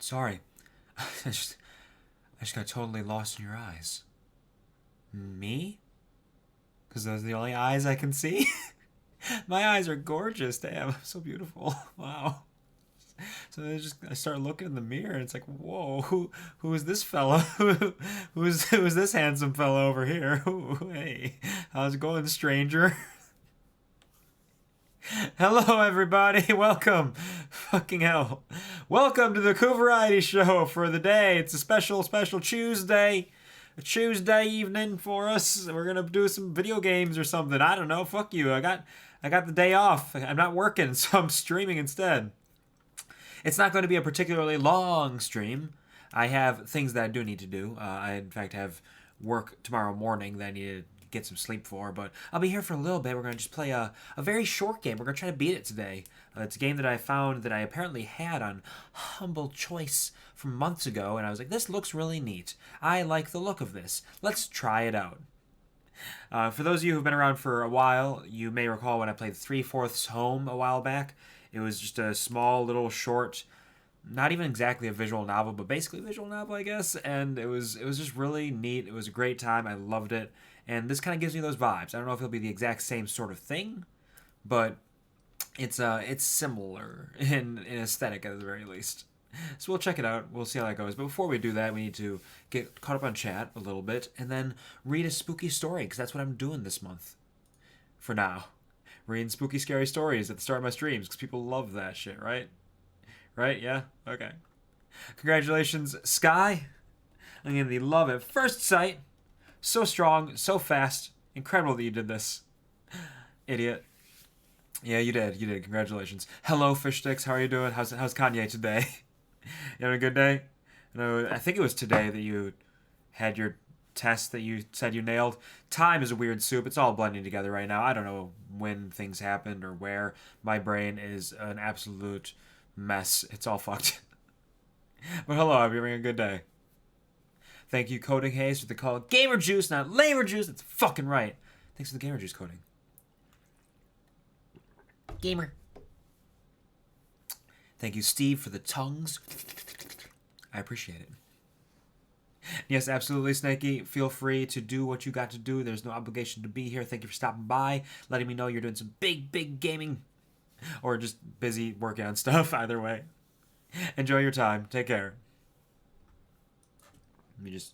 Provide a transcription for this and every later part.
Sorry. I just, I just got totally lost in your eyes. Me? Because those are the only eyes I can see? My eyes are gorgeous. Damn, I'm so beautiful. Wow. So I start looking in the mirror and it's like, whoa, who is this fella? Who is this handsome fella over here? Ooh, hey, how's it going, stranger? Hello, everybody. Welcome. Fucking hell. Welcome to the QuvarTV show for the day. It's a special Tuesday. A Tuesday evening for us. We're gonna do some video games or something. I don't know. Fuck you. I got the day off. I'm not working, so I'm streaming instead. It's not going to be a particularly long stream. I have things that I do need to do. I, in fact, have work tomorrow morning that I need to get some sleep for, but I'll be here for a little bit. We're going to just play a very short game. We're going to try to beat it today. It's a game that I found that I apparently had on Humble Choice from months ago, and I was like, this looks really neat. I like the look of this. Let's try it out. For those of you who've been around for a while, you may recall when I played 3/4 Home a while back. It was just a small little short, not even exactly a visual novel, but basically a visual novel, I guess. And it was just really neat. It was a great time. I loved it. And this kind of gives me those vibes. I don't know if it'll be the exact same sort of thing, but it's similar in aesthetic at the very least. So we'll check it out. We'll see how that goes. But before we do that, we need to get caught up on chat a little bit and then read a spooky story, because that's what I'm doing this month. For now. Reading spooky, scary stories at the start of my streams, because people love that shit, right? Right? Yeah? Okay. Congratulations, Sky. I'm getting the love at first sight. So strong, so fast. Incredible that you did this. Idiot. Yeah, you did. You did. Congratulations. Hello, Fish Sticks. How are you doing? How's Kanye today? You having a good day? I think it was today that you had your test that you said you nailed. Time is a weird soup. It's all blending together right now. I don't know when things happened or where. My brain is an absolute mess. It's all fucked. But hello, I'm having a good day. Thank you, Coding Haze, for the call. Gamer Juice, not Lamer Juice. That's fucking right. Thanks for the Gamer Juice coding. Gamer. Thank you, Steve, for the tongues. I appreciate it. Yes, absolutely, Snakey. Feel free to do what you got to do. There's no obligation to be here. Thank you for stopping by, letting me know you're doing some big gaming, or just busy working on stuff. Either way, enjoy your time. Take care. Let me just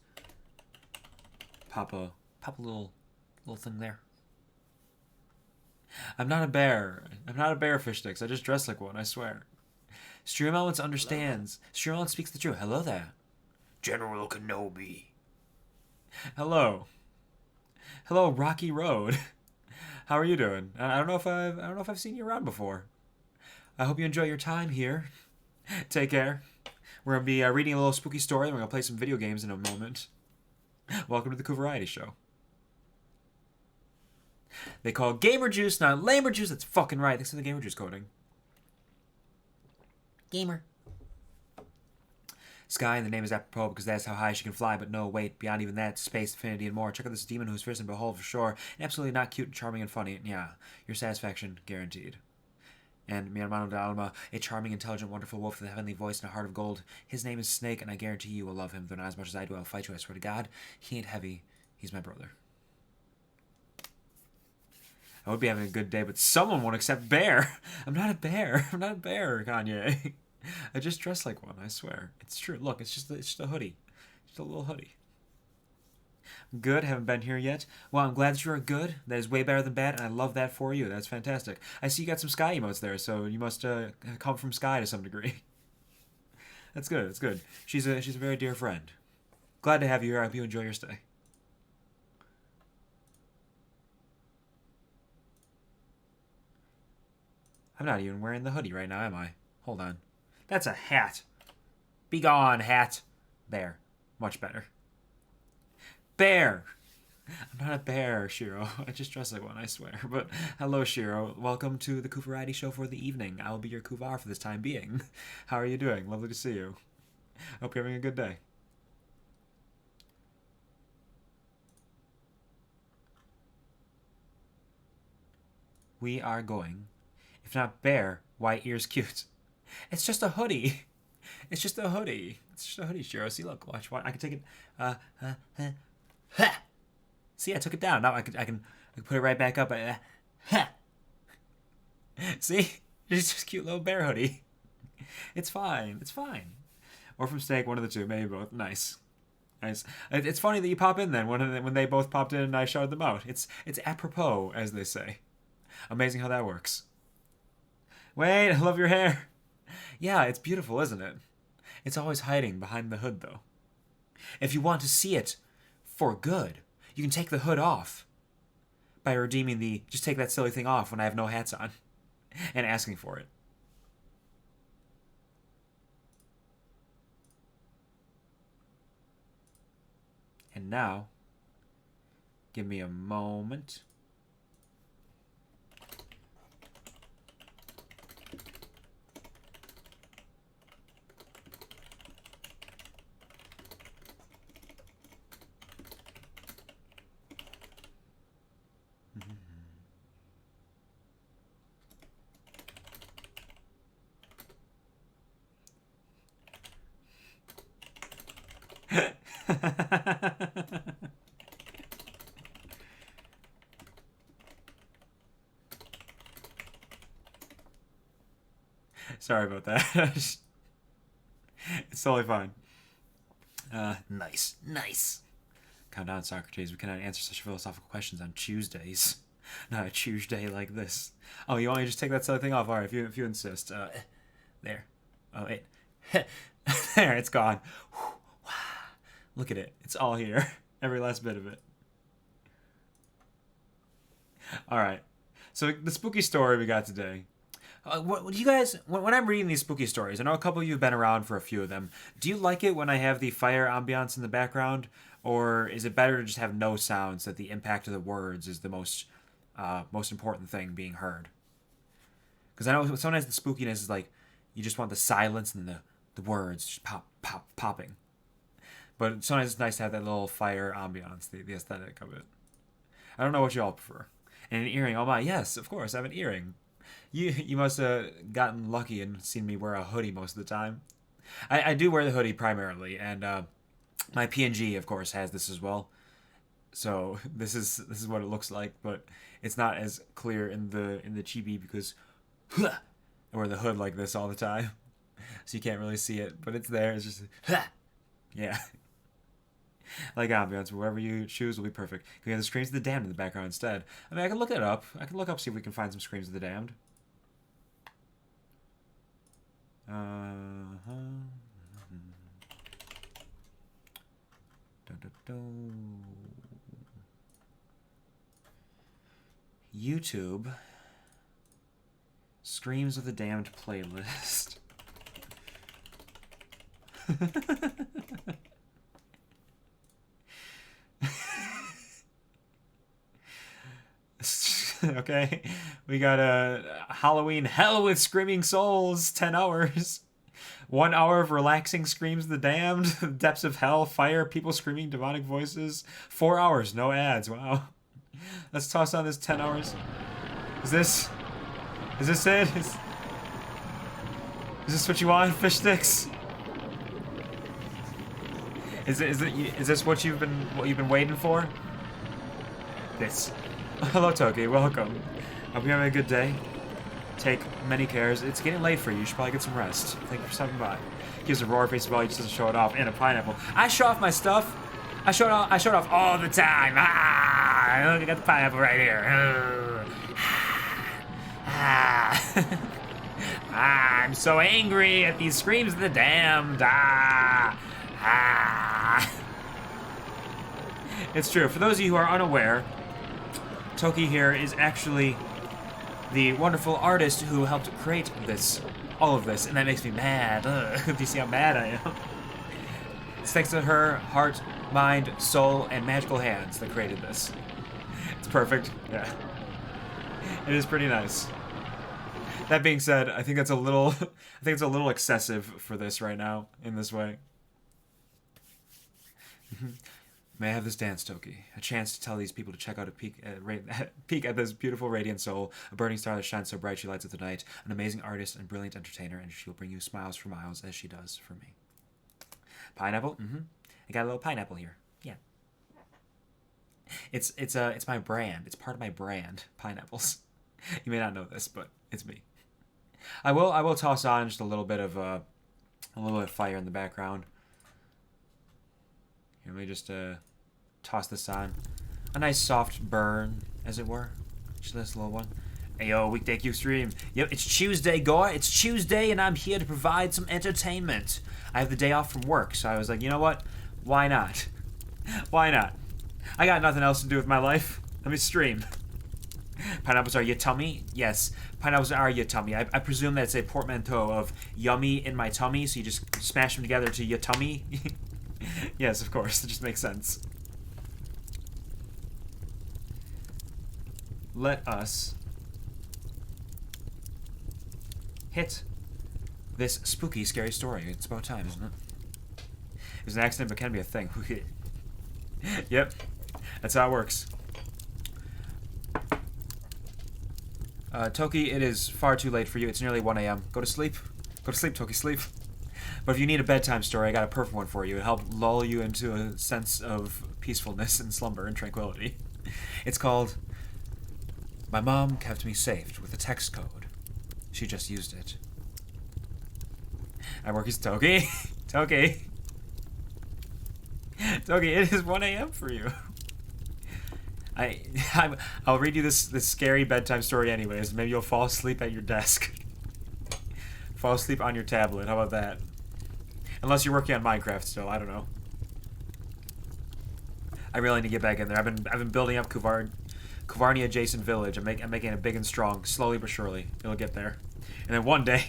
pop a little thing there. I'm not a bear. I'm not a bear, Fish Sticks. I just dress like one, I swear. Stream Elements understands. Stream Elements speaks the truth. Hello there. General Kenobi. Hello. Hello, Rocky Road. How are you doing? I don't know if I've seen you around before. I hope you enjoy your time here. Take care. We're gonna be reading a little spooky story. We're gonna play some video games in a moment. Welcome to the QuvarTV show. They call Gamer Juice, not Lamer Juice. That's fucking right. Thanks for the Gamer Juice coding. Gamer. Sky, and the name is apropos because that's how high she can fly, but no, wait, beyond even that, space, infinity, and more. Check out this demon who's fierce and behold for sure, and absolutely not cute, and charming, and funny. Yeah, your satisfaction guaranteed. And mi hermano de alma, a charming, intelligent, wonderful wolf with a heavenly voice and a heart of gold. His name is Snake, and I guarantee you will love him, though not as much as I do. I'll fight you, I swear to God. He ain't heavy. He's my brother. I would be having a good day, but someone won't accept bear. I'm not a bear. I'm not a bear, Kanye. I just dress like one, I swear. It's true. Look, it's just a hoodie. Just a little hoodie. Good, haven't been here yet. Well, I'm glad that you are good. That is way better than bad, and I love that for you. That's fantastic. I see you got some Sky emotes there, so you must come from Sky to some degree. That's good, that's good. She's a very dear friend. Glad to have you here. I hope you enjoy your stay. I'm not even wearing the hoodie right now, am I? Hold on. That's a hat. Be gone, hat. There. Much better. Bear. I'm not a bear, Shiro. I just dress like one, I swear. But hello, Shiro. Welcome to the QuvarTV show for the evening. I will be your Quvar for this time being. How are you doing? Lovely to see you. Hope you're having a good day. We are going. If not bear, why ears cute? It's just a hoodie. It's just a hoodie. It's just a hoodie, Shiro. See, look, watch. I can take it. Ha. See, I took it down. Now I can put it right back up. Ha. See, it's just a cute little bear hoodie. It's fine. It's fine. Or from Steak, one of the two, maybe both. Nice. Nice. It's funny that you pop in then when they both popped in and I shouted them out. It's apropos, as they say. Amazing how that works. Wait, I love your hair. Yeah, it's beautiful, isn't it? It's always hiding behind the hood, though. If you want to see it for good, you can take the hood off by redeeming the just take that silly thing off when I have no hats on and asking for it. And now, give me a moment. Sorry about that. It's totally fine. Nice. Calm down, Socrates. We cannot answer such philosophical questions on Tuesdays. Not a Tuesday like this. Oh, you want me to just take that silly thing off? All right, if you insist. There. Oh, wait. There, it's gone. Look at it. It's all here. Every last bit of it. All right. So the spooky story we got today. What do you guys, when I'm reading these spooky stories, I know a couple of you have been around for a few of them. Do you like it when I have the fire ambiance in the background? Or is it better to just have no sounds, that the impact of the words is the most important thing being heard? Because I know sometimes the spookiness is like, you just want the silence and the words just popping. But sometimes it's nice to have that little fire ambiance, the aesthetic of it. I don't know what you all prefer. And an earring, oh my, yes, of course, I have an earring. You must have gotten lucky and seen me wear a hoodie most of the time. I do wear the hoodie primarily, and my PNG, of course, has this as well. So this is what it looks like, but it's not as clear in the chibi because I wear the hood like this all the time, so you can't really see it, but it's there. It's just yeah. Like ambiance, wherever you choose will be perfect. We have the Screams of the Damned in the background instead. I mean, I can look it up. See if we can find some Screams of the Damned. YouTube. Screams of the Damned playlist. Okay, we got a Halloween Hell with Screaming Souls, 10 hours. 1 hour of relaxing Screams of the Damned, Depths of Hell, Fire, people screaming demonic voices. 4 hours, no ads, wow. Let's toss on this 10 hours. Is this it? Is this what you want, fish sticks? Is this what you've been waiting for? This. Hello, Toki. Welcome. Hope you're having a good day. Take many cares. It's getting late for you. You should probably get some rest. Thank you for stopping by. Gives a roar face of all. He just doesn't show it off. And a pineapple. I show off my stuff. I show it off all the time. Ah! Look, I got the pineapple right here. I'm so angry at these Screams of the Damned. It's true. For those of you who are unaware, Toki here is actually the wonderful artist who helped create all of this, and that makes me mad. Do you see how mad I am? It's thanks to her heart, mind, soul, and magical hands that created this. It's perfect. Yeah. It is pretty nice. That being said, I think it's a little excessive for this right now in this way. May I have this dance, Toki? A chance to tell these people to check out a peek at this beautiful, radiant soul, a burning star that shines so bright she lights up the night, an amazing artist and brilliant entertainer, and she will bring you smiles for miles as she does for me. Pineapple? Mm-hmm. I got a little pineapple here. Yeah. It's my brand. It's part of my brand, pineapples. You may not know this, but it's me. I will toss on just a little bit of fire in the background. Here, let me just toss this on. A nice soft burn, as it were. Just this little one. Hey yo, weekday Q stream. Yep, it's Tuesday, Goy. It's Tuesday, and I'm here to provide some entertainment. I have the day off from work, so I was like, you know what? Why not? Why not? I got nothing else to do with my life. Let me stream. Pineapples are your tummy? Yes, pineapples are your tummy. I presume that's a portmanteau of yummy in my tummy, so you just smash them together to your tummy. Yes, of course. It just makes sense. Let us hit this spooky, scary story. It's about time, isn't it? It was an accident, but can be a thing. Yep. That's how it works. Toki, it is far too late for you. It's nearly 1 a.m. Go to sleep. Go to sleep, Toki, sleep. But if you need a bedtime story, I got a perfect one for you. It'll help lull you into a sense of peacefulness and slumber and tranquility. It's called My Mom Kept Me Safe with a Text Code. She just used it. I work as Toki. Toki. Toki, it is 1 a.m. for you. I'll read you this scary bedtime story anyways. Maybe you'll fall asleep at your desk. Fall asleep on your tablet. How about that? Unless you're working on Minecraft still. I don't know. I really need to get back in there. I've been building up Kuvarnia adjacent village. I'm making it big and strong, slowly but surely. It'll get there. And then one day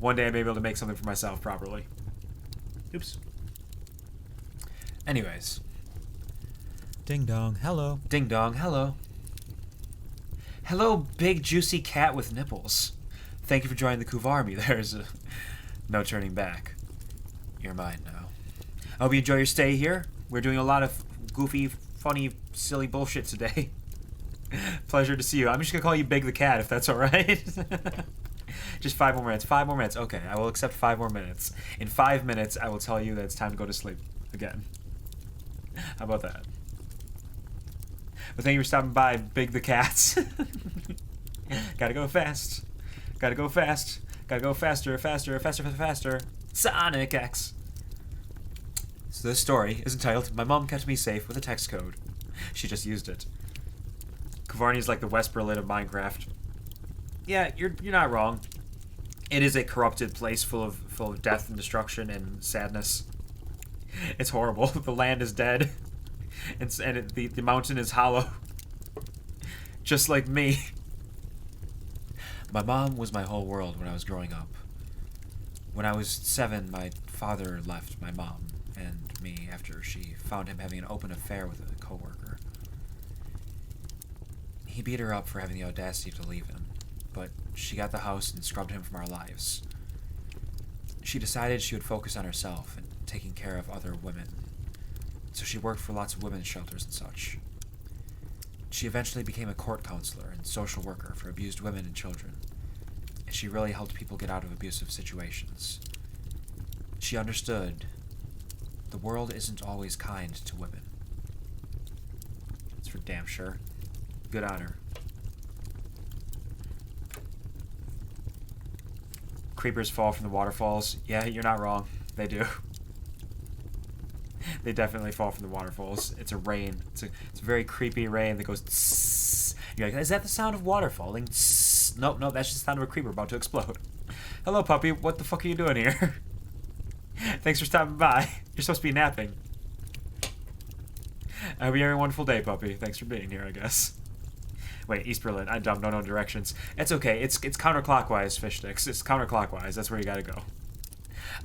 I may be able to make something for myself properly. Oops. Anyways. Ding dong, hello. Ding dong, hello. Hello, big juicy cat with nipples. Thank you for joining the Kuvarmi. There's no turning back. You're mine now. I hope you enjoy your stay here. We're doing a lot of goofy, funny, silly bullshit today. Pleasure to see you. I'm just gonna call you Big the Cat if that's alright. Just 5 more minutes. 5 more minutes. Okay, I will accept 5 more minutes. In 5 minutes, I will tell you that it's time to go to sleep again. How about that? But thank you for stopping by, Big the Cats. Gotta go fast. Gotta go fast. Gotta go faster, faster, faster, faster, faster. Sonic X. So this story is entitled, My Mom Kept Me Safe with a Text Code. She just used it. Kuvarnia is like the West Berlin of Minecraft. Yeah, you're not wrong. It is a corrupted place full of death and destruction and sadness. It's horrible. The land is dead. The mountain is hollow. Just like me. My mom was my whole world when I was growing up. When I was 7, my father left my mom and me after she found him having an open affair with a coworker. He beat her up for having the audacity to leave him, but she got the house and scrubbed him from our lives. She decided she would focus on herself and taking care of other women, so she worked for lots of women's shelters and such. She eventually became a court counselor and social worker for abused women and children, and she really helped people get out of abusive situations. She understood the world isn't always kind to women. That's for damn sure. Good on her. Creepers fall from the waterfalls. Yeah, you're not wrong. They do. They definitely fall from the waterfalls. It's a rain. It's a very creepy rain that goes tss. You're like, is that the sound of water falling? Tss. Nope, that's just the sound of a creeper about to explode. Hello, puppy. What the fuck are you doing here? Thanks for stopping by. You're supposed to be napping. I hope you're having a wonderful day, puppy. Thanks for being here, I guess. Wait, East Berlin. I don't know directions. It's okay. It's counterclockwise, fish sticks. It's counterclockwise. That's where you gotta go.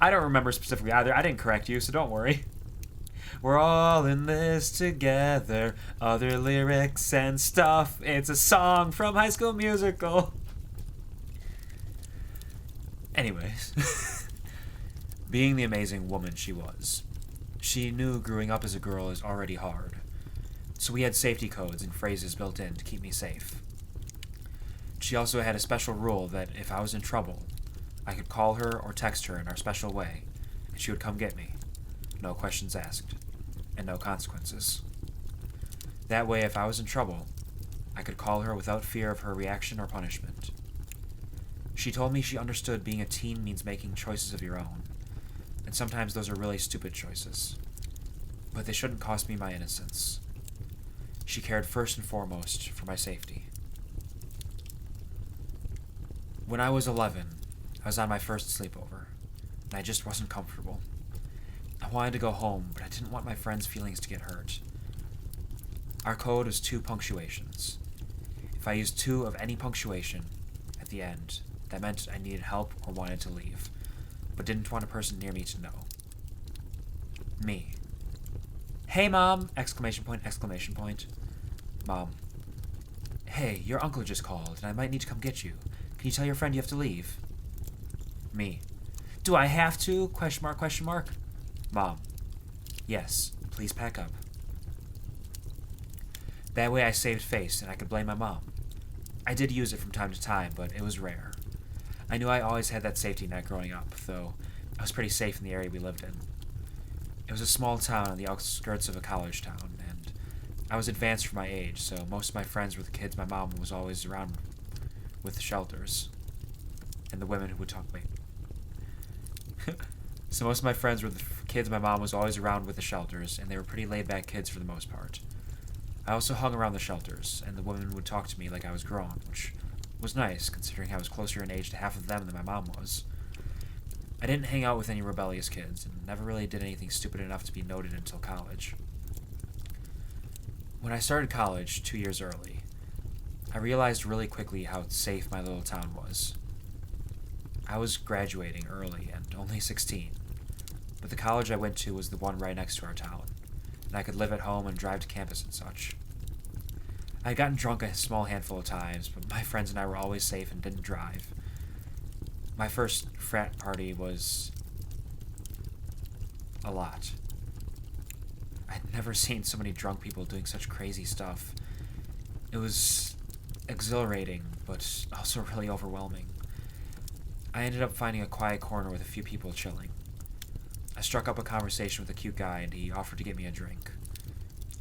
I don't remember specifically either. I didn't correct you, so don't worry. We're all in this together. Other lyrics and stuff. It's a song from High School Musical. Anyways. Being the amazing woman she was, She knew growing up as a girl is already hard, so we had safety codes and phrases built in to keep me safe. She also had a special rule that if I was in trouble, I could call her or text her in our special way, and she would come get me. No questions asked, and no consequences. That way, if I was in trouble, I could call her without fear of her reaction or punishment. She told me she understood being a teen means making choices of your own, and sometimes those are really stupid choices. But they shouldn't cost me my innocence. She cared first and foremost for my safety. When I was 11, I was on my first sleepover, and I just wasn't comfortable. I wanted to go home, but I didn't want my friends' feelings to get hurt. Our code was 2 punctuations. If I used 2 of any punctuation at the end, that meant I needed help or wanted to leave, but didn't want a person near me to know. Me. Hey, Mom! Exclamation point, exclamation point. Mom. Hey, your uncle just called, and I might need to come get you. Can you tell your friend you have to leave? Me. Do I have to? Question mark, question mark. Mom. Yes, please pack up. That way I saved face, and I could blame my mom. I did use it from time to time, but it was rare. I knew I always had that safety net growing up, though I was pretty safe in the area we lived in. It was a small town on the outskirts of a college town, and I was advanced for my age, so most of my friends were the kids my mom was always around with the shelters, and the women who would talk me. So most of my friends were the kids my mom was always around with the shelters, and they were pretty laid-back kids for the most part. I also hung around the shelters, and the women would talk to me like I was grown, which was nice, considering I was closer in age to half of them than my mom was. I didn't hang out with any rebellious kids, and never really did anything stupid enough to be noted until college. When I started college 2 years early, I realized really quickly how safe my little town was. I was graduating early and only 16, but the college I went to was the one right next to our town, and I could live at home and drive to campus and such. I had gotten drunk a small handful of times, but my friends and I were always safe and didn't drive. My first frat party was a lot. I'd never seen so many drunk people doing such crazy stuff. It was exhilarating, but also really overwhelming. I ended up finding a quiet corner with a few people chilling. I struck up a conversation with a cute guy, and he offered to get me a drink.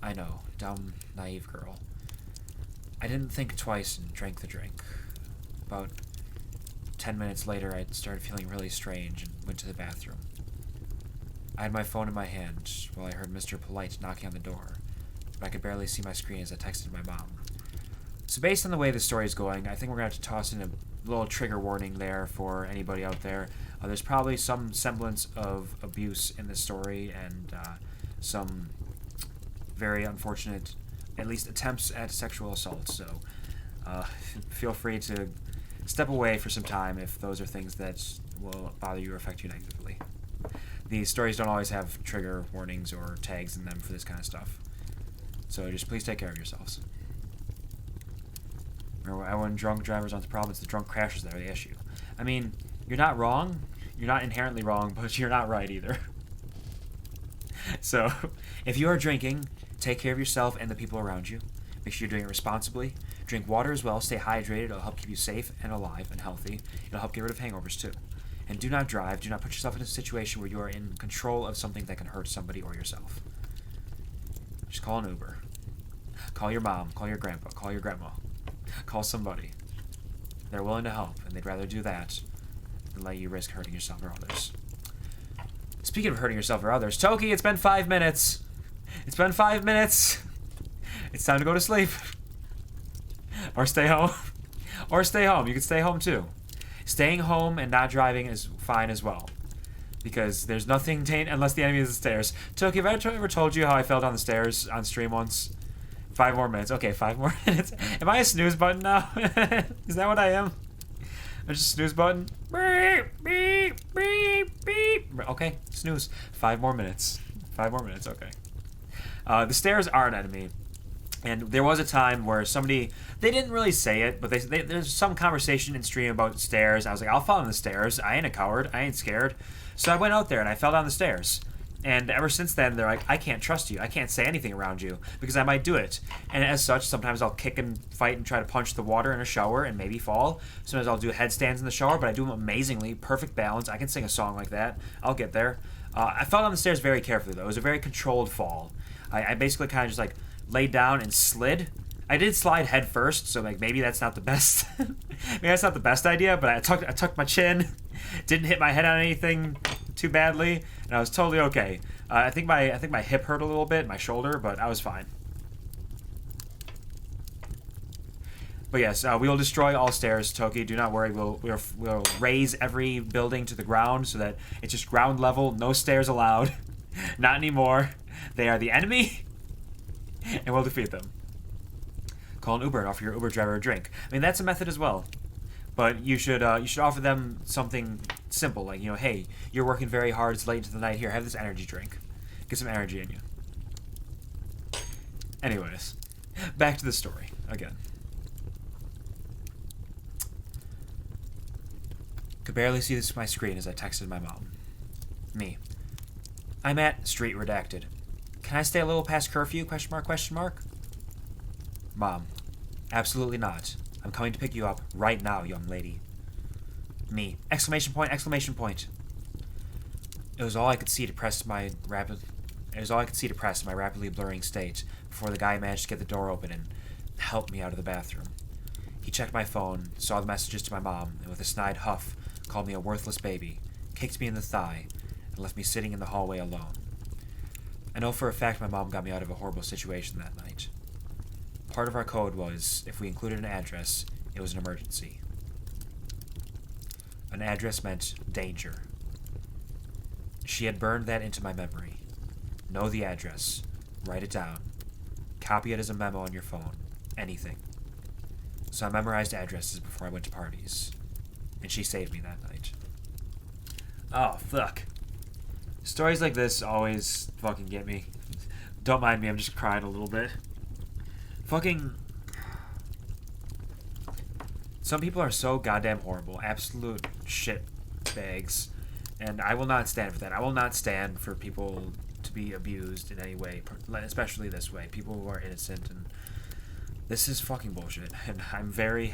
I know, dumb, naive girl. I didn't think twice and drank the drink. About 10 minutes later, I started feeling really strange and went to the bathroom. I had my phone in my hand while I heard Mr. Polite knocking on the door, but I could barely see my screen as I texted my mom. So based on the way the story is going, I think we're going to have to toss in a little trigger warning there for anybody out there. There's probably some semblance of abuse in this story and some very unfortunate, at least attempts at sexual assault. So feel free to step away for some time if those are things that will bother you or affect you negatively. These stories don't always have trigger warnings or tags in them for this kind of stuff. So just please take care of yourselves. Remember, when drunk drivers aren't the problem, it's the drunk crashers that are the issue. I mean, you're not wrong. You're not inherently wrong, but you're not right either. So, if you are drinking, take care of yourself and the people around you. Make sure you're doing it responsibly. Drink water as well. Stay hydrated. It'll help keep you safe and alive and healthy. It'll help get rid of hangovers too. And do not drive. Do not put yourself in a situation where you are in control of something that can hurt somebody or yourself. Just call an Uber. Call your mom. Call your grandpa. Call your grandma. Call somebody. They're willing to help, and they'd rather do that than let you risk hurting yourself or others. Speaking of hurting yourself or others, Toki, it's been 5 minutes. It's been 5 minutes. It's time to go to sleep. Or stay home. Or stay home. You can stay home too. Staying home and not driving is fine as well. Because there's nothing unless the enemy is the stairs. Toki, have I ever told you how I fell down the stairs on stream once? 5 more minutes. Okay, 5 more minutes. Am I a snooze button now? Is that what I am? I'm just a snooze button. Beep, beep, beep, beep. Okay, snooze. 5 more minutes. 5 more minutes, okay. The stairs are an enemy. And there was a time where somebody, they didn't really say it, but there's some conversation in stream about stairs. I was like, I'll fall down the stairs. I ain't a coward. I ain't scared. So I went out there and I fell down the stairs. And ever since then, they're like, I can't trust you. I can't say anything around you because I might do it. And as such, sometimes I'll kick and fight and try to punch the water in a shower and maybe fall. Sometimes I'll do headstands in the shower, but I do them amazingly. Perfect balance. I can sing a song like that. I'll get there. I fell down the stairs very carefully, though. It was a very controlled fall. I basically kind of just, like, laid down and slid. I did slide head first, so, like, maybe that's not the best. Maybe that's not the best idea, but I tucked my chin. Didn't hit my head on anything too badly, and I was totally okay. I think my hip hurt a little bit, my shoulder, but I was fine. But yes, we will destroy all stairs, Toki. Do not worry. We'll raise every building to the ground so that it's just ground level, no stairs allowed. Not anymore. They are the enemy, and we'll defeat them. Call an Uber and offer your Uber driver a drink. I mean, that's a method as well. But you should offer them something simple, like, you know, hey, you're working very hard, it's late into the night, here, have this energy drink. Get some energy in you. Anyways, back to the story, again. Could barely see this on my screen as I texted my mom. Me. I'm at street redacted. Can I stay a little past curfew, question mark, question mark? Mom. Absolutely not. I'm coming to pick you up right now, young lady. Me. Exclamation point, exclamation point. It was all I could see to press my rapidly blurring state before the guy managed to get the door open and help me out of the bathroom. He checked my phone, saw the messages to my mom, and with a snide huff, called me a worthless baby, kicked me in the thigh, and left me sitting in the hallway alone. I know for a fact my mom got me out of a horrible situation that night. Part of our code was, if we included an address, it was an emergency. An address meant danger. She had burned that into my memory. Know the address. Write it down. Copy it as a memo on your phone. Anything. So I memorized addresses before I went to parties. And she saved me that night. Oh, fuck. Stories like this always fucking get me. Don't mind me, I'm just crying a little bit. Fucking... Some people are so goddamn horrible. Absolute shit bags. And I will not stand for that. I will not stand for people to be abused in any way. Especially this way. People who are innocent. And this is fucking bullshit. And I'm very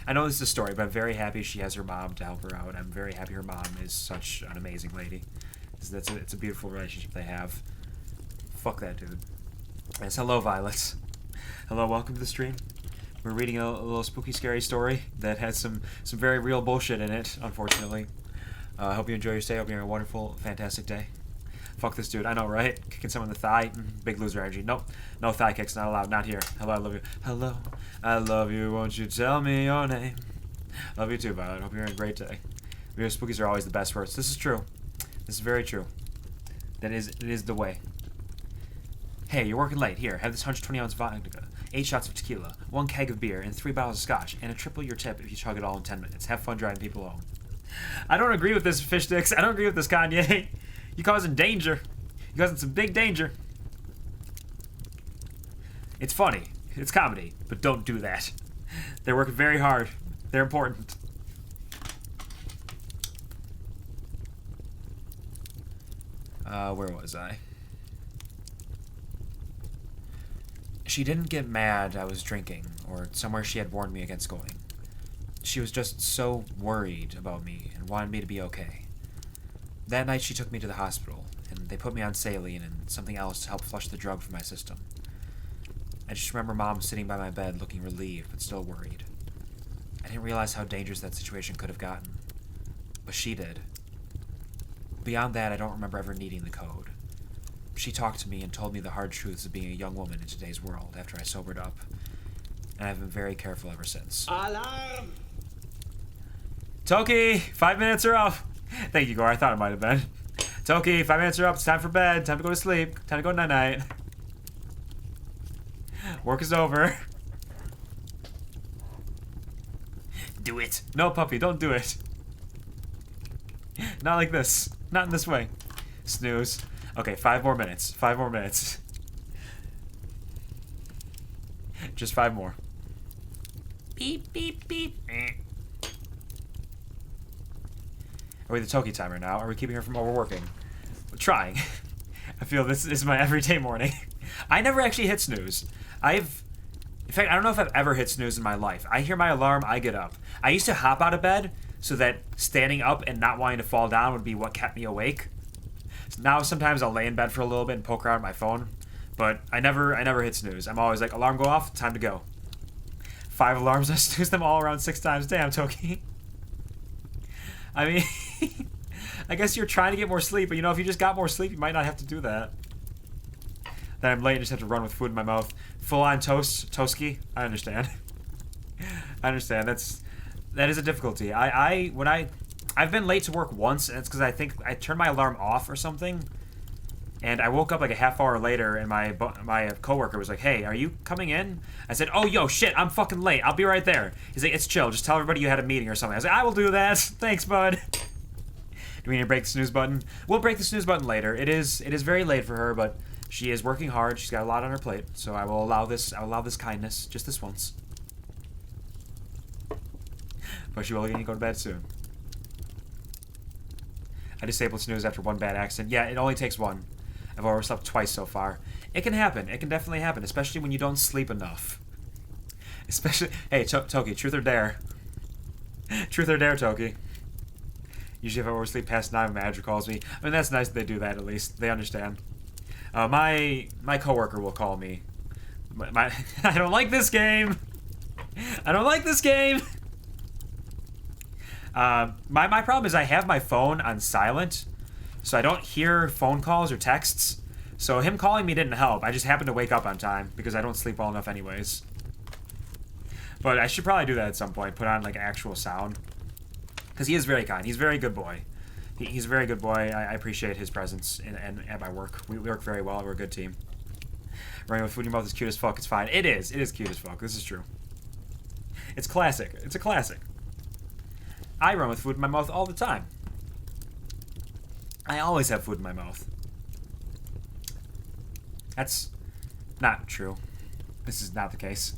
I know this is a story, but I'm very happy she has her mom to help her out. I'm very happy her mom is such an amazing lady. It's a beautiful relationship they have. Fuck that dude. Yes, hello, Violet. Hello, welcome to the stream. We're reading a little spooky, scary story that has some very real bullshit in it, unfortunately. I hope you enjoy your stay. I hope you're having a wonderful, fantastic day. Fuck this dude. I know, right? Kicking someone in the thigh. Big loser energy. Nope. No thigh kicks. Not allowed. Not here. Hello, I love you. Hello. I love you. Won't you tell me your name? Love you too, Violet. Hope you're having a great day. Your spookies are always the best first. This is true. This is very true. It is the way. Hey, you're working late. Here, have this 120-ounce vodka, 8 shots of tequila, 1 keg of beer, and 3 bottles of scotch, and a triple your tip if you chug it all in 10 minutes. Have fun driving people home. I don't agree with this, Fish Sticks. I don't agree with this, Kanye. You're causing danger. You're causing some big danger. It's funny. It's comedy. But don't do that. They're working very hard. They're important. Where was I? She didn't get mad I was drinking, or somewhere she had warned me against going. She was just so worried about me and wanted me to be okay. That night she took me to the hospital, and they put me on saline and something else to help flush the drug from my system. I just remember Mom sitting by my bed looking relieved but still worried. I didn't realize how dangerous that situation could have gotten, but she did. Beyond that, I don't remember ever needing the code. She talked to me and told me the hard truths of being a young woman in today's world after I sobered up, and I've been very careful ever since. Alarm! Toki, 5 minutes are up. Thank you, Gore. I thought it might have been. Toki, 5 minutes are up. It's time for bed. Time to go to sleep. Time to go night-night. Work is over. Do it. No, puppy, don't do it. Not like this. Not in this way. Snooze. Okay, 5 more minutes. 5 more minutes. Just 5 more. Beep, beep, beep. Are we the Toki timer now? Are we keeping her from overworking? We're trying. I feel this is my everyday morning. I never actually hit snooze. In fact, I don't know if I've ever hit snooze in my life. I hear my alarm, I get up. I used to hop out of bed so that standing up and not wanting to fall down would be what kept me awake. Now sometimes I'll lay in bed for a little bit and poke around at my phone, but I never hit snooze. I'm always like, alarm go off, time to go. 5 alarms, I snooze them all around 6 times. Damn, Toki. I mean, I guess you're trying to get more sleep, but you know, if you just got more sleep, you might not have to do that. Then I'm late and just have to run with food in my mouth. Full on toski. I understand. I understand. That is a difficulty. I've been late to work once, and it's because I think I turned my alarm off or something, and I woke up like a half hour later, and my coworker was like, "Hey, are you coming in?" I said, "Oh, yo, shit, I'm fucking late. I'll be right there." He's like, "It's chill. Just tell everybody you had a meeting or something." I was like, "I will do that. Thanks, bud." Do we need to break the snooze button? We'll break the snooze button later. It is very late for her, but she is working hard. She's got a lot on her plate, so I will allow this. I will allow this kindness just this once. But she will need to go to bed soon. I disabled snooze after one bad accident. Yeah, it only takes one. I've overslept twice so far. It can happen. It can definitely happen, especially when you don't sleep enough. Especially, hey, Toki, truth or dare? Truth or dare, Toki? Usually if I oversleep past 9, my manager calls me. I mean, that's nice that they do that at least. They understand. My coworker will call me. I don't like this game. I don't like this game. My problem is I have my phone on silent, so I don't hear phone calls or texts. So him calling me didn't help. I just happened to wake up on time because I don't sleep well enough anyways. But I should probably do that at some point. Put on like actual sound. Because he is very kind. He's a very good boy. He's a very good boy. I appreciate his presence at my work. We work very well. We're a good team. Running with food in your mouth is cute as fuck. It's fine. It is. It is cute as fuck. This is true. It's classic. It's a classic. I run with food in my mouth all the time. I always have food in my mouth. That's not true. This is not the case.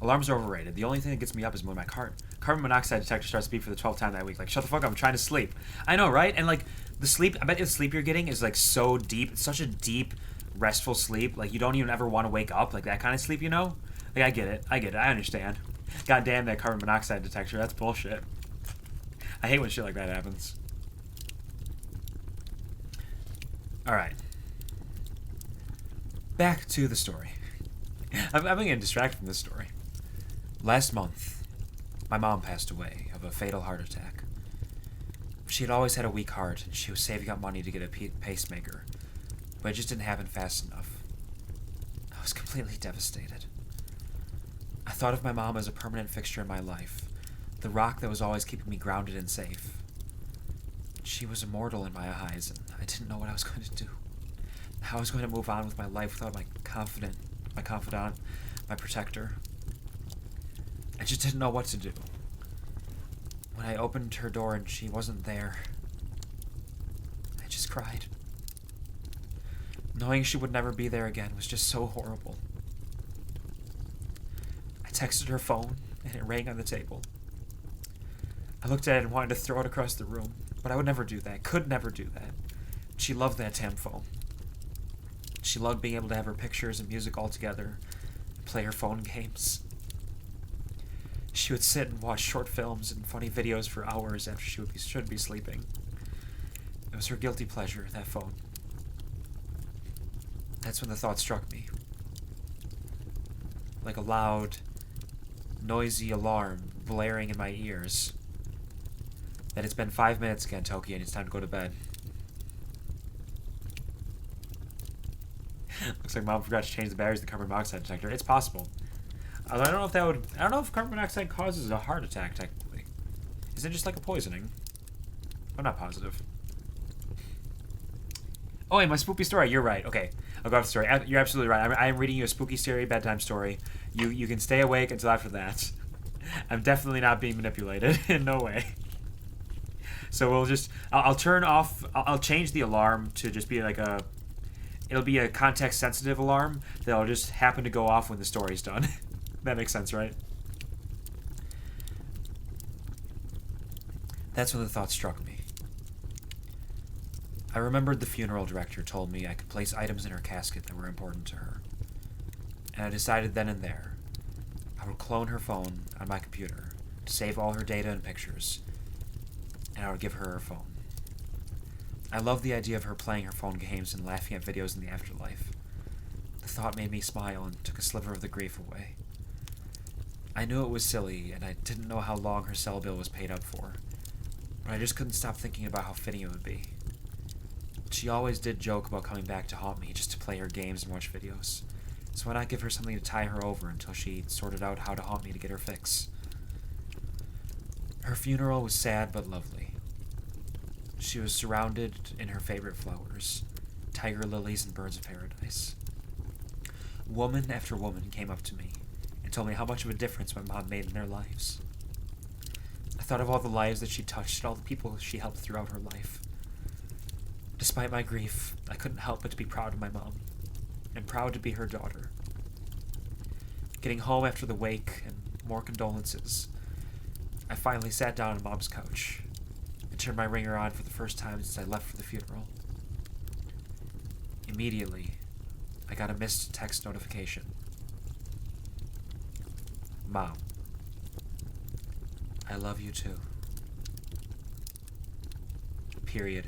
Alarms are overrated. The only thing that gets me up is when my carbon monoxide detector starts to beep for the 12th time that week. Like, shut the fuck up, I'm trying to sleep. I know, right? And like, the sleep, I bet the sleep you're getting is like so deep. It's such a deep, restful sleep. Like, you don't even ever want to wake up. Like, that kind of sleep, you know? Like, I get it. I understand. God damn that carbon monoxide detector. That's bullshit. I hate when shit like that happens. Alright. Back to the story. I'm getting distracted from this story. Last month, my mom passed away of a fatal heart attack. She had always had a weak heart, and she was saving up money to get a pacemaker, but it just didn't happen fast enough. I was completely devastated. I thought of my mom as a permanent fixture in my life, the rock that was always keeping me grounded and safe. She was immortal in my eyes, and I didn't know what I was going to do. How I was going to move on with my life without my confidant, my protector. I just didn't know what to do. When I opened her door and she wasn't there, I just cried. Knowing she would never be there again was just so horrible. I texted her phone, and it rang on the table. I looked at it and wanted to throw it across the room, but I would never do that, could never do that. She loved that damn phone. She loved being able to have her pictures and music all together, play her phone games. She would sit and watch short films and funny videos for hours after she should be sleeping. It was her guilty pleasure, that phone. That's when the thought struck me. Like a loud, noisy alarm blaring in my ears. That it's been 5 minutes again, Toki, and it's time to go to bed. Looks like Mom forgot to change the batteries of the carbon monoxide detector. It's possible. Although I don't know if carbon monoxide causes a heart attack, technically. Is it just like a poisoning? I'm not positive. Oh, wait, my spooky story. You're right. Okay, I'll go off the story. You're absolutely right. I'm reading you a spooky story, bedtime story. You can stay awake until after that. I'm definitely not being manipulated. In no way. So we'll just... I'll turn off... I'll change the alarm to just be like a... It'll be a context-sensitive alarm that'll just happen to go off when the story's done. That makes sense, right? That's when the thought struck me. I remembered the funeral director told me I could place items in her casket that were important to her. And I decided then and there, I would clone her phone on my computer to save all her data and pictures, and I would give her her phone. I loved the idea of her playing her phone games and laughing at videos in the afterlife. The thought made me smile and took a sliver of the grief away. I knew it was silly, and I didn't know how long her cell bill was paid up for, but I just couldn't stop thinking about how fitting it would be. She always did joke about coming back to haunt me just to play her games and watch videos, so why not give her something to tie her over until she sorted out how to haunt me to get her fix? Her funeral was sad but lovely. She was surrounded in her favorite flowers, tiger lilies and birds of paradise. Woman after woman came up to me and told me how much of a difference my mom made in their lives. I thought of all the lives that she touched and all the people she helped throughout her life. Despite my grief, I couldn't help but to be proud of my mom, and proud to be her daughter. Getting home after the wake and more condolences, I finally sat down on Mom's couch and turned my ringer on for the first time since I left for the funeral. Immediately, I got a missed text notification. Mom, I love you too. Period.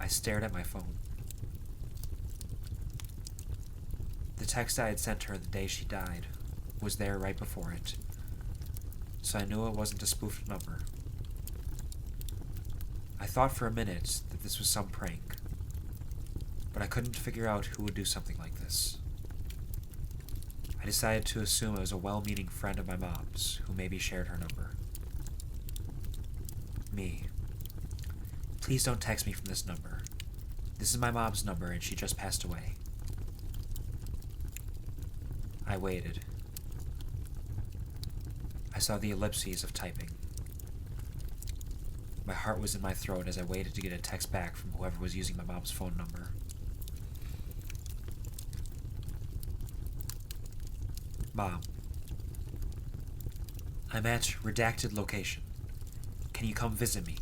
I stared at my phone. The text I had sent her the day she died was there right before it, so I knew it wasn't a spoofed number. I thought for a minute that this was some prank, but I couldn't figure out who would do something like this. I decided to assume it was a well-meaning friend of my mom's who maybe shared her number. Me. Please don't text me from this number. This is my mom's number and she just passed away. I waited. I saw the ellipses of typing. My heart was in my throat as I waited to get a text back from whoever was using my mom's phone number. Mom, I'm at redacted location. Can you come visit me? ?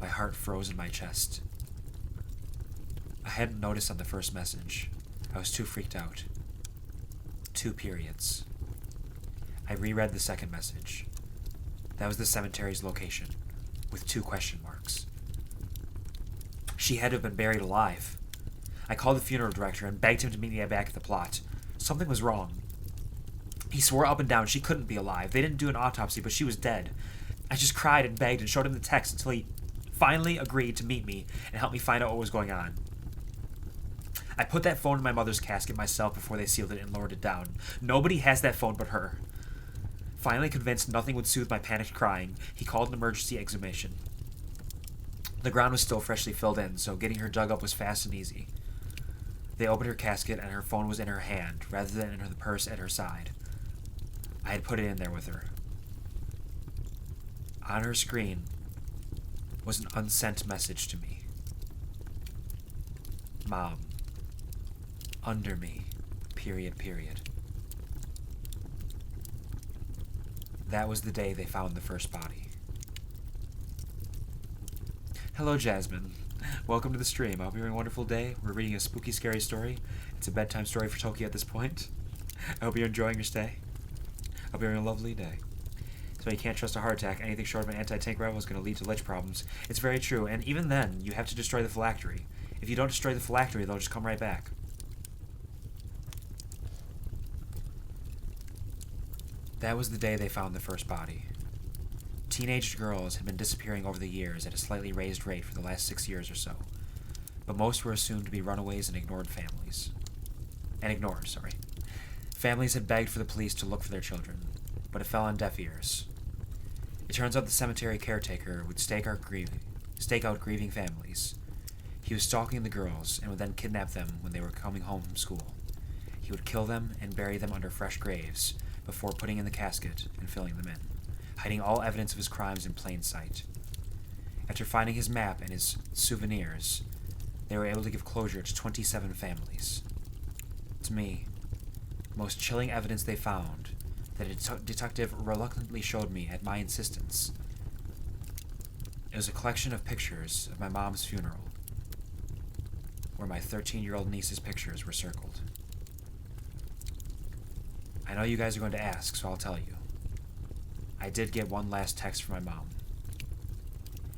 My heart froze in my chest. I hadn't noticed on the first message. I was too freaked out. 2 periods. I reread the second message. That was the cemetery's location, with 2 question marks. She had to have been buried alive. I called the funeral director and begged him to meet me back at the plot. Something was wrong. He swore up and down she couldn't be alive. They didn't do an autopsy, but she was dead. I just cried and begged and showed him the text until he finally agreed to meet me and help me find out what was going on. I put that phone in my mother's casket myself before they sealed it and lowered it down. Nobody has that phone but her. Finally convinced nothing would soothe my panicked crying, he called an emergency exhumation. The ground was still freshly filled in, so getting her dug up was fast and easy. They opened her casket and her phone was in her hand, rather than in the purse at her side. I had put it in there with her. On her screen was an unsent message to me. Mom. Under me. ... That was the day they found the first body. Hello, Jasmine. Welcome to the stream. I hope you're having a wonderful day. We're reading a spooky, scary story. It's a bedtime story for Toki at this point. I hope you're enjoying your stay. I hope you're having a lovely day. So you can't trust a heart attack. Anything short of an anti-tank rifle is going to lead to lich problems. It's very true, and even then, you have to destroy the phylactery. If you don't destroy the phylactery, they'll just come right back. That was the day they found the first body. Teenage girls had been disappearing over the years at a slightly raised rate for the last 6 years or so, but most were assumed to be runaways and ignored. Families had begged for the police to look for their children, but it fell on deaf ears. It turns out the cemetery caretaker would stake out grieving families. He was stalking the girls and would then kidnap them when they were coming home from school. He would kill them and bury them under fresh graves before putting in the casket and filling them in, hiding all evidence of his crimes in plain sight. After finding his map and his souvenirs, they were able to give closure to 27 families. To me, the most chilling evidence they found that a detective reluctantly showed me at my insistence. It was a collection of pictures of my mom's funeral, where my 13-year-old niece's pictures were circled. I know you guys are going to ask, so I'll tell you. I did get one last text from my mom.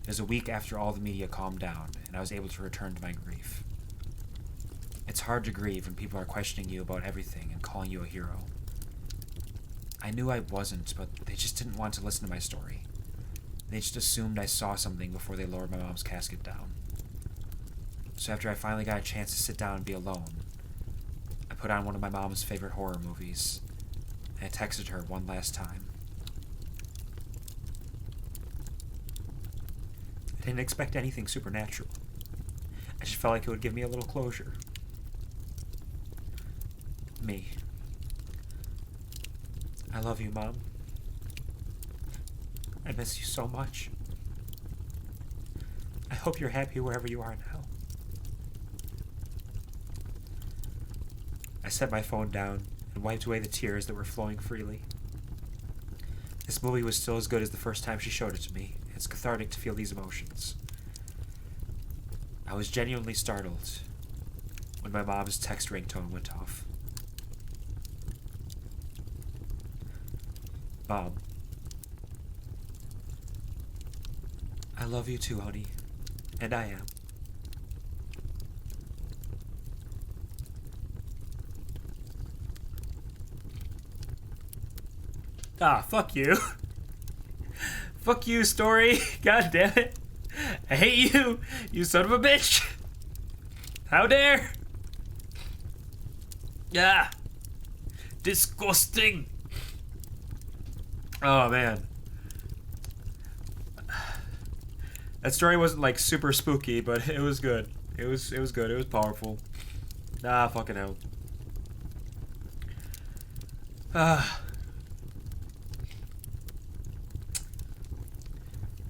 It was a week after all the media calmed down, and I was able to return to my grief. It's hard to grieve when people are questioning you about everything and calling you a hero. I knew I wasn't, but they just didn't want to listen to my story. They just assumed I saw something before they lowered my mom's casket down. So after I finally got a chance to sit down and be alone, I put on one of my mom's favorite horror movies, and I texted her one last time. I didn't expect anything supernatural. I just felt like it would give me a little closure. Me. I love you, Mom. I miss you so much. I hope you're happy wherever you are now. I set my phone down and wiped away the tears that were flowing freely. This movie was still as good as the first time she showed it to me. It's cathartic to feel these emotions. I was genuinely startled when my mom's text ringtone went off. Mom. I love you too, honey. And I am. Ah, fuck you. Fuck you, story. God damn it. I hate you, you son of a bitch. How dare. Ah. Disgusting. Oh, man. That story wasn't, like, super spooky, but it was good. It was good. It was powerful. Ah, fucking hell. Ah.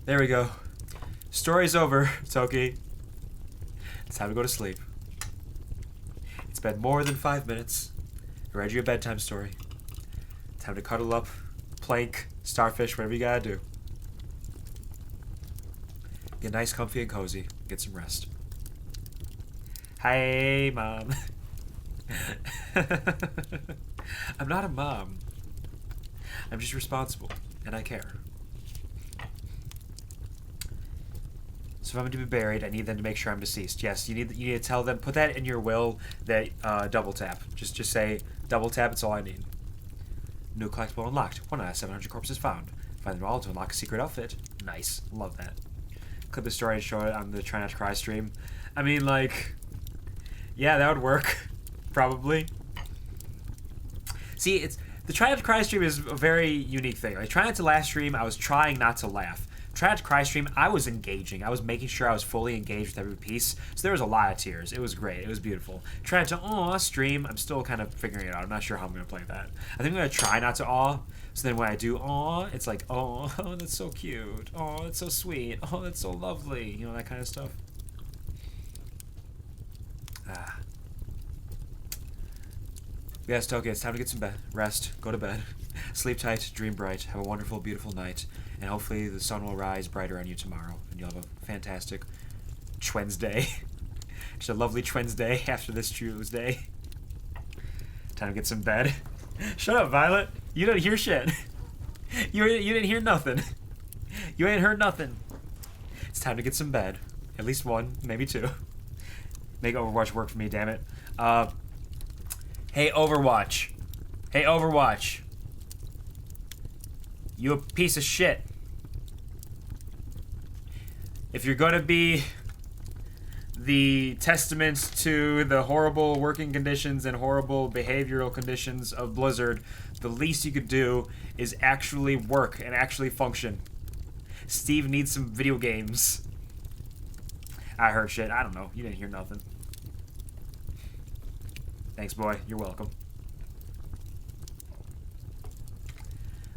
There we go. Story's over, Toki. It's time to go to sleep. It's been more than 5 minutes. I read you a bedtime story. Time to cuddle up, plank, starfish, whatever you gotta do. Get nice, comfy, and cozy. Get some rest. Hey, Mom. I'm not a mom. I'm just responsible, and I care. So if I'm to be buried, I need them to make sure I'm deceased. Yes, you need to tell them, put that in your will, that double tap. Just say double tap, it's all I need. New collectible unlocked. 1 out of 700 corpses found. Find them all to unlock a secret outfit. Nice. Love that. Clip the story and show it on the Try Not to Cry stream. I mean, like, yeah, that would work. Probably. See, the Try Not to Cry stream is a very unique thing. Like, Try Not to Laugh stream, I was trying not to laugh. Try Not to Cry stream, I was engaging. I was making sure I was fully engaged with every piece. So there was a lot of tears. It was great. It was beautiful. Try Not to Aw stream, I'm still kind of figuring it out. I'm not sure how I'm going to play that. I think I'm going to try not to awe. So then when I do aw, it's like, oh, that's so cute. Oh, that's so sweet. Oh, that's so lovely. You know, that kind of stuff. Ah. Yes, Toki, it's time to get some rest. Go to bed. Sleep tight, dream bright, have a wonderful, beautiful night, and hopefully the sun will rise brighter on you tomorrow, and you'll have a fantastic Wednesday. Just a lovely Wednesday after this Tuesday. Time to get some bed. Shut up, Violet. You don't hear shit. You didn't hear nothing. You ain't heard nothing. It's time to get some bed. At least 1, maybe 2. Make Overwatch work for me, damn it. Hey, Overwatch. Hey, Overwatch. You a piece of shit. If you're gonna be the testament to the horrible working conditions and horrible behavioral conditions of Blizzard, the least you could do is actually work and actually function. Steve needs some video games. I heard shit. I don't know. You didn't hear nothing. Thanks, boy. You're welcome.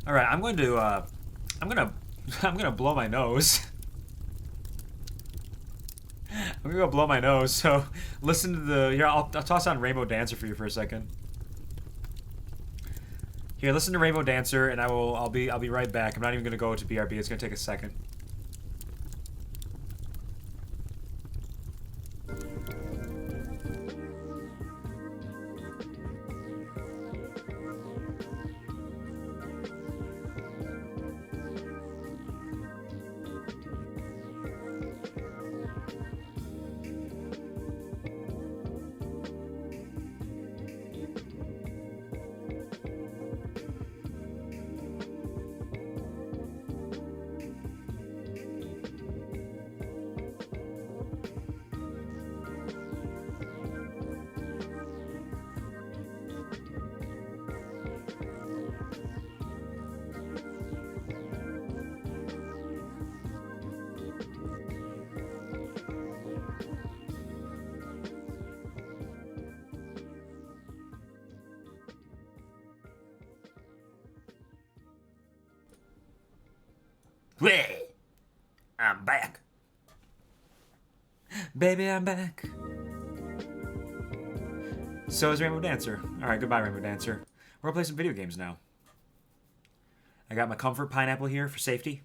All right, I'm gonna blow my nose. I'm gonna go blow my nose. So listen to the. Here, I'll toss on Rainbow Dancer for you for a second. Here, listen to Rainbow Dancer, and I'll be right back. I'm not even gonna go to BRB. It's gonna take a second. Hey, I'm back. Baby, I'm back. So is Rainbow Dancer. Alright, goodbye, Rainbow Dancer. We're gonna play some video games now. I got my comfort pineapple here for safety.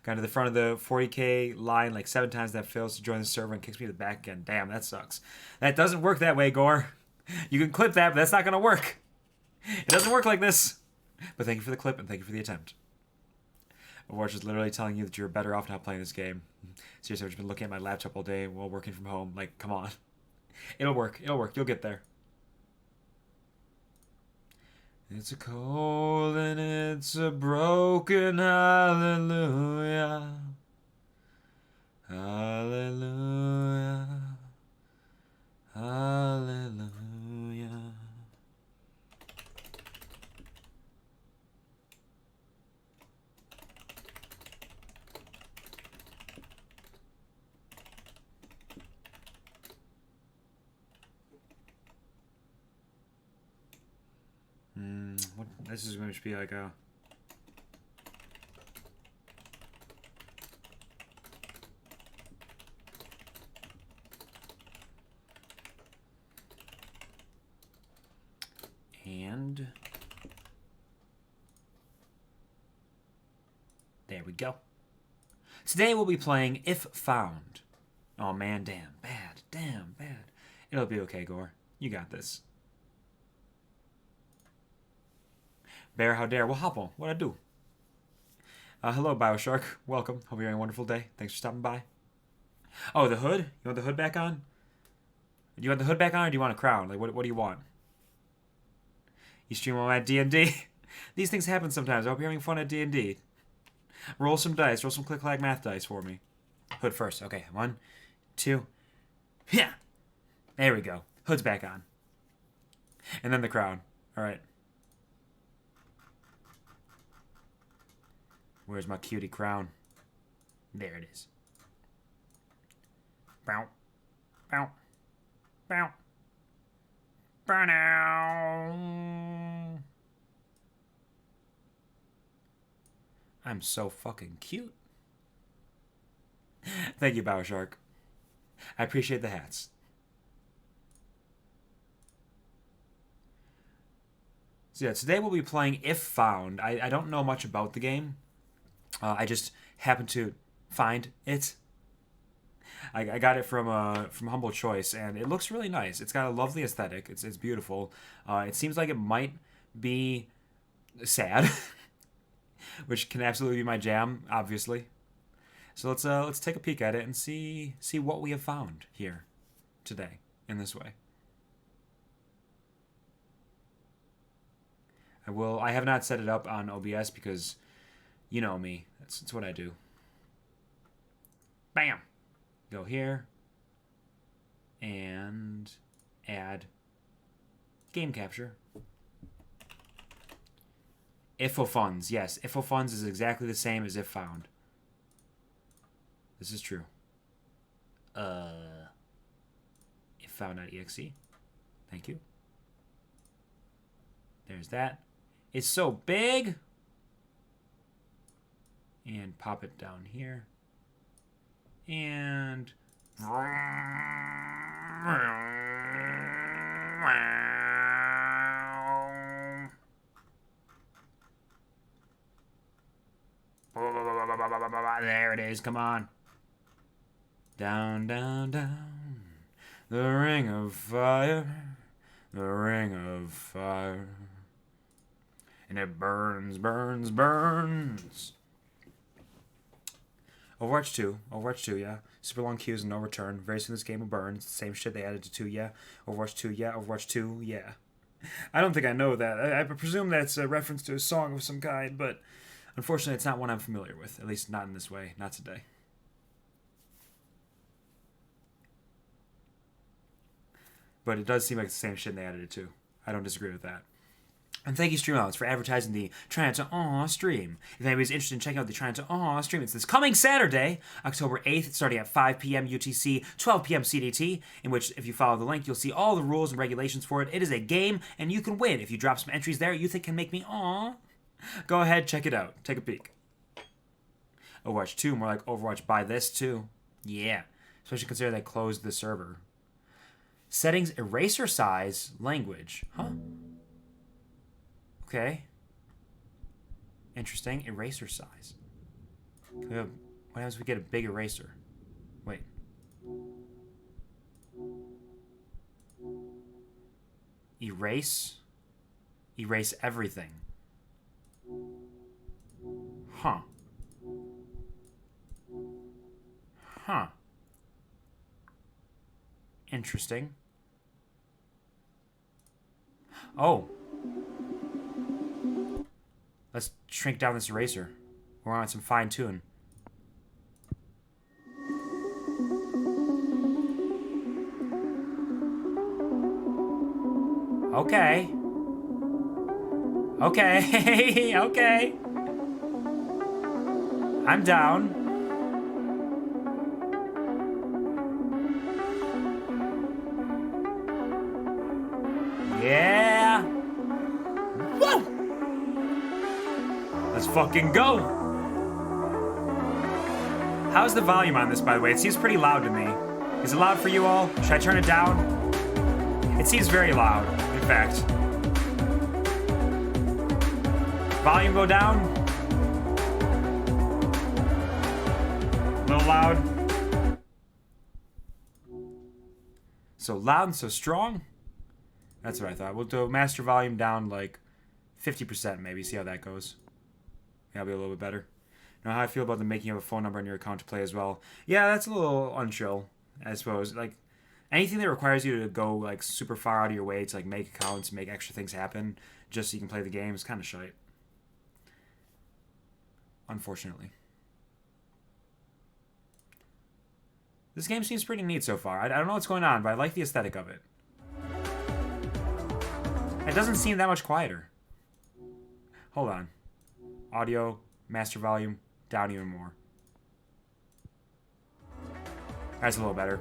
Got to the front of the 40k line like 7 times, that fails to join the server and kicks me to the back again. Damn, that sucks. That doesn't work that way, Gore. You can clip that, but that's not gonna work. It doesn't work like this. But thank you for the clip and thank you for the attempt. Overwatch is literally telling you that you're better off not playing this game. Seriously, I've just been looking at my laptop all day while working from home. Like, come on. It'll work. It'll work. You'll get there. It's a cold and it's a broken hallelujah. Hallelujah. Hallelujah. What, this is going to be like a... And... there we go. Today we'll be playing If Found. Oh man, damn bad. Damn bad. It'll be okay, Gore. You got this. Bear, how dare. Well, hop on. What'd I do? Hello, Bioshark. Welcome. Hope you're having a wonderful day. Thanks for stopping by. Oh, the hood? You want the hood back on? Do you want the hood back on, or do you want a crown? Like, what do you want? You stream all at D&D? These things happen sometimes. I hope you're having fun at D&D. Roll some dice. Roll some click-clack math dice for me. Hood first. Okay, 1, 2. Yeah! There we go. Hood's back on. And then the crown. All right. Where's my cutie crown? There it is. Bow. Bow. Bow. Bow. I'm so fucking cute. Thank you, Bioshark. I appreciate the hats. So yeah, today we'll be playing If Found. I don't know much about the game. I just happened to find it. I got it from Humble Choice, and it looks really nice. It's got a lovely aesthetic. It's beautiful. It seems like it might be sad, which can absolutely be my jam, obviously. So let's take a peek at it and see what we have found here today in this way. I have not set it up on OBS because you know me. That's what I do. Bam. Go here. And add game capture. Ifo funds. Yes, Ifo funds is exactly the same as If Found. This is true. If found.exe. Thank you. There's that. It's so big. And pop it down here. And There it is. Come on. Down, down, down. The ring of fire. The ring of fire. And it burns, burns, burns. Overwatch 2, yeah. Super long queues and no return. Very soon this game will burn. It's the same shit they added to 2, yeah. Overwatch 2, yeah. Overwatch 2, yeah. I don't think I know that. I presume that's a reference to a song of some kind, but unfortunately it's not one I'm familiar with. At least not in this way. Not today. But it does seem like the same shit and they added it to. I don't disagree with that. And thank you, StreamAllowance, for advertising the Trying to Aw stream. If anybody's interested in checking out the Trying to Aw stream, it's this coming Saturday, October 8th, starting at 5 p.m. UTC, 12 p.m. CDT, in which, if you follow the link, you'll see all the rules and regulations for it. It is a game, and you can win. If you drop some entries there you think can make me aw, go ahead, check it out. Take a peek. Overwatch 2, more like Overwatch by this, too. Yeah. Especially consider they closed the server. Settings, eraser size, language. Huh? Okay. Interesting. Eraser size. What happens if we get a big eraser? Wait. Erase? Erase everything. Huh. Huh. Interesting. Oh. Let's shrink down this eraser. We're on some fine tune. Okay. Okay. Okay. I'm down. Yeah. Woo! Let's fucking go! How's the volume on this, by the way? It seems pretty loud to me. Is it loud for you all? Should I turn it down? It seems very loud, in fact. Volume go down? A little loud. So loud and so strong? That's what I thought. We'll do master volume down like 50% maybe, see how that goes. That'll be a little bit better. Now, how I feel about the making of a phone number on your account to play as well. Yeah, that's a little unchill, I suppose. Like, anything that requires you to go, like, super far out of your way to, like, make accounts, make extra things happen, just so you can play the game is kind of shite. Unfortunately. This game seems pretty neat so far. I don't know what's going on, but I like the aesthetic of it. It doesn't seem that much quieter. Hold on. Audio, master volume, down even more. That's a little better.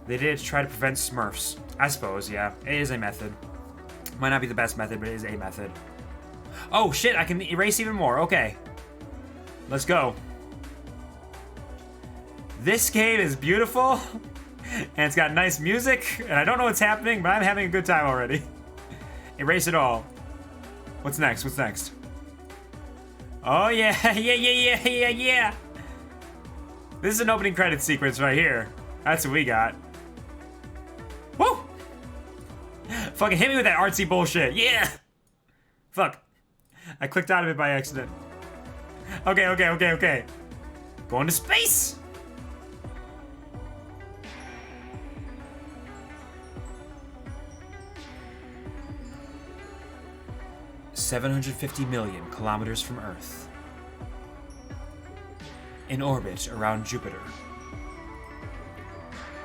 They did it to try to prevent Smurfs. I suppose, yeah. It is a method. Might not be the best method, but it is a method. Oh, shit, I can erase even more. Okay. Let's go. This game is beautiful, and it's got nice music, and I don't know what's happening, but I'm having a good time already. Erase it all. What's next? What's next? Oh, yeah. Yeah. This is an opening credits sequence right here. That's what we got. Woo! Fucking hit me with that artsy bullshit. Yeah! Fuck. I clicked out of it by accident. Okay. Going to space! $750 million kilometers from Earth. In orbit around Jupiter.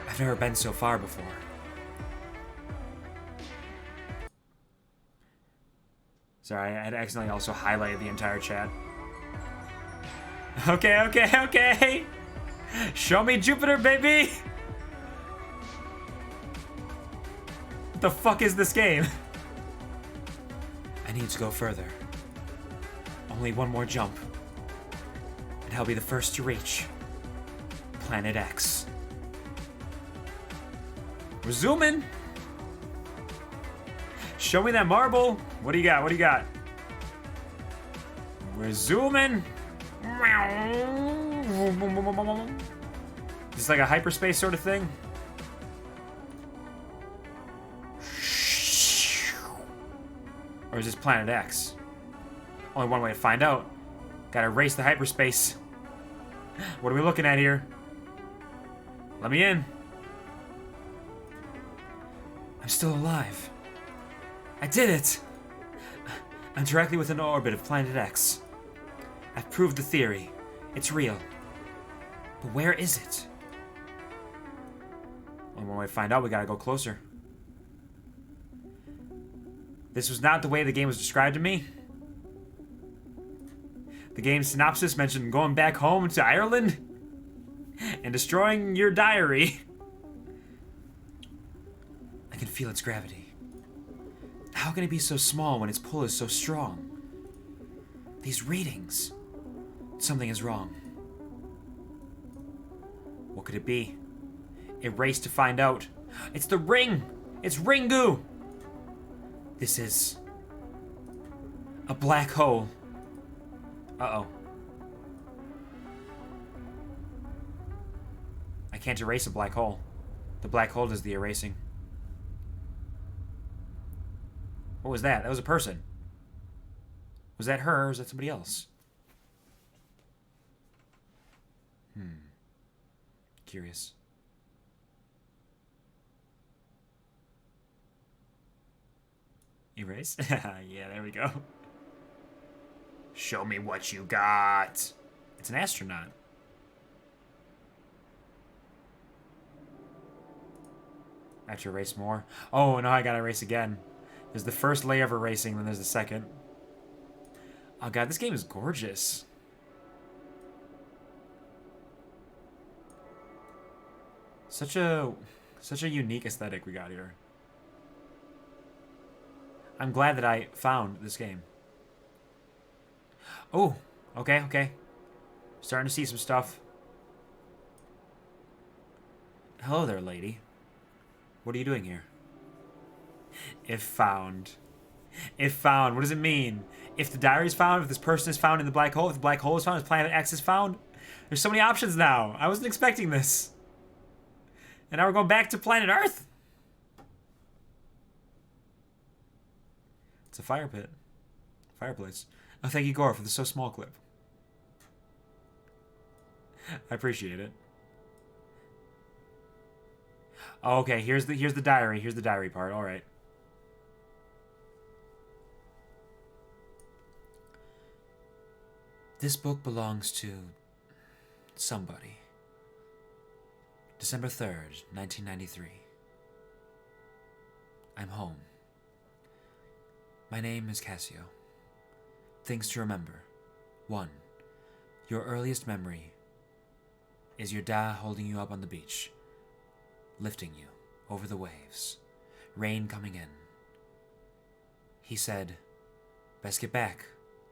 I've never been so far before. Sorry, I had accidentally also highlighted the entire chat. Okay. Show me Jupiter, baby! What the fuck is this game? I need to go further. Only one more jump. And I'll be the first to reach Planet X. We're zooming. Show me that marble. What do you got? We're zooming. Is this like a hyperspace sort of thing? Or is this Planet X? Only one way to find out. Gotta erase the hyperspace. What are we looking at here? Let me in. I'm still alive. I did it! I'm directly within the orbit of Planet X. I've proved the theory. It's real. But where is it? Only one way to find out, we gotta go closer. This was not the way the game was described to me. The game's synopsis mentioned going back home to Ireland and destroying your diary. I can feel its gravity. How can it be so small when its pull is so strong? These readings. Something is wrong. What could it be? Erase to find out. It's the ring! It's Ringu! This is a black hole. Uh-oh. I can't erase a black hole. The black hole does the erasing. What was that? That was a person. Was that her or was that somebody else? Curious. Erase? Yeah, there we go. Show me what you got. It's an astronaut. I have to erase more. Oh, no, I gotta erase again. There's the first layer of erasing, then there's the second. Oh god, this game is gorgeous. Such a unique aesthetic we got here. I'm glad that I found this game. Oh, okay. Starting to see some stuff. Hello there, lady. What are you doing here? If found. If found, what does it mean? If the diary is found, if this person is found in the black hole, if the black hole is found, if Planet X is found. There's so many options now. I wasn't expecting this. And now we're going back to planet Earth. It's a fire pit. Fireplace. Oh, thank you, Gore, for the so small clip. I appreciate it. Oh, okay, here's the diary. Here's the diary part. All right. This book belongs to somebody. December 3rd, 1993. I'm home. My name is Cassio. Things to remember. 1. Your earliest memory is your dad holding you up on the beach, lifting you over the waves, rain coming in. He said, best get back,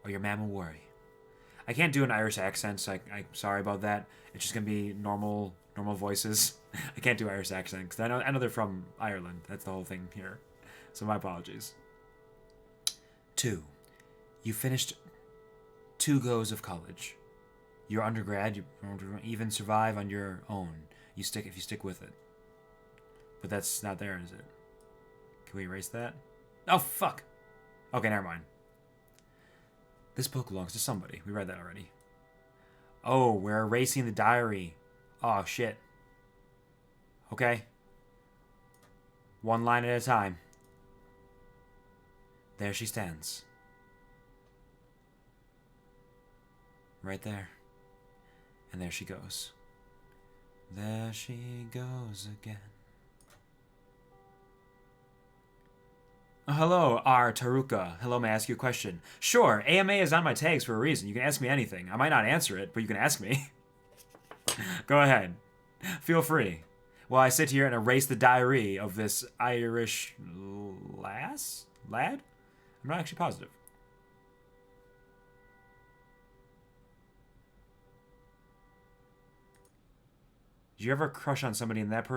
or your man will worry. I can't do an Irish accent, so I'm sorry about that. It's just gonna be normal voices. I can't do Irish accent, because I know they're from Ireland. That's the whole thing here. So my apologies. 2. You finished 2 goes of college. You're undergrad, you won't even survive on your own. If you stick with it. But that's not there, is it? Can we erase that? Oh, fuck! Okay, never mind. This book belongs to somebody. We read that already. Oh, we're erasing the diary. Oh, shit. Okay. 1 line at a time. There she stands. Right there. And there she goes. There she goes again. Hello, R. Taruka. Hello, may I ask you a question? Sure, AMA is on my tags for a reason. You can ask me anything. I might not answer it, but you can ask me. Go ahead. Feel free. While I sit here and erase the diary of this Irish lad? I'm not actually positive. Did you ever crush on somebody and that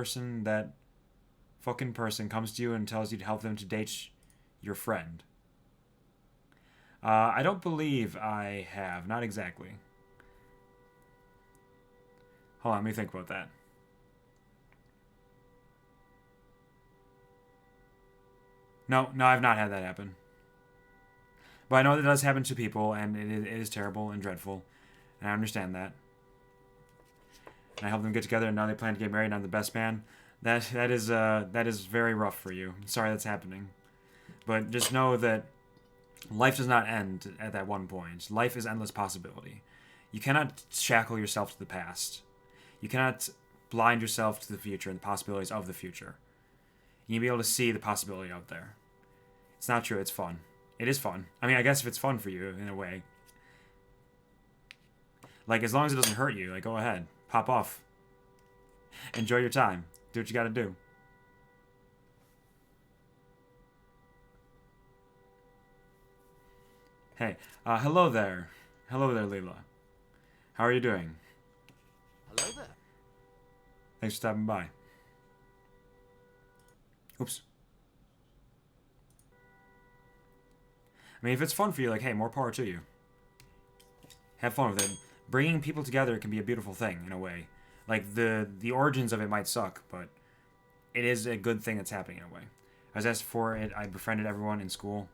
fucking person comes to you and tells you to help them to date your friend? I don't believe I have. Not exactly. Hold on, let me think about that. No, I've not had that happen. But I know that does happen to people, and it is terrible and dreadful. And I understand that. And I help them get together, and now they plan to get married, and I'm the best man. That is very rough for you. I'm sorry that's happening. But just know that life does not end at that one point. Life is endless possibility. You cannot shackle yourself to the past. You cannot blind yourself to the future and the possibilities of the future. You need to be able to see the possibility out there. It's not true. It's fun. It is fun. I mean, I guess if it's fun for you, in a way. Like, as long as it doesn't hurt you, like, go ahead. Pop off. Enjoy your time. Do what you gotta do. Hey, hello there. Hello there, Leela. How are you doing? Hello there. Thanks for stopping by. Oops. I mean, if it's fun for you, like, hey, more power to you. Have fun with it. Bringing people together can be a beautiful thing, in a way. Like, the origins of it might suck, but it is a good thing that's happening, in a way. I was asked for it. I befriended everyone in school.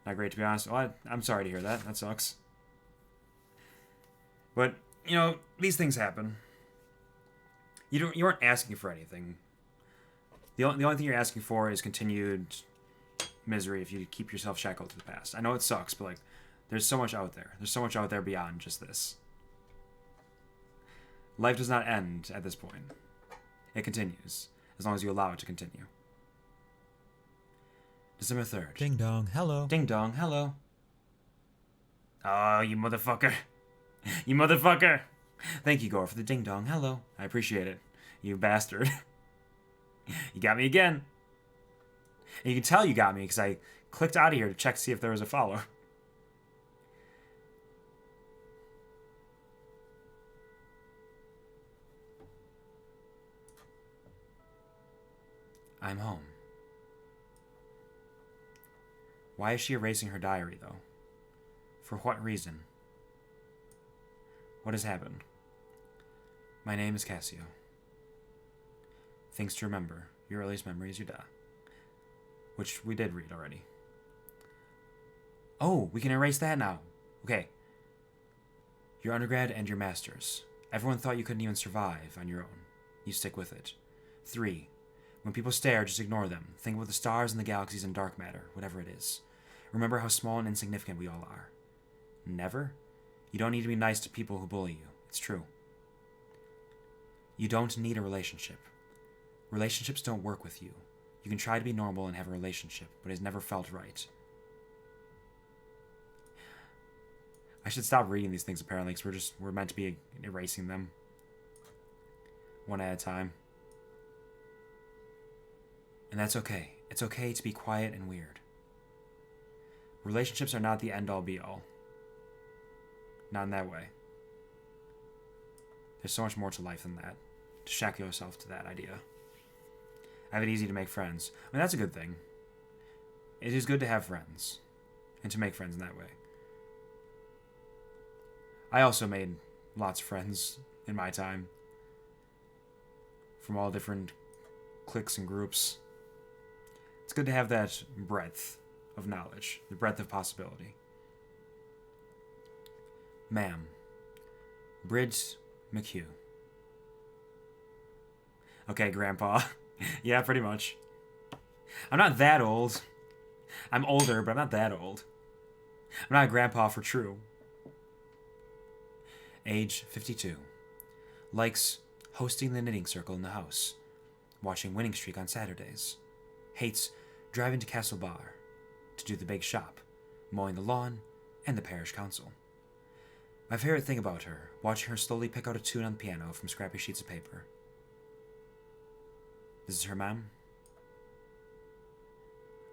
Not great, to be honest. Well, I'm sorry to hear that. That sucks. But, you know, these things happen. You aren't asking for anything. The only thing you're asking for is continued misery if you keep yourself shackled to the past. I know it sucks, but, like, there's so much out there. There's so much out there beyond just this. Life does not end at this point. It continues, as long as you allow it to continue. December 3rd. Ding dong, hello. Ding dong, hello. Oh, you motherfucker. You motherfucker. Thank you, Gore, for the ding dong, hello. I appreciate it. You bastard. You got me again. And you can tell you got me because I clicked out of here to check to see if there was a follow. I'm home. Why is she erasing her diary, though? For what reason? What has happened? My name is Cassio. Things to remember. Your earliest memory is your dad. Which we did read already. Oh, we can erase that now. Okay. Your undergrad and your master's. Everyone thought you couldn't even survive on your own. You stick with it. 3. When people stare, just ignore them. Think about the stars and the galaxies and dark matter, whatever it is. Remember how small and insignificant we all are. Never? You don't need to be nice to people who bully you. It's true. You don't need a relationship. Relationships don't work with you. You can try to be normal and have a relationship, but it's never felt right. I should stop reading these things, apparently, because we're meant to be erasing them. One at a time. And that's okay. It's okay to be quiet and weird. Relationships are not the end-all be-all. Not in that way. There's so much more to life than that. To shackle yourself to that idea. I have it easy to make friends. I mean, that's a good thing. It is good to have friends. And to make friends in that way. I also made lots of friends in my time. From all different cliques and groups. It's good to have that breadth of knowledge. The breadth of possibility. Ma'am. Bridge McHugh. Okay, Grandpa. Yeah, pretty much. I'm not that old. I'm older, but I'm not that old. I'm not a grandpa for true. Age 52. Likes hosting the knitting circle in the house. Watching Winning Streak on Saturdays. Hates driving to Castle Bar to do the big shop, mowing the lawn, and the parish council. My favorite thing about her, watching her slowly pick out a tune on the piano from scrappy sheets of paper. This is her mom.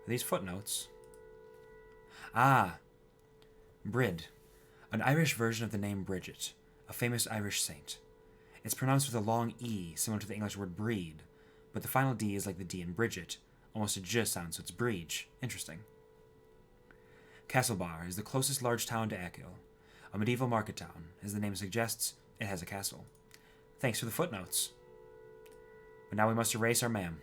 Are these footnotes? Ah, Brid, an Irish version of the name Bridget, a famous Irish saint. It's pronounced with a long E, similar to the English word breed, but the final D is like the D in Bridget, almost a J sound, so it's Breege. Interesting. Castlebar is the closest large town to Achill, a medieval market town. As the name suggests, it has a castle. Thanks for the footnotes. But now we must erase our ma'am.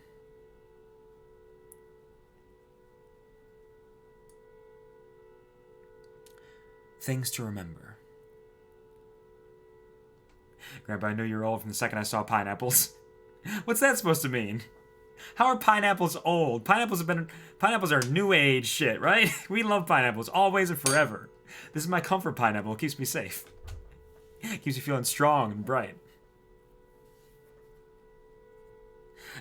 Things to remember. Grandpa, I knew you were old from the second I saw pineapples. What's that supposed to mean? How are pineapples old? Pineapples are new age shit, right? We love pineapples, always and forever. This is my comfort pineapple. It keeps me safe. Keeps me feeling strong and bright.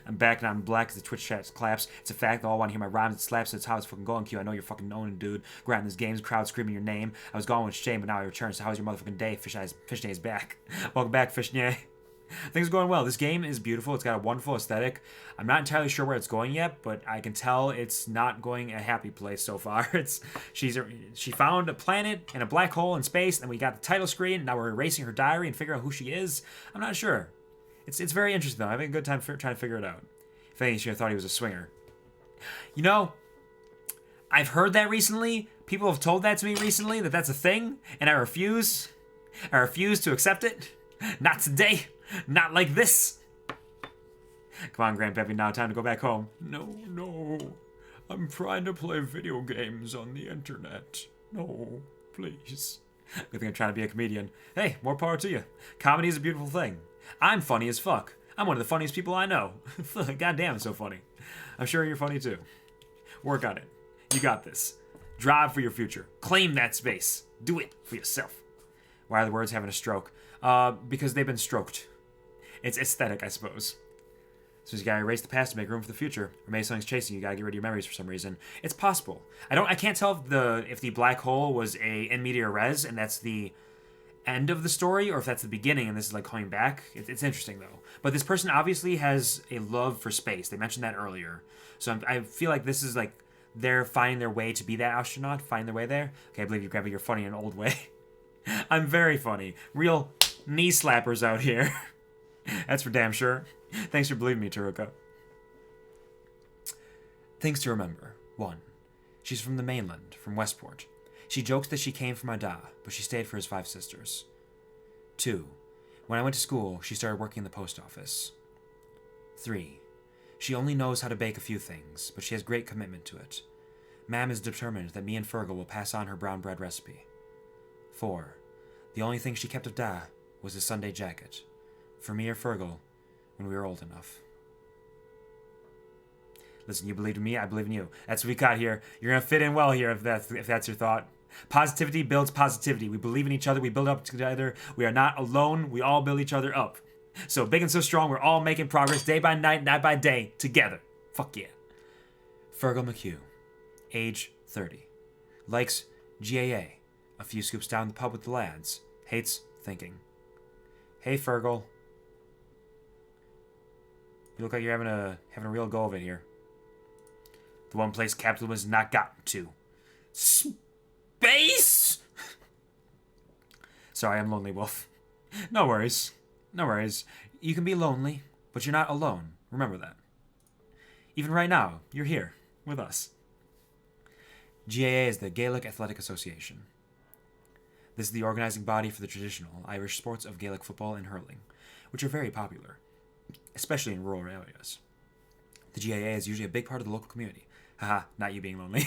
I'm back and I'm black as the Twitch chat claps. It's a fact, they all want to hear my rhymes and slaps. That's how it's fucking going, Q. I know you're fucking owning, dude. Grinding this games, crowd screaming your name. I was gone with shame, but now I return. So how's your motherfucking day? Fishnay's back. Welcome back, Fishnay. Things are going well. This game is beautiful. It's got a wonderful aesthetic. I'm not entirely sure where it's going yet, but I can tell it's not going a happy place so far. She found a planet and a black hole in space, and we got the title screen. Now we're erasing her diary and figuring out who she is. I'm not sure. It's very interesting, though. I'm having a good time trying to figure it out. If anything, she thought he was a swinger. You know, I've heard that recently. People have told that to me recently, that that's a thing, and I refuse. I refuse to accept it. Not today. Not like this. Come on, Grandpappy, now time to go back home. No. I'm trying to play video games on the internet. No, please. Good thing I'm trying to be a comedian. Hey, more power to you. Comedy is a beautiful thing. I'm funny as fuck. I'm one of the funniest people I know. God damn, it's so funny. I'm sure you're funny too. Work on it. You got this. Drive for your future. Claim that space. Do it for yourself. Why are the words having a stroke? Because they've been stroked. It's aesthetic, I suppose. So you gotta erase the past to make room for the future. Or maybe something's chasing you. You gotta get rid of your memories for some reason. It's possible. I can't tell if the black hole was a in media res and that's the end of the story, or if that's the beginning and this is like coming back. It's interesting though. But this person obviously has a love for space. They mentioned that earlier. So I feel like this is like they're finding their way to be that astronaut, finding their way there. Okay, I believe you, Grandpa. You're funny in an old way. I'm very funny. Real knee slappers out here. That's for damn sure. Thanks for believing me, Taruka. Things to remember. 1. She's from the mainland, from Westport. She jokes that she came from Ada, but she stayed for his 5 sisters. 2. When I went to school, she started working in the post office. 3. She only knows how to bake a few things, but she has great commitment to it. Mam is determined that me and Fergal will pass on her brown bread recipe. 4. The only thing she kept of Da was his Sunday jacket. For me or Fergal, when we were old enough. Listen, you believed in me, I believe in you. That's what we got here. You're gonna fit in well here if that's your thought. Positivity builds positivity. We believe in each other, we build up together. We are not alone, we all build each other up. So big and so strong, we're all making progress day by night, night by day, together. Fuck yeah. Fergal McHugh, age 30. Likes GAA, a few scoops down the pub with the lads. Hates thinking. Hey Fergal. You look like you're having a real go of it here. The one place capitalism has not gotten to. Space! Sorry, I'm Lonely Wolf. No worries. No worries. You can be lonely, but you're not alone. Remember that. Even right now, you're here, with us. GAA is the Gaelic Athletic Association. This is the organizing body for the traditional Irish sports of Gaelic football and hurling, which are very popular, especially in rural areas. The GAA is usually a big part of the local community. Haha, not you being lonely.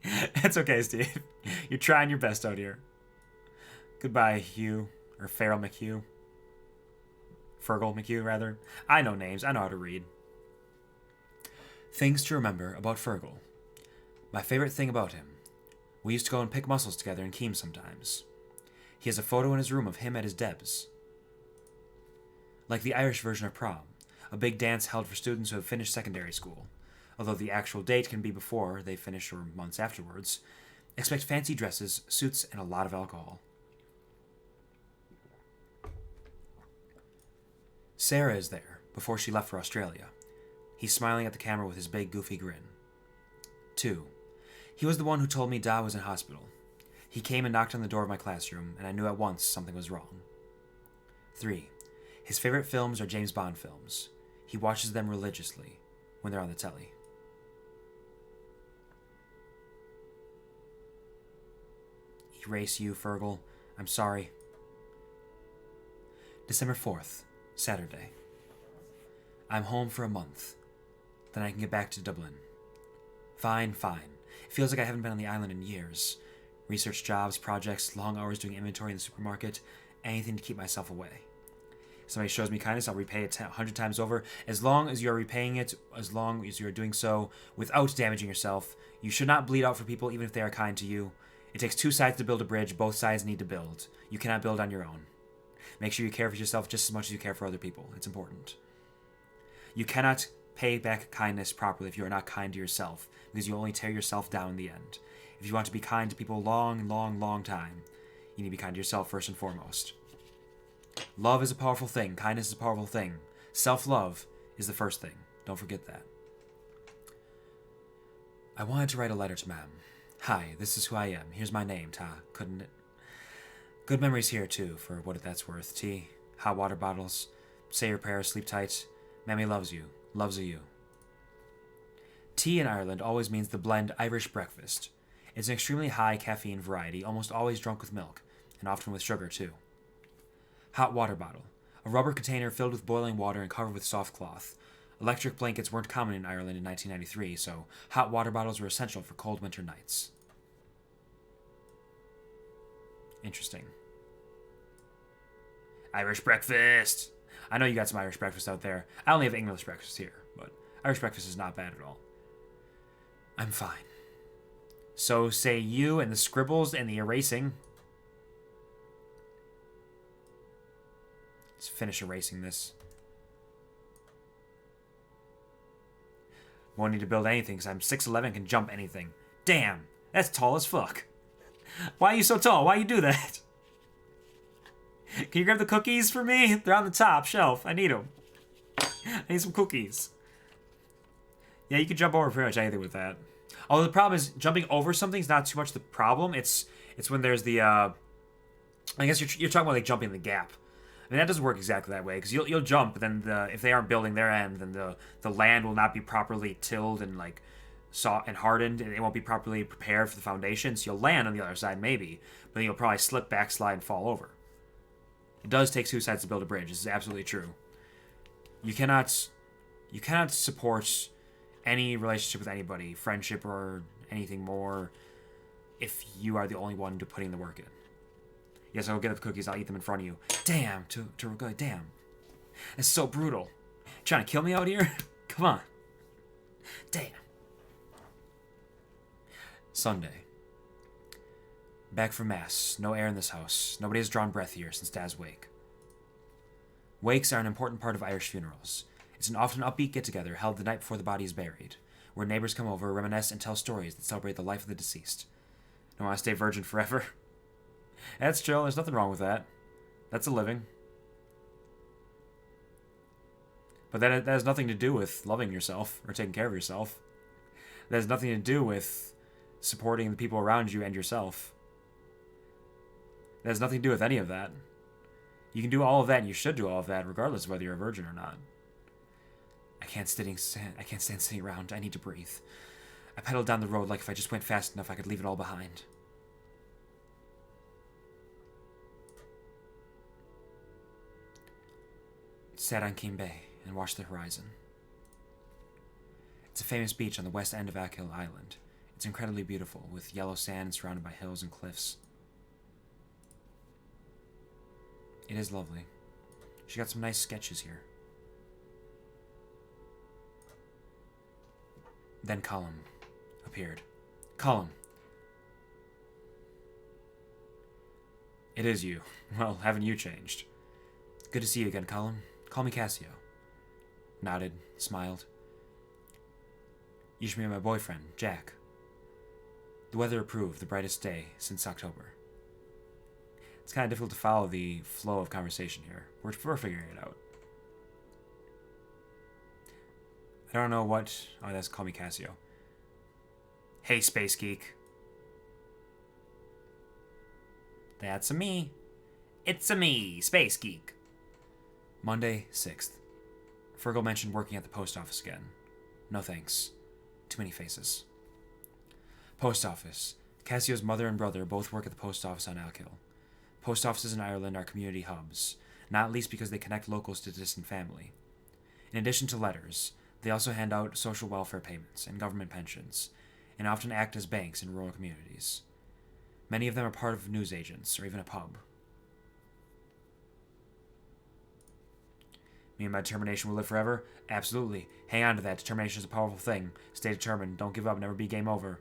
It's okay, Steve. You're trying your best out here. Goodbye, Hugh. Or Farrell McHugh. Fergal McHugh, rather. I know names. I know how to read. Things to remember about Fergal. My favorite thing about him. We used to go and pick mussels together in Keem sometimes. He has a photo in his room of him at his debs. Like the Irish version of prom, a big dance held for students who have finished secondary school. Although the actual date can be before they finish or months afterwards. Expect fancy dresses, suits, and a lot of alcohol. Sarah is there, before she left for Australia. He's smiling at the camera with his big, goofy grin. 2. He was the one who told me Da was in hospital. He came and knocked on the door of my classroom, and I knew at once something was wrong. 3. His favorite films are James Bond films. He watches them religiously, when they're on the telly. Erase you, Fergal. I'm sorry. December 4th, Saturday. I'm home for a month. Then I can get back to Dublin. Fine. It feels like I haven't been on the island in years. Research jobs, projects, long hours doing inventory in the supermarket, anything to keep myself away. If somebody shows me kindness, I'll repay it 100 times over. As long as you're repaying it, as long as you're doing so without damaging yourself, you should not bleed out for people even if they are kind to you. It takes two sides to build a bridge. Both sides need to build. You cannot build on your own. Make sure you care for yourself just as much as you care for other people. It's important. You cannot pay back kindness properly if you are not kind to yourself, because you only tear yourself down in the end. If you want to be kind to people a long time, you need to be kind to yourself first and foremost. Love is a powerful thing. Kindness is a powerful thing. Self-love is the first thing. Don't forget that. I wanted to write a letter to Ma'am. Hi, this is who I am. Here's my name, Ta. Couldn't it? Good memories here, too, for what that's worth. Tea, hot water bottles, say your prayers, sleep tight. Mammy loves you. Loves you. Tea in Ireland always means the blend Irish breakfast. It's an extremely high caffeine variety, almost always drunk with milk, and often with sugar, too. Hot water bottle. A rubber container filled with boiling water and covered with soft cloth. Electric blankets weren't common in Ireland in 1993, so hot water bottles were essential for cold winter nights. Interesting. Irish breakfast! I know you got some Irish breakfast out there. I only have English breakfast here, but Irish breakfast is not bad at all. I'm fine. So say you and the scribbles and the erasing. Let's finish erasing this. Won't need to build anything because I'm 6'11" and can jump anything. Damn, that's tall as fuck. Why are you so tall? Why you do that? Can you grab the cookies for me? They're on the top shelf. I need them. I need some cookies. Yeah, you can jump over pretty much anything with that. Although the problem is jumping over something's not too much the problem. It's when there's the I guess you're talking about like jumping the gap. I mean, that doesn't work exactly that way because you'll jump, but then if they aren't building their end, then the land will not be properly tilled and like saw and hardened, and it won't be properly prepared for the foundation. So you'll land on the other side maybe, but then you'll probably slip, backslide, and fall over. It does take two sides to build a bridge. This is absolutely true. You cannot support any relationship with anybody, friendship or anything more, if you are the only one putting the work in. Yes, I'll get the cookies. I'll eat them in front of you. Damn, damn. That's so brutal. Trying to kill me out here? Come on. Damn. Sunday. Back from Mass. No air in this house. Nobody has drawn breath here since Dad's wake. Wakes are an important part of Irish funerals. It's an often upbeat get-together held the night before the body is buried, where neighbors come over, reminisce, and tell stories that celebrate the life of the deceased. Don't want to stay virgin forever? That's chill. There's nothing wrong with that. That's a living. But that has nothing to do with loving yourself or taking care of yourself. That has nothing to do with supporting the people around you and yourself. That has nothing to do with any of that. You can do all of that, and you should do all of that, regardless of whether you're a virgin or not. I can't stand sitting around. I need to breathe. I pedaled down the road like if I just went fast enough, I could leave it all behind. Sat on Keene Bay and watched the horizon. It's a famous beach on the west end of Achill Island. It's incredibly beautiful, with yellow sand surrounded by hills and cliffs. It is lovely. She got some nice sketches here. Then Colum appeared. Colum. It is you. Well, haven't you changed? Good to see you again, Colum. Call me Cassio. Nodded, smiled. You should meet my boyfriend, Jack. The weather approved, the brightest day since October. It's kind of difficult to follow the flow of conversation here. We're figuring it out. I don't know what... Oh, that's Call Me Cassio. Hey, Space Geek. That's a me. It's a me, Space Geek. Monday, 6th. Fergal mentioned working at the post office again. No thanks. Too many faces. Post office. Cassio's mother and brother both work at the post office on Achill. Post offices in Ireland are community hubs. not least because they connect locals to distant family. In addition to letters, they also hand out social welfare payments and government pensions, and often act as banks in rural communities. Many of them are part of newsagents or even a pub. Me and my determination will live forever? Absolutely. Hang on to that. Determination is a powerful thing. Stay determined. Don't give up. Never be game over.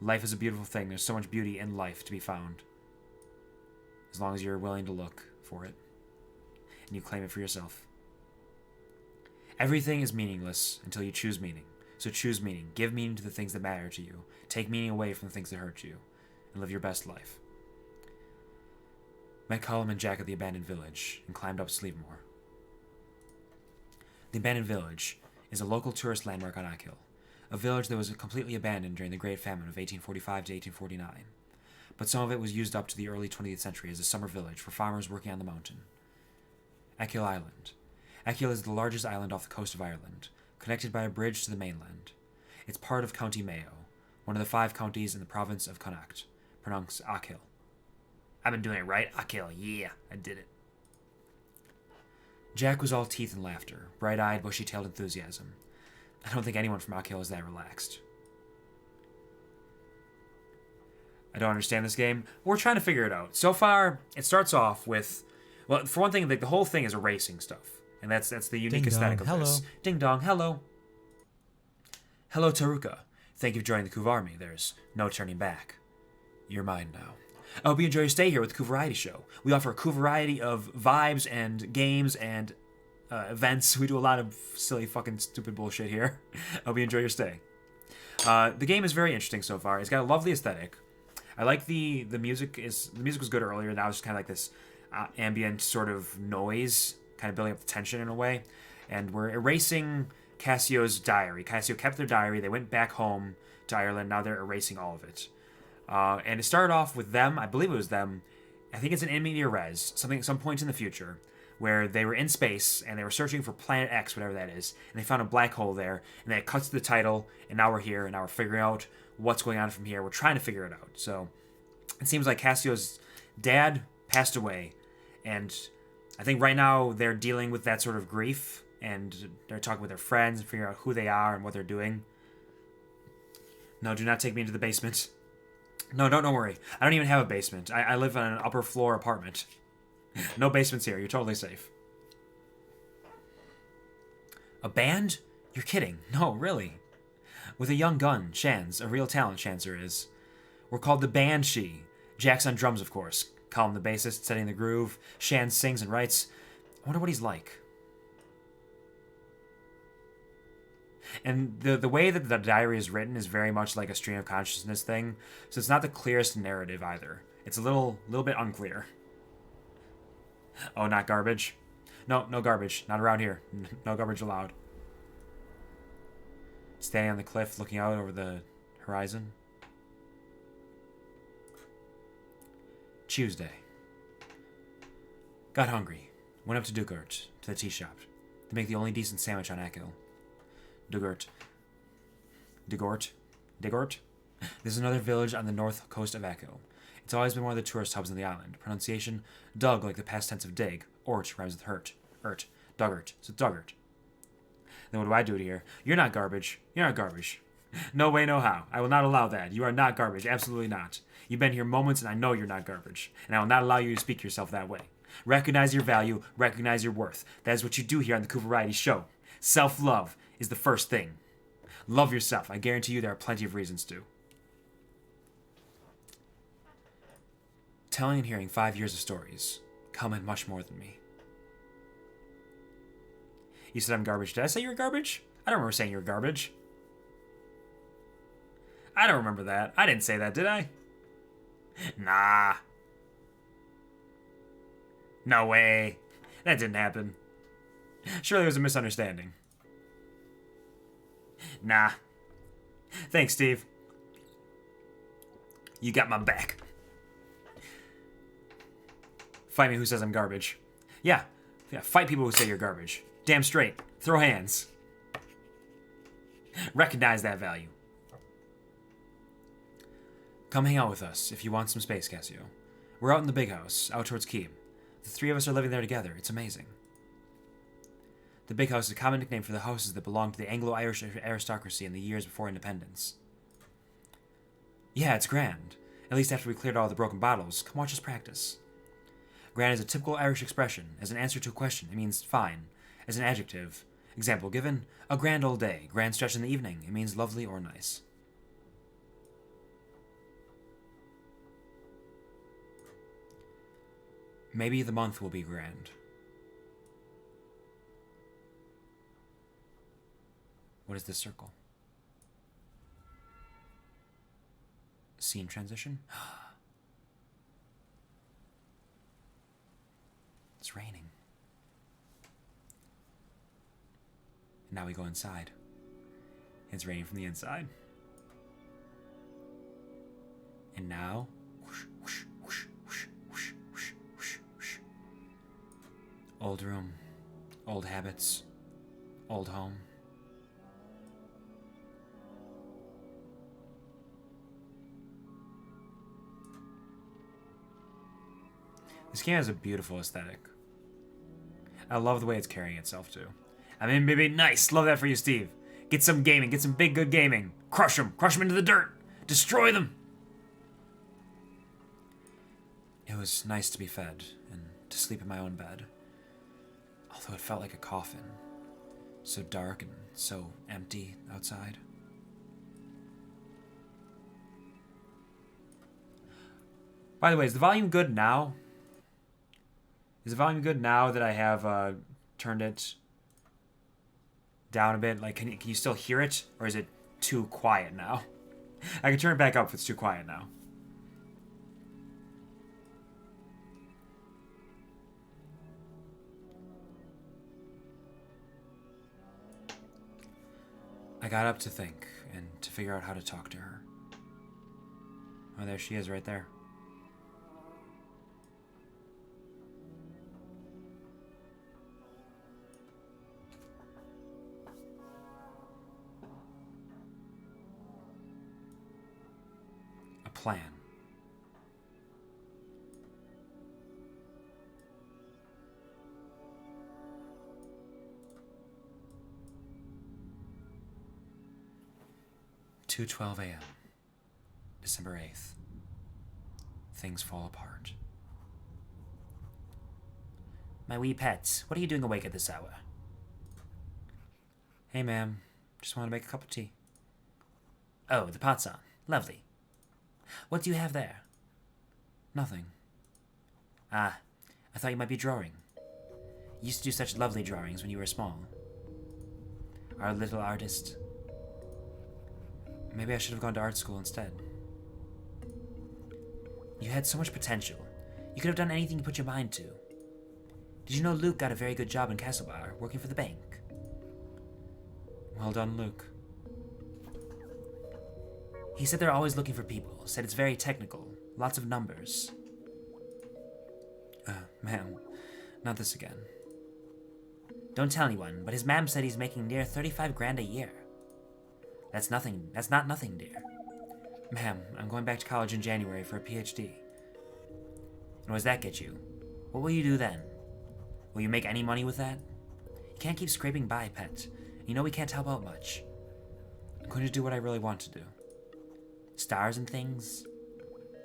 Life is a beautiful thing. There's so much beauty in life to be found. As long as you're willing to look for it. And you claim it for yourself. Everything is meaningless until you choose meaning. So choose meaning. Give meaning to the things that matter to you. Take meaning away from the things that hurt you. And live your best life. Met Colum and Jack at the abandoned village and climbed up Sleevemore. The abandoned village is a local tourist landmark on Achill, a village that was completely abandoned during the Great Famine of 1845 to 1849, but some of it was used up to the early 20th century as a summer village for farmers working on the mountain. Achill Island. Achill is the largest island off the coast of Ireland, connected by a bridge to the mainland. It's part of County Mayo, one of the 5 counties in the province of Connacht, pronounced Achill. I've been doing it right. Achill, yeah, I did it. Jack was all teeth and laughter, bright-eyed, bushy-tailed enthusiasm. I don't think anyone from Achill is that relaxed. I don't understand this game. We're trying to figure it out. So far, it starts off with, well, for one thing, the whole thing is erasing stuff, and that's the unique Ding aesthetic dong, of hello. this. Ding dong, hello. Hello, Taruka. Thank you for joining the Kuv Army. There's no turning back. You're mine now. I hope you enjoy your stay here with the QuvarTV show. We offer a QuvarTV of vibes and games and events. We do a lot of silly, fucking, stupid bullshit here. I hope you enjoy your stay. The game is very interesting so far. It's got a lovely aesthetic. I like the music. The music was good earlier. Now it's just kind of like this ambient sort of noise, kind of building up the tension in a way. And we're erasing Cassio's diary. Cassio kept their diary. They went back home to Ireland. Now they're erasing all of it. And it started off with them, I believe it was them, I think it's an in media res, some point in the future, where they were in space, and they were searching for Planet X, whatever that is, and they found a black hole there, and then it cuts to the title, and now we're here, and now we're figuring out what's going on from here. We're trying to figure it out. So, it seems like Cassio's dad passed away, and I think right now they're dealing with that sort of grief, and they're talking with their friends, and figuring out who they are and what they're doing. No, do not take me into the basement. No, don't worry. I don't even have a basement. I live in an upper floor apartment. No basements here. You're totally safe. A band? You're kidding. No, really. With a young gun, Shans, a real talent, Shanser is. We're called the Banshee. Jack's on drums, of course. Colum the bassist, setting the groove. Shan sings and writes. I wonder what he's like. And the way that the diary is written is very much like a stream of consciousness thing, so it's not the clearest narrative either. It's a little bit unclear. Oh, not garbage? No garbage. Not around here. No garbage allowed. Standing on the cliff, looking out over the horizon. Tuesday. Got hungry. Went up to Dugart, to the tea shop. They make the only decent sandwich on Achill. Dugart. This is another village on the north coast of Achill. It's always been one of the tourist hubs on the island. Pronunciation, Dug, like the past tense of dig. Ort rhymes with hurt. Duggart. So Duggart. Then what do I do here? You're not garbage. You're not garbage. No way, no how. I will not allow that. You are not garbage. Absolutely not. You've been here moments and I know you're not garbage. And I will not allow you to speak yourself that way. Recognize your value. Recognize your worth. That is what you do here on the QuvarTV show. Self-love is the first thing. Love yourself. I guarantee you there are plenty of reasons to. Telling and hearing 5 years of stories. Comment much more than me. You said I'm garbage. Did I say you were garbage? I don't remember saying you were garbage. I don't remember that. I didn't say that, did I? Nah. No way. That didn't happen. Surely it was a misunderstanding. Nah. Thanks, Steve. You got my back. Fight me who says I'm garbage. Yeah, fight people who say you're garbage. Damn straight. Throw hands. Recognize that value. Come hang out with us if you want some space, Cassio. We're out in the big house, out towards Keem. The three of us are living there together. It's amazing. The big house is a common nickname for the houses that belonged to the Anglo-Irish aristocracy in the years before independence. Yeah, it's grand. At least after we cleared all the broken bottles. Come watch us practice. Grand is a typical Irish expression. As an answer to a question, it means fine. As an adjective, example given, a grand old day. Grand stretch in the evening. It means lovely or nice. Maybe the month will be grand. What is this circle? Scene transition? It's raining. And now we go inside. It's raining from the inside. And now, whoosh, whoosh, whoosh, whoosh, whoosh, whoosh, whoosh, whoosh. Old room, old habits, old home. This game has a beautiful aesthetic. I love the way it's carrying itself, too. I mean, maybe nice. Love that for you, Steve. Get some gaming. Get some big, good gaming. Crush them. Crush them into the dirt. Destroy them. It was nice to be fed and to sleep in my own bed. Although it felt like a coffin. So dark and so empty outside. By the way, is the volume good now? Is the volume good now that I have turned it down a bit? Like, can you still hear it? Or is it too quiet now? I can turn it back up if it's too quiet now. I got up to think and to figure out how to talk to her. Oh, there she is right there. Plan. "2:12 a.m. December 8th. Things fall apart. My wee pets, what are you doing awake at this hour? Hey, ma'am. Just want to make a cup of tea. Oh, the pot's on. Lovely. What do you have there? Nothing. Ah, I thought you might be drawing. You used to do such lovely drawings when you were small. Our little artist. Maybe I should have gone to art school instead. You had so much potential. You could have done anything you put your mind to. Did you know Luke got a very good job in Castlebar, working for the bank? Well done, Luke. He said they're always looking for people, said it's very technical, lots of numbers. Ma'am, not this again. Don't tell anyone, but his ma'am said he's making near 35 grand a year. That's nothing, that's not nothing, dear. Ma'am, I'm going back to college in January for a PhD. And what does that get you? What will you do then? Will you make any money with that? You can't keep scraping by, pet. You know we can't help out much. I'm going to do what I really want to do. Stars and things?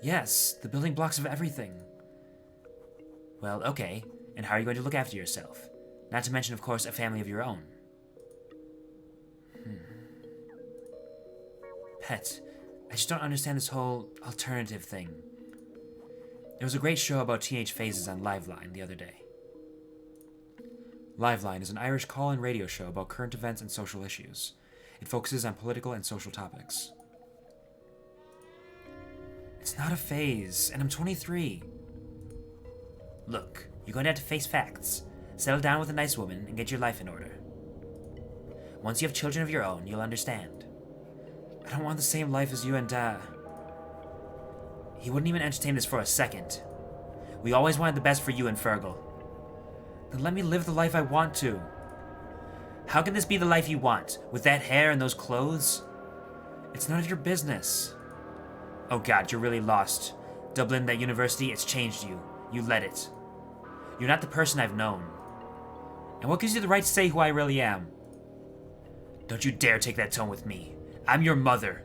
Yes, the building blocks of everything. Well, okay, and how are you going to look after yourself? Not to mention, of course, a family of your own. Pet, I just don't understand this whole alternative thing. There was a great show about teenage phases on Liveline the other day. Liveline is an Irish call-in radio show about current events and social issues. It focuses on political and social topics. It's not a phase, and I'm 23. Look, you're going to have to face facts. Settle down with a nice woman and get your life in order. Once you have children of your own, you'll understand. I don't want the same life as you and He wouldn't even entertain this for a second. We always wanted the best for you and Fergal. Then let me live the life I want to. How can this be the life you want, with that hair and those clothes? It's none of your business. Oh God, you're really lost. Dublin, that university, it's changed you. You let it. You're not the person I've known. And what gives you the right to say who I really am? Don't you dare take that tone with me. I'm your mother.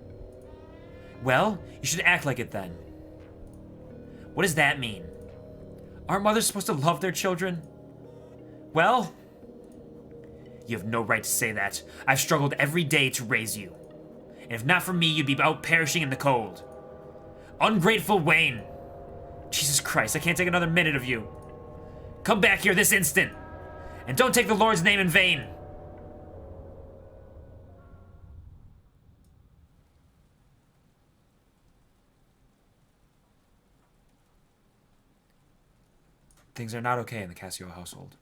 Well, you should act like it then. What does that mean? Aren't mothers supposed to love their children? Well, you have no right to say that. I've struggled every day to raise you. And if not for me, you'd be out perishing in the cold. Ungrateful Wayne! Jesus Christ, I can't take another minute of you. Come back here this instant! And don't take the Lord's name in vain! Things are not okay in the Cassio household.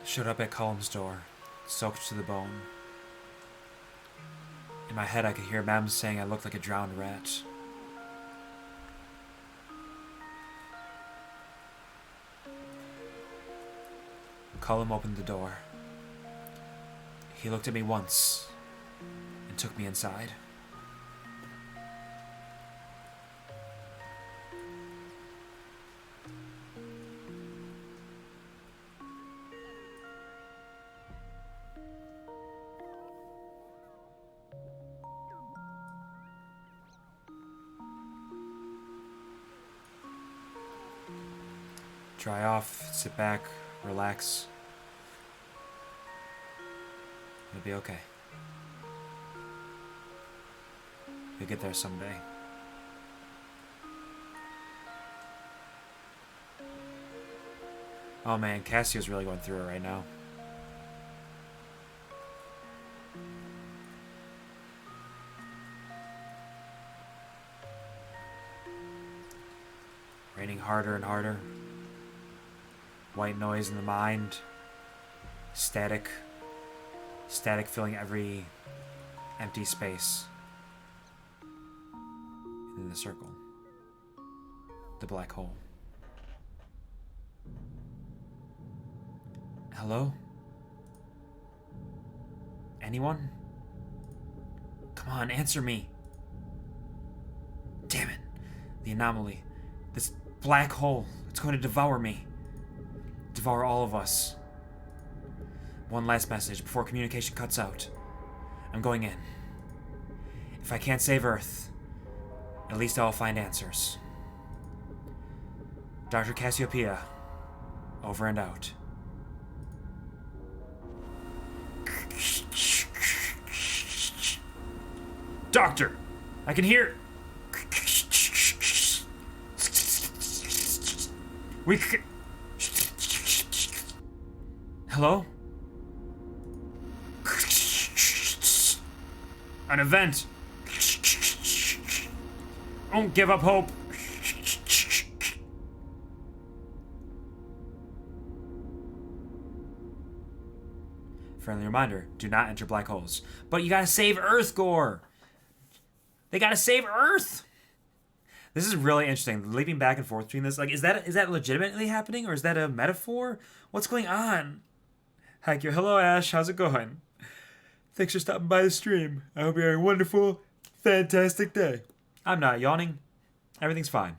Showed up at Column's door, soaked to the bone. In my head, I could hear Mem saying I looked like a drowned rat. Column opened the door. He looked at me once and took me inside. Dry off, sit back, relax. It'll be okay. You'll get there someday. Oh man, Cassio's really going through it right now. Raining harder and harder. White noise in the mind. Static. Static filling every empty space. In the circle. The black hole. Hello? Anyone? Come on, answer me. Damn it. The anomaly. This black hole. It's going to devour me. Devour all of us. One last message before communication cuts out. I'm going in. If I can't save Earth, at least I'll find answers. Dr. Cassiopeia, over and out. Doctor! I can hear... Hello? An event. Don't give up hope. Friendly reminder, do not enter black holes. But you gotta save Earth, Gore! They gotta save Earth! This is really interesting, leaping back and forth between this. Like, is that legitimately happening, or is that a metaphor? What's going on? Heck, hello Ash, how's it going? Thanks for stopping by the stream. I hope you're having a wonderful, fantastic day. I'm not yawning. Everything's fine.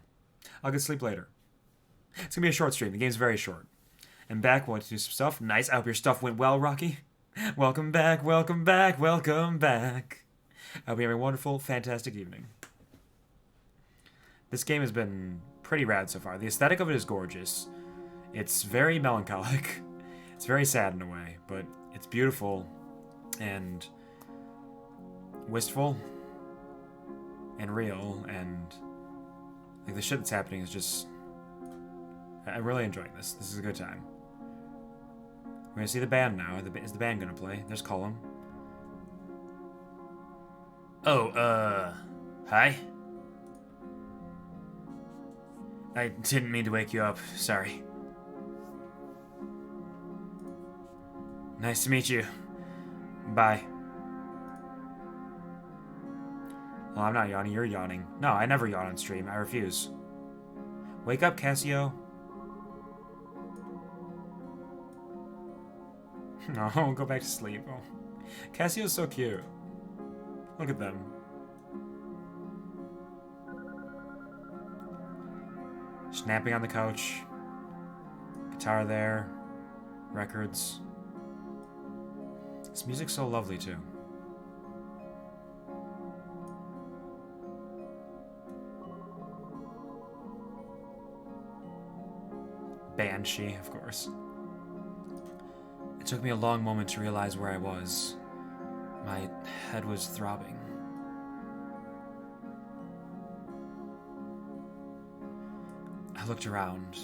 I'll get sleep later. It's gonna be a short stream. The game's very short. And back, want to do some stuff. Nice. I hope your stuff went well, Rocky. Welcome back, welcome back, welcome back. I hope you're having a wonderful, fantastic evening. This game has been pretty rad so far. The aesthetic of it is gorgeous. It's very melancholic. It's very sad in a way, but it's beautiful and wistful and real, and like the shit that's happening is just... I'm really enjoying this. This is a good time. We're gonna see the band now. Is the band gonna play? There's Column. Oh, hi? I didn't mean to wake you up. Sorry. Nice to meet you. Bye. Well, I'm not yawning, you're yawning. No, I never yawn on stream. I refuse. Wake up, Cassio. No, go back to sleep. Oh. Cassio's so cute. Look at them. Snapping on the couch. Guitar there. Records. This music's so lovely, too. Banshee, of course. It took me a long moment to realize where I was. My head was throbbing. I looked around.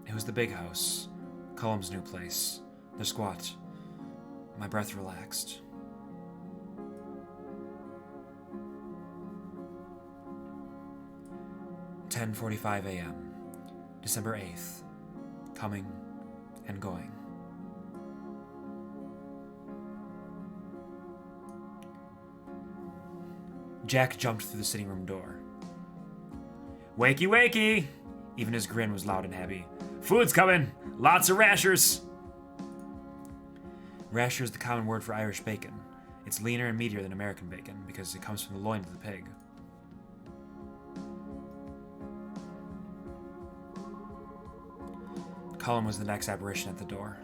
It was the big house, Cullum's new place, the squat. My breath relaxed. "10:45 a.m., December 8th. Coming and going." Jack jumped through the sitting room door. "Wakey, wakey!" Even his grin was loud and happy. "Food's coming! Lots of rashers!" Rasher is the common word for Irish bacon. It's leaner and meatier than American bacon because it comes from the loin of the pig. Cullum was the next apparition at the door.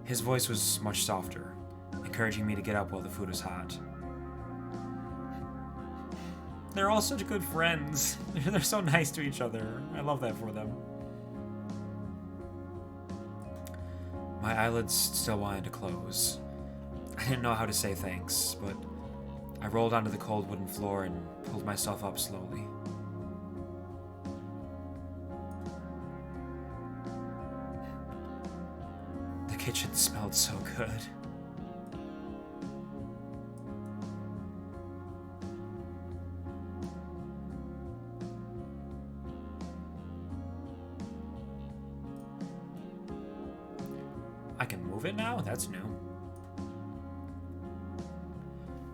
His voice was much softer, encouraging me to get up while the food was hot. They're all such good friends. They're so nice to each other. I love that for them. My eyelids still wanted to close. I didn't know how to say thanks, but I rolled onto the cold wooden floor and pulled myself up slowly. The kitchen smelled so good. I can move it now? That's new.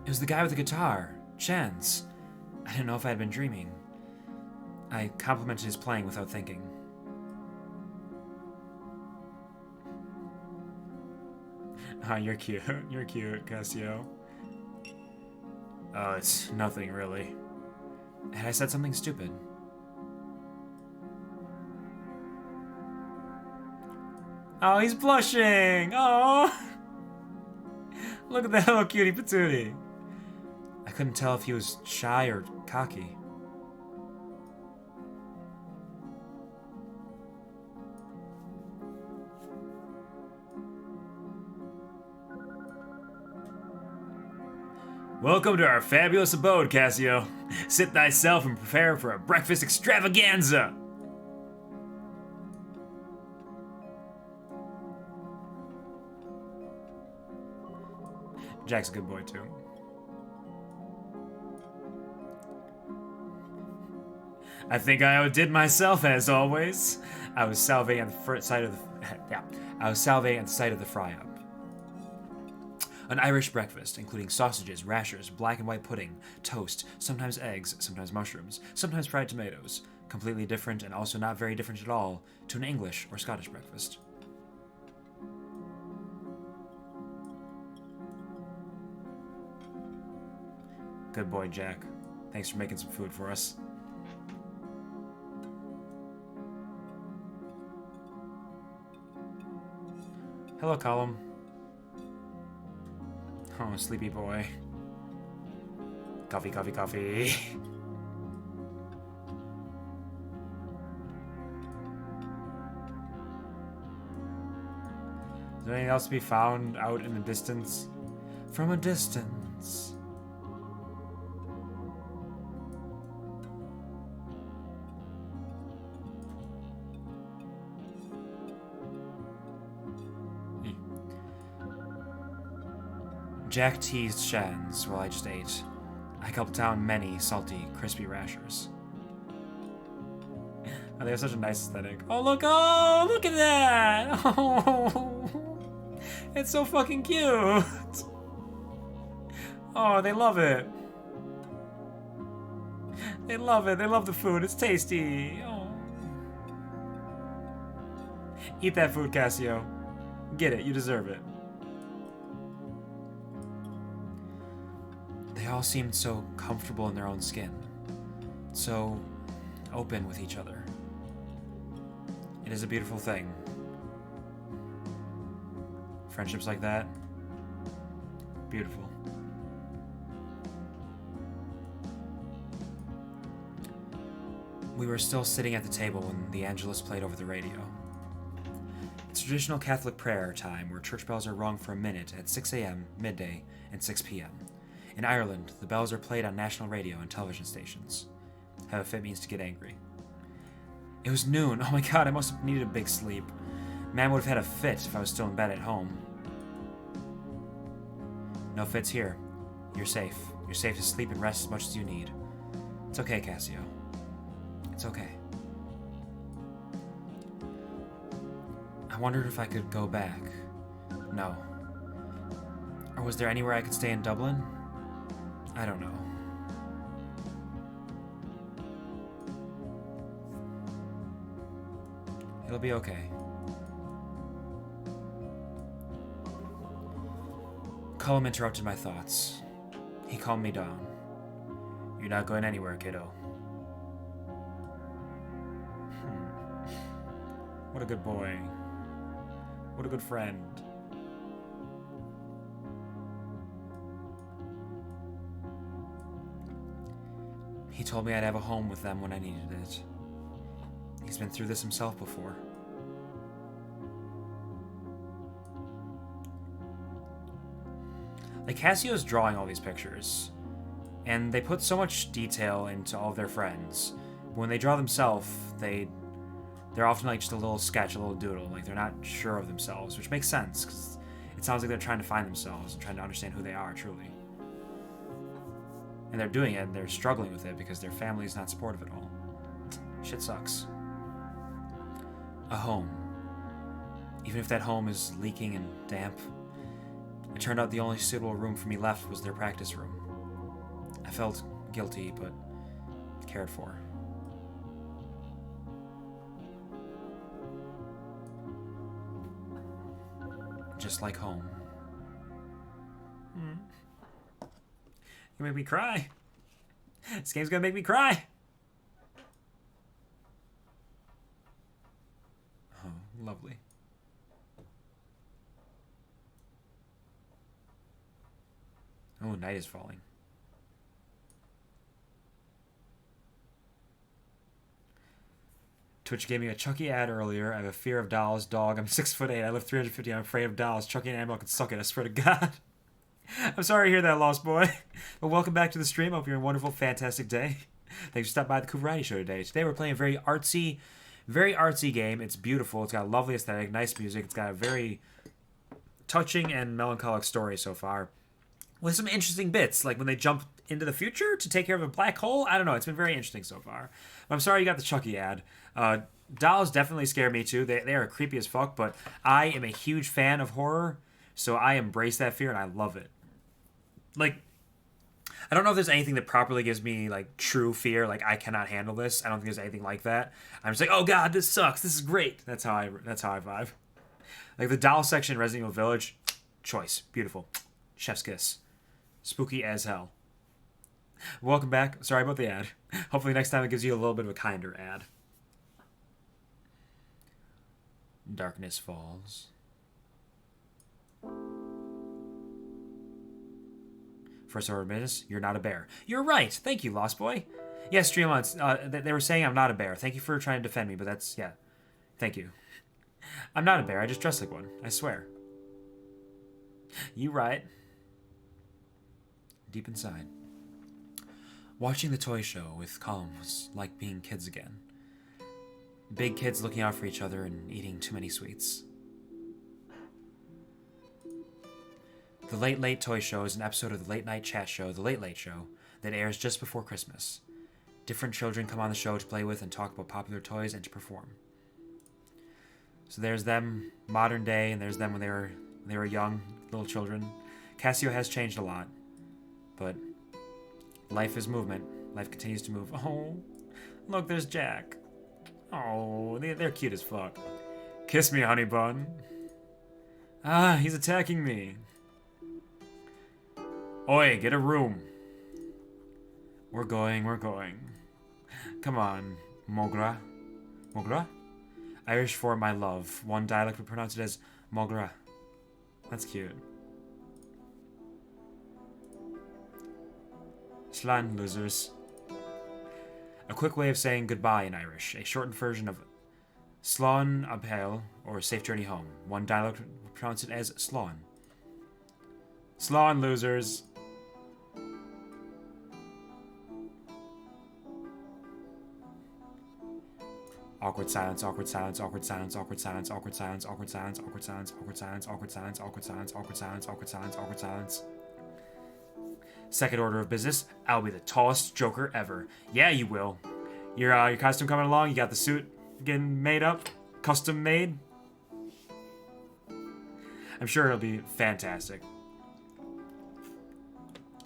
It was the guy with the guitar, Chance. I didn't know if I had been dreaming. I complimented his playing without thinking. Ah, you're cute. You're cute, Cassio. Oh, it's nothing, really. Had I said something stupid? Oh, he's blushing! Oh! Look at that little cutie patootie. I couldn't tell if he was shy or cocky. Welcome to our fabulous abode, Cassio. Sit thyself and prepare for a breakfast extravaganza! Jack's a good boy, too. I think I outdid myself, as always. I was salivating at the sight of the... I was salivating at the sight of the fry-up. An Irish breakfast, including sausages, rashers, black and white pudding, toast, sometimes eggs, sometimes mushrooms, sometimes fried tomatoes. Completely different, and also not very different at all, to an English or Scottish breakfast. Good boy, Jack. Thanks for making some food for us. Hello, Cullum. Oh, sleepy boy. Coffee, coffee, coffee. Is there anything else to be found out in the distance? From a distance. Jack teased Shans while I just ate. I gulped down many salty, crispy rashers. Oh, they have such a nice aesthetic. Oh, look at that! Oh, It's so fucking cute. Oh, they love it. They love it. They love the food. It's tasty. Oh. Eat that food, Cassio. Get it. You deserve it. They all seemed so comfortable in their own skin. So open with each other. It is a beautiful thing. Friendships like that. Beautiful. We were still sitting at the table when the Angelus played over the radio. It's traditional Catholic prayer time where church bells are rung for a minute at 6 a.m., midday, and 6 p.m. In Ireland, the bells are played on national radio and television stations. Have a fit means to get angry. It was noon. Oh my god, I must have needed a big sleep. Man would have had a fit if I was still in bed at home. No fits here. You're safe. You're safe to sleep and rest as much as you need. It's okay, Cassio. It's okay. I wondered if I could go back. No. Or was there anywhere I could stay in Dublin? I don't know. It'll be okay. Cullum interrupted my thoughts. He calmed me down. You're not going anywhere, kiddo. What a good boy. What a good friend. He told me I'd have a home with them when I needed it. He's been through this himself before. Like, Cassio's drawing all these pictures, and they put so much detail into all of their friends. But when they draw themselves, they're often like just a little sketch, a little doodle. Like, they're not sure of themselves, which makes sense, because it sounds like they're trying to find themselves and trying to understand who they are, truly. And they're doing it, and they're struggling with it because their family is not supportive at all. Shit sucks. A home. Even if that home is leaking and damp. It turned out the only suitable room for me left was their practice room. I felt guilty, but cared for. Just like home. You make me cry. This game's gonna make me cry. Oh, lovely. Oh, night is falling. Twitch gave me a Chucky ad earlier. I have a fear of dolls. Dog. I'm 6'8". I live 350. I'm afraid of dolls. Chucky and Annabelle can suck it. I swear to God. I'm sorry to hear that, Lost Boy. But welcome back to the stream. I hope you're having a wonderful, fantastic day. Thanks for stopping by the QuvarTV show today. Today we're playing a very artsy game. It's beautiful. It's got a lovely aesthetic, nice music. It's got a very touching and melancholic story so far, with some interesting bits, like when they jump into the future to take care of a black hole. I don't know. It's been very interesting so far. I'm sorry you got the Chucky ad. Dolls definitely scare me too. They are creepy as fuck, but I am a huge fan of horror, so I embrace that fear and I love it. Like, I don't know if there's anything that properly gives me, like, true fear. Like, I cannot handle this. I don't think there's anything like that. I'm just like, oh god, this sucks. This is great. That's how I vibe. Like, the doll section in Resident Evil Village, choice. Beautiful. Chef's kiss. Spooky as hell. Welcome back. Sorry about the ad. Hopefully next time it gives you a little bit of a kinder ad. Darkness falls. First order of business, you're not a bear. You're right. Thank you, Lost Boy. Yes, Streamlines, they were saying I'm not a bear. Thank you for trying to defend me, but that's, yeah. Thank you. I'm not a bear. I just dress like one. I swear. You right. Deep inside. Watching the toy show with Colin was like being kids again. Big kids looking out for each other and eating too many sweets. The Late Late Toy Show is an episode of the late night chat show, The Late Late Show, that airs just before Christmas. Different children come on the show to play with and talk about popular toys and to perform. So there's them modern day, and there's them when they were They were young, little children. Cassio has changed a lot. But life is movement. Life continues to move. Oh, look, there's Jack. Oh, they're cute as fuck. Kiss me, honey bun. Ah, he's attacking me. Oi, get a room. We're going. Come on, Mogra. Mogra? Irish for my love. One dialect would pronounce it as Mogra. That's cute. Slan, losers. A quick way of saying goodbye in Irish. A shortened version of Slán Abhail, or Safe Journey Home. One dialect would pronounce it as Slán. Slán, losers. Awkward silence, awkward silence, awkward silence, awkward silence, awkward silence, awkward silence, awkward silence, awkward silence, awkward silence, awkward silence, awkward silence, awkward silence, awkward silence. Second order of business, I'll be the tallest Joker ever. Yeah, you will. Your costume coming along, you got the suit getting made up, custom made. I'm sure it'll be fantastic.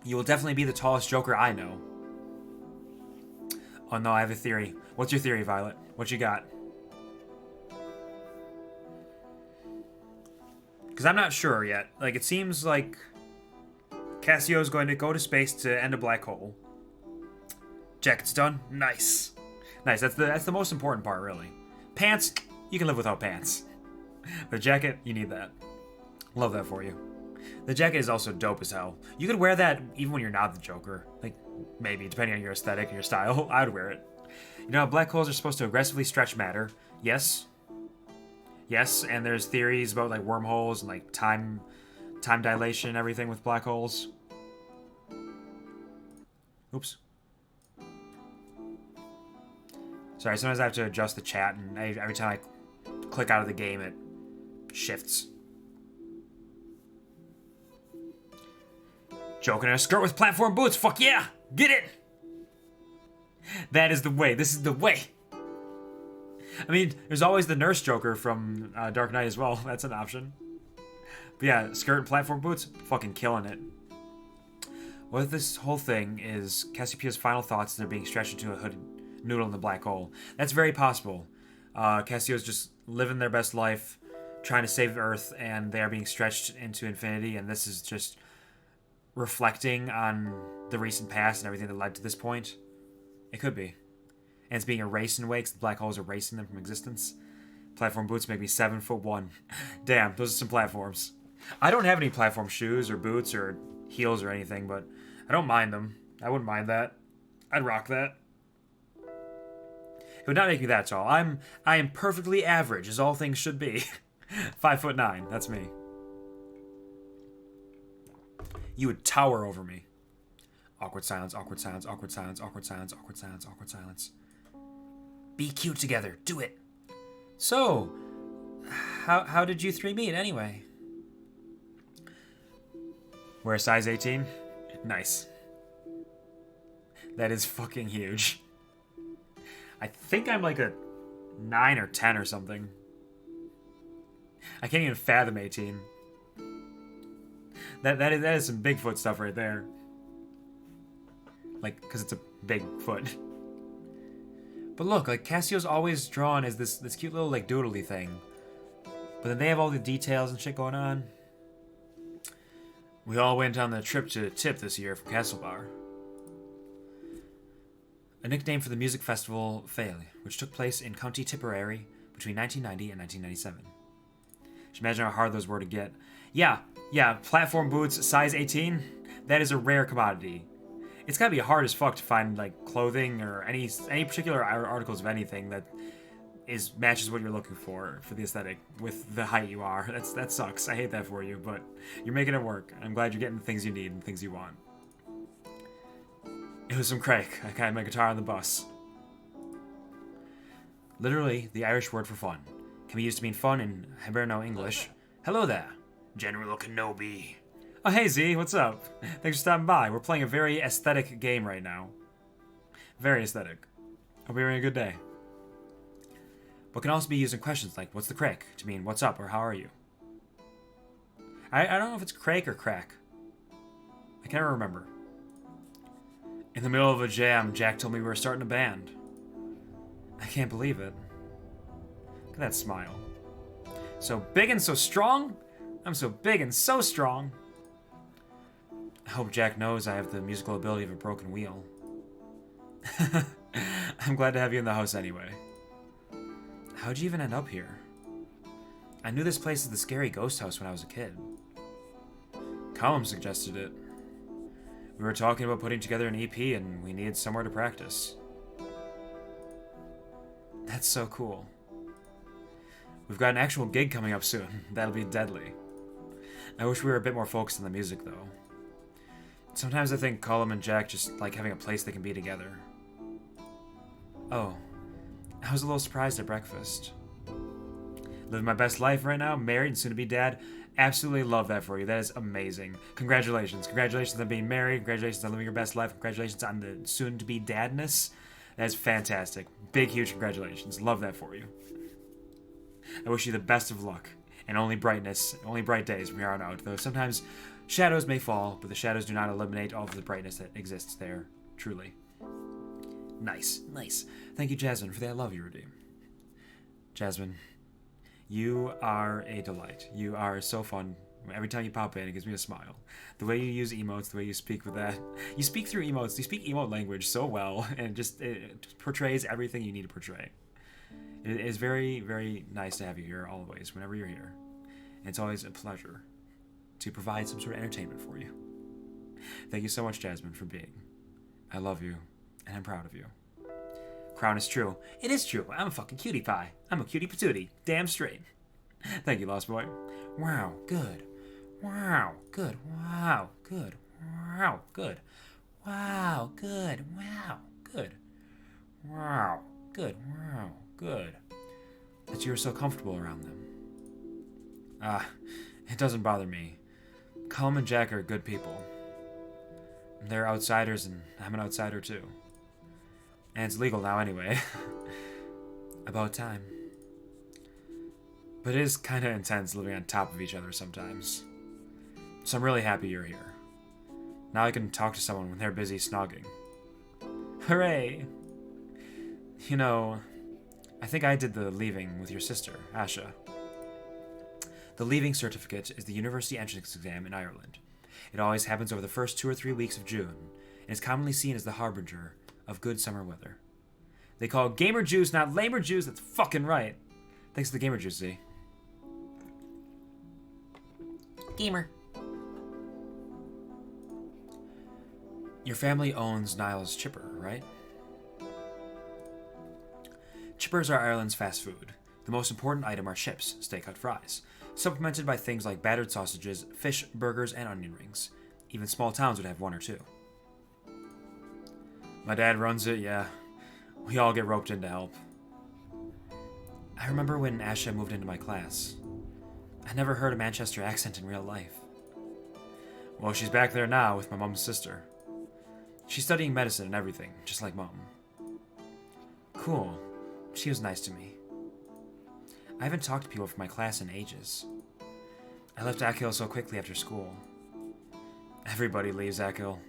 You will definitely be the tallest Joker I know. Oh no, I have a theory. What's your theory, Violet? What you got? Because I'm not sure yet. Like, it seems like Cassio's going to go to space to end a black hole. Jacket's done. Nice. Nice. That's the most important part, really. Pants, you can live without pants. The jacket, you need that. Love that for you. The jacket is also dope as hell. You could wear that even when you're not the Joker. Like, maybe, depending on your aesthetic and your style. I'd wear it. You know how black holes are supposed to aggressively stretch matter? Yes. Yes, and there's theories about, like, wormholes and, like, time dilation and everything with black holes. Oops. Sorry, sometimes I have to adjust the chat, and every time I click out of the game, it shifts. Joking in a skirt with platform boots. Fuck yeah! Get it! That is the way. This is the way. I mean, there's always the nurse Joker from Dark Knight as well. That's an option. But yeah, skirt and platform boots, fucking killing it. What if this whole thing is Cassiopeia's final thoughts and they're being stretched into a hooded noodle in the black hole? That's very possible. Cassio's just living their best life, trying to save Earth, and they are being stretched into infinity, and this is just reflecting on the recent past and everything that led to this point. It could be. And it's being erased in a way because the black hole is erasing them from existence. Platform boots make me 7'1". Damn, those are some platforms. I don't have any platform shoes or boots or heels or anything, but I don't mind them. I wouldn't mind that. I'd rock that. It would not make me that tall. I am perfectly average, as all things should be. 5'9", that's me. You would tower over me. Awkward silence, awkward silence, awkward silence, awkward silence, awkward silence, awkward silence. Be cute together. Do it. So, how did you three meet anyway? We're a size 18? Nice. That is fucking huge. I think I'm like a 9 or 10 or something. I can't even fathom 18. That is some Bigfoot stuff right there. Like, because it's a big foot. But look, like, Cassio's always drawn as this cute little, like, doodly thing. But then they have all the details and shit going on. We all went on the trip to Tip this year from Castlebar. A nickname for the music festival Fail, which took place in County Tipperary between 1990 and 1997. Just imagine how hard those were to get. Yeah, platform boots, size 18, that is a rare commodity. It's gotta be hard as fuck to find, like, clothing or any particular articles of anything that matches what you're looking for the aesthetic with the height you are. That sucks. I hate that for you, but you're making it work. I'm glad you're getting the things you need and things you want. It was some crack. I had my guitar on the bus. Literally, the Irish word for fun can be used to mean fun in Hiberno English. Hello there, General Kenobi. Oh, hey Z, what's up? Thanks for stopping by. We're playing a very aesthetic game right now. Very aesthetic. Hope you're having a good day. But can also be used in questions like, what's the crack? To mean, what's up or how are you? I don't know if it's Craig or Crack. I can't remember. In the middle of a jam, Jack told me we were starting a band. I can't believe it. Look at that smile. So big and so strong? I'm so big and so strong. I hope Jack knows I have the musical ability of a broken wheel. I'm glad to have you in the house anyway. How'd you even end up here? I knew this place as the scary ghost house when I was a kid. Callum suggested it. We were talking about putting together an EP and we needed somewhere to practice. That's so cool. We've got an actual gig coming up soon. That'll be deadly. I wish we were a bit more focused on the music, though. Sometimes I think Callum and Jack just like having a place they can be together. Oh, I was a little surprised at breakfast. Living my best life right now, married and soon to be dad. Absolutely love that for you. That is amazing. Congratulations. Congratulations on being married. Congratulations on living your best life. Congratulations on the soon to be dadness. That's fantastic. Big, huge congratulations. Love that for you. I wish you the best of luck and only brightness, only bright days from here on out. Though sometimes shadows may fall, but the shadows do not eliminate all of the brightness that exists there. Truly. Nice, nice. Thank you, Jasmine, for that love you redeem. Jasmine, you are a delight. You are so fun. Every time you pop in, it gives me a smile. The way you use emotes, the way you speak with that. You speak through emotes. You speak emote language so well, and it portrays everything you need to portray. It is very, very nice to have you here always, whenever you're here. And it's always a pleasure to provide some sort of entertainment for you. Thank you so much, Jasmine, for being. I love you, and I'm proud of you. Crown is true. It is true. I'm a fucking cutie pie. I'm a cutie patootie. Damn straight. Thank you, Lost Boy. Wow, good. Wow, good. Wow, good. Wow, good. Wow, good. Wow, good. Wow, good. Wow, good. That you were so comfortable around them. It doesn't bother me. Callum and Jack are good people. They're outsiders, and I'm an outsider too. And it's legal now anyway. About time. But it is kind of intense living on top of each other sometimes. So I'm really happy you're here. Now I can talk to someone when they're busy snogging. Hooray! You know, I think I did the leaving with your sister, Asha. The leaving certificate is the university entrance exam in Ireland. It always happens over the first 2 or 3 weeks of June, and is commonly seen as the harbinger of good summer weather. They call it gamer juice, not lamer juice. That's fucking right. Thanks to the gamer juice, Z. Gamer. Your family owns Niall's Chipper, right? Chippers are Ireland's fast food. The most important item are chips, stay-cut fries, supplemented by things like battered sausages, fish, burgers, and onion rings. Even small towns would have 1 or 2. My dad runs it, yeah. We all get roped in to help. I remember when Asha moved into my class. I never heard a Manchester accent in real life. Well, she's back there now with my mom's sister. She's studying medicine and everything, just like Mom. Cool. She was nice to me. I haven't talked to people from my class in ages. I left Achill so quickly after school. Everybody leaves Achill.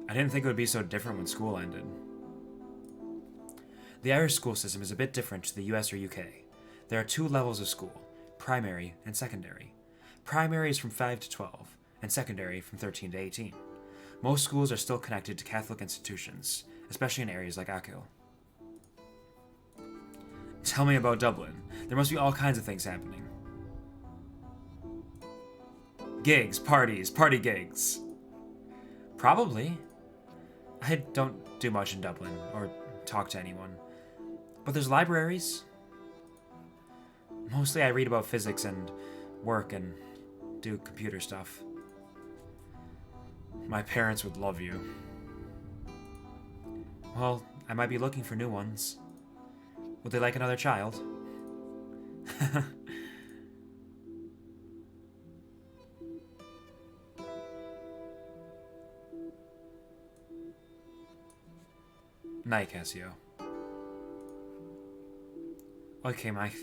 I didn't think it would be so different when school ended. The Irish school system is a bit different to the US or UK. There are 2 levels of school, primary and secondary. Primary is from 5 to 12, and secondary from 13 to 18. Most schools are still connected to Catholic institutions, especially in areas like Achill. Tell me about Dublin. There must be all kinds of things happening. Gigs, parties, party gigs. Probably. I don't do much in Dublin, or talk to anyone. But there's libraries. Mostly I read about physics and work and do computer stuff. My parents would love you. Well, I might be looking for new ones. Would they like another child? Night, Cassio. Okay, Mike.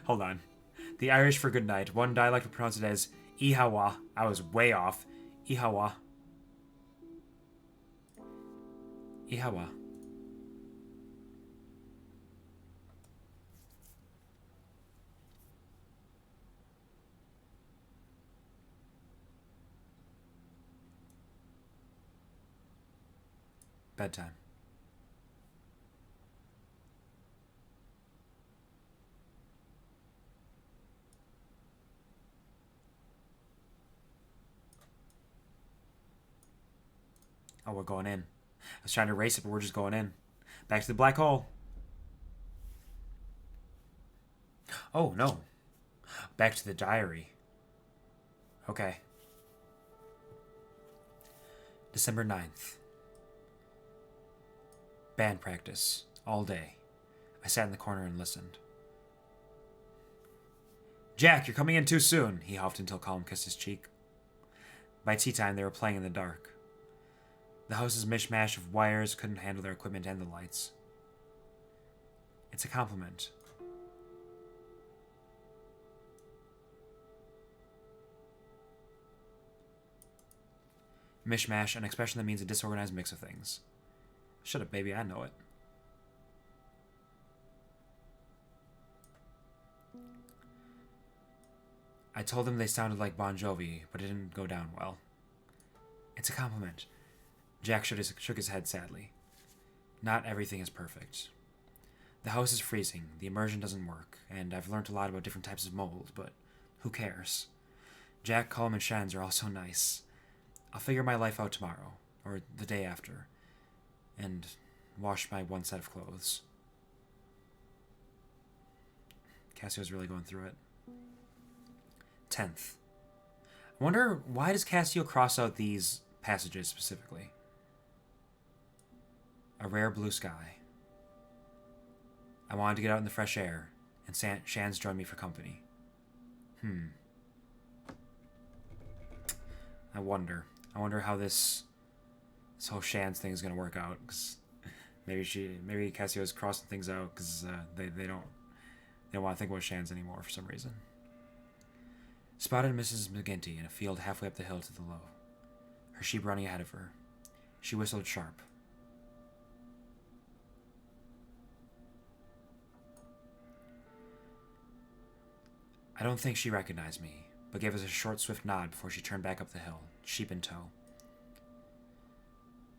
Hold on. The Irish for good night. One dialect would pronounce it as Ihawa. I was way off. Ihawa. Ihawa. Bedtime. Oh, we're going in. I was trying to erase it, but we're just going in. Back to the black hole. Oh, no. Back to the diary. Okay. December 9th. Band practice. All day. I sat in the corner and listened. Jack, you're coming in too soon, he huffed until Colm kissed his cheek. By tea time, they were playing in the dark. The house's mishmash of wires couldn't handle their equipment and the lights. It's a compliment. Mishmash, an expression that means a disorganized mix of things. Shut up, baby, I know it. I told them they sounded like Bon Jovi, but it didn't go down well. It's a compliment. Jack shook his head sadly. Not everything is perfect. The house is freezing, the immersion doesn't work, and I've learned a lot about different types of mold, but who cares? Jack, Colm, and Shans are all so nice. I'll figure my life out tomorrow, or the day after, and wash my one set of clothes. Cassio's really going through it. 10th. I wonder, why does Cassio cross out these passages specifically? A rare blue sky. I wanted to get out in the fresh air, and Shans joined me for company. I wonder how this whole Shans thing is going to work out, because maybe Cassio's crossing things out because they don't want to think about Shans anymore for some reason. Spotted Mrs. McGinty in a field halfway up the hill to the low, her sheep running ahead of her. She whistled sharp. I don't think she recognized me, but gave us a short, swift nod before she turned back up the hill, sheep in tow.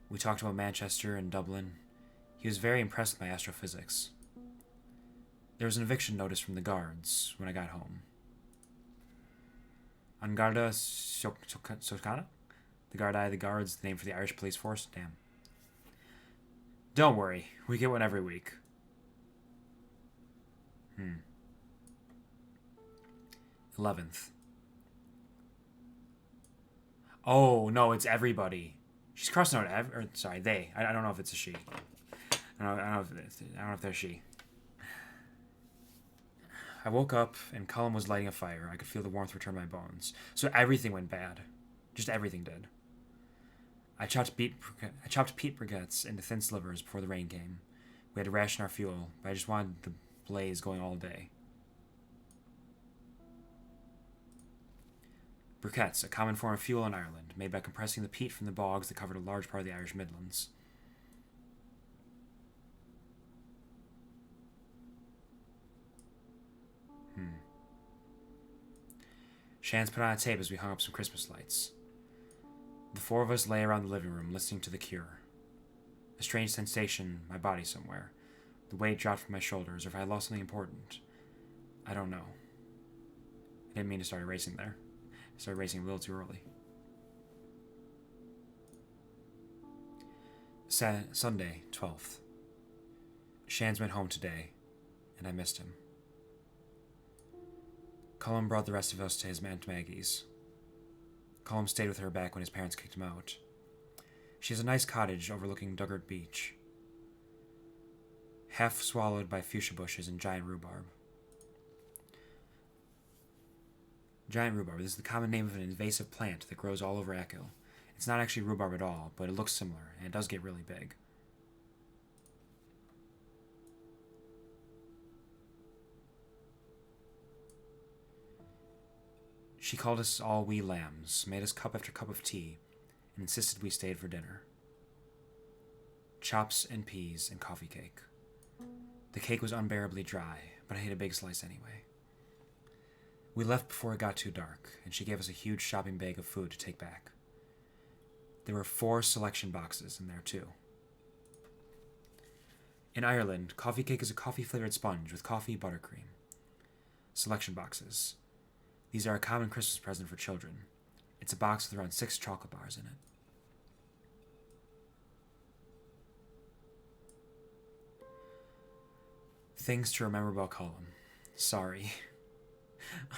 We talked about Manchester and Dublin. He was very impressed with my astrophysics. There was an eviction notice from the guards when I got home. An Garda Síochána? The Guards, the name for the Irish police force? Damn. Don't worry, we get one every week. 11th. Oh, no, it's everybody. She's crossing out they. I don't know if it's a she. I don't know if they're she. I woke up and Colm was lighting a fire. I could feel the warmth return to my bones. So everything went bad. Just everything did. I chopped peat briquettes into thin slivers before the rain came. We had to ration our fuel, but I just wanted the blaze going all day. Briquettes, a common form of fuel in Ireland, made by compressing the peat from the bogs that covered a large part of the Irish Midlands. Shans put on a tape as we hung up some Christmas lights. The four of us lay around the living room, listening to The Cure. A strange sensation in my body somewhere. The weight dropped from my shoulders, or if I lost something important. I don't know. I didn't mean to start erasing there. I started racing a little too early. Sunday, 12th. Shans went home today, and I missed him. Colm brought the rest of us to his Aunt Maggie's. Colm stayed with her back when his parents kicked him out. She has a nice cottage overlooking Duggart Beach, half swallowed by fuchsia bushes and giant rhubarb. Giant rhubarb. This is the common name of an invasive plant that grows all over Achill. It's not actually rhubarb at all, but it looks similar, and it does get really big. She called us all wee lambs, made us cup after cup of tea, and insisted we stayed for dinner. Chops and peas and coffee cake. The cake was unbearably dry, but I ate a big slice anyway. We left before it got too dark, and she gave us a huge shopping bag of food to take back. There were 4 selection boxes in there, too. In Ireland, coffee cake is a coffee-flavored sponge with coffee buttercream. Selection boxes. These are a common Christmas present for children. It's a box with around 6 chocolate bars in it. Things to remember about Colum. Sorry.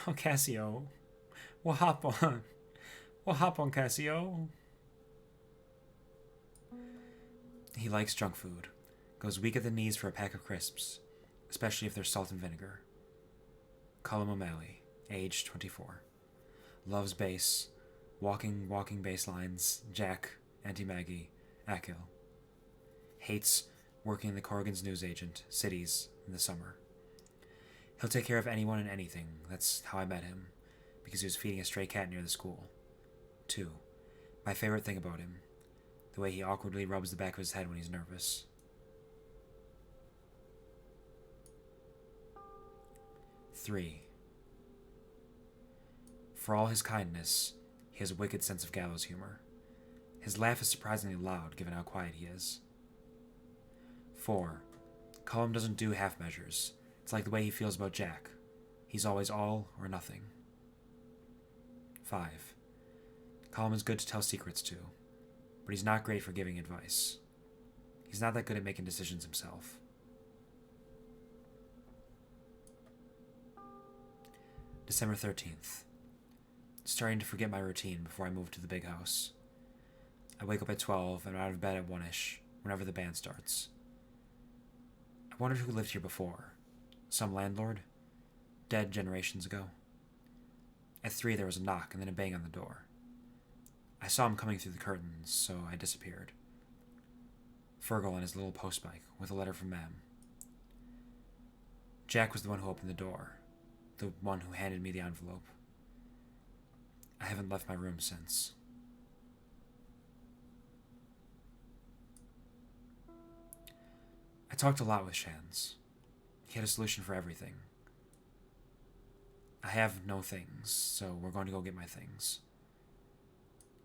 Oh, Cassio. We'll hop on. We'll hop on, Cassio. He likes junk food. Goes weak at the knees for a pack of crisps, especially if there's salt and vinegar. Colum O'Malley, age 24. Loves bass, walking bass lines, Jack, Auntie Maggie, Akil. Hates working the Corrigan's newsagent, cities, in the summer. He'll take care of anyone and anything. That's how I met him, because he was feeding a stray cat near the school. 2. My favorite thing about him, the way he awkwardly rubs the back of his head when he's nervous. 3. For all his kindness, he has a wicked sense of gallows humor. His laugh is surprisingly loud, given how quiet he is. 4. Colum doesn't do half measures. It's like the way he feels about Jack. He's always all or nothing. 5. Colum is good to tell secrets to, but he's not great for giving advice. He's not that good at making decisions himself. December 13th. Starting to forget my routine before I move to the big house. I wake up at 12 and I'm out of bed at 1-ish, whenever the band starts. I wondered who lived here before. Some landlord? Dead generations ago. At 3 there was a knock and then a bang on the door. I saw him coming through the curtains, so I disappeared. Fergal on his little postbike with a letter from Mem. Jack was the one who opened the door, the one who handed me the envelope. I haven't left my room since. I talked a lot with Shans. He had a solution for everything. I have no things, so we're going to go get my things.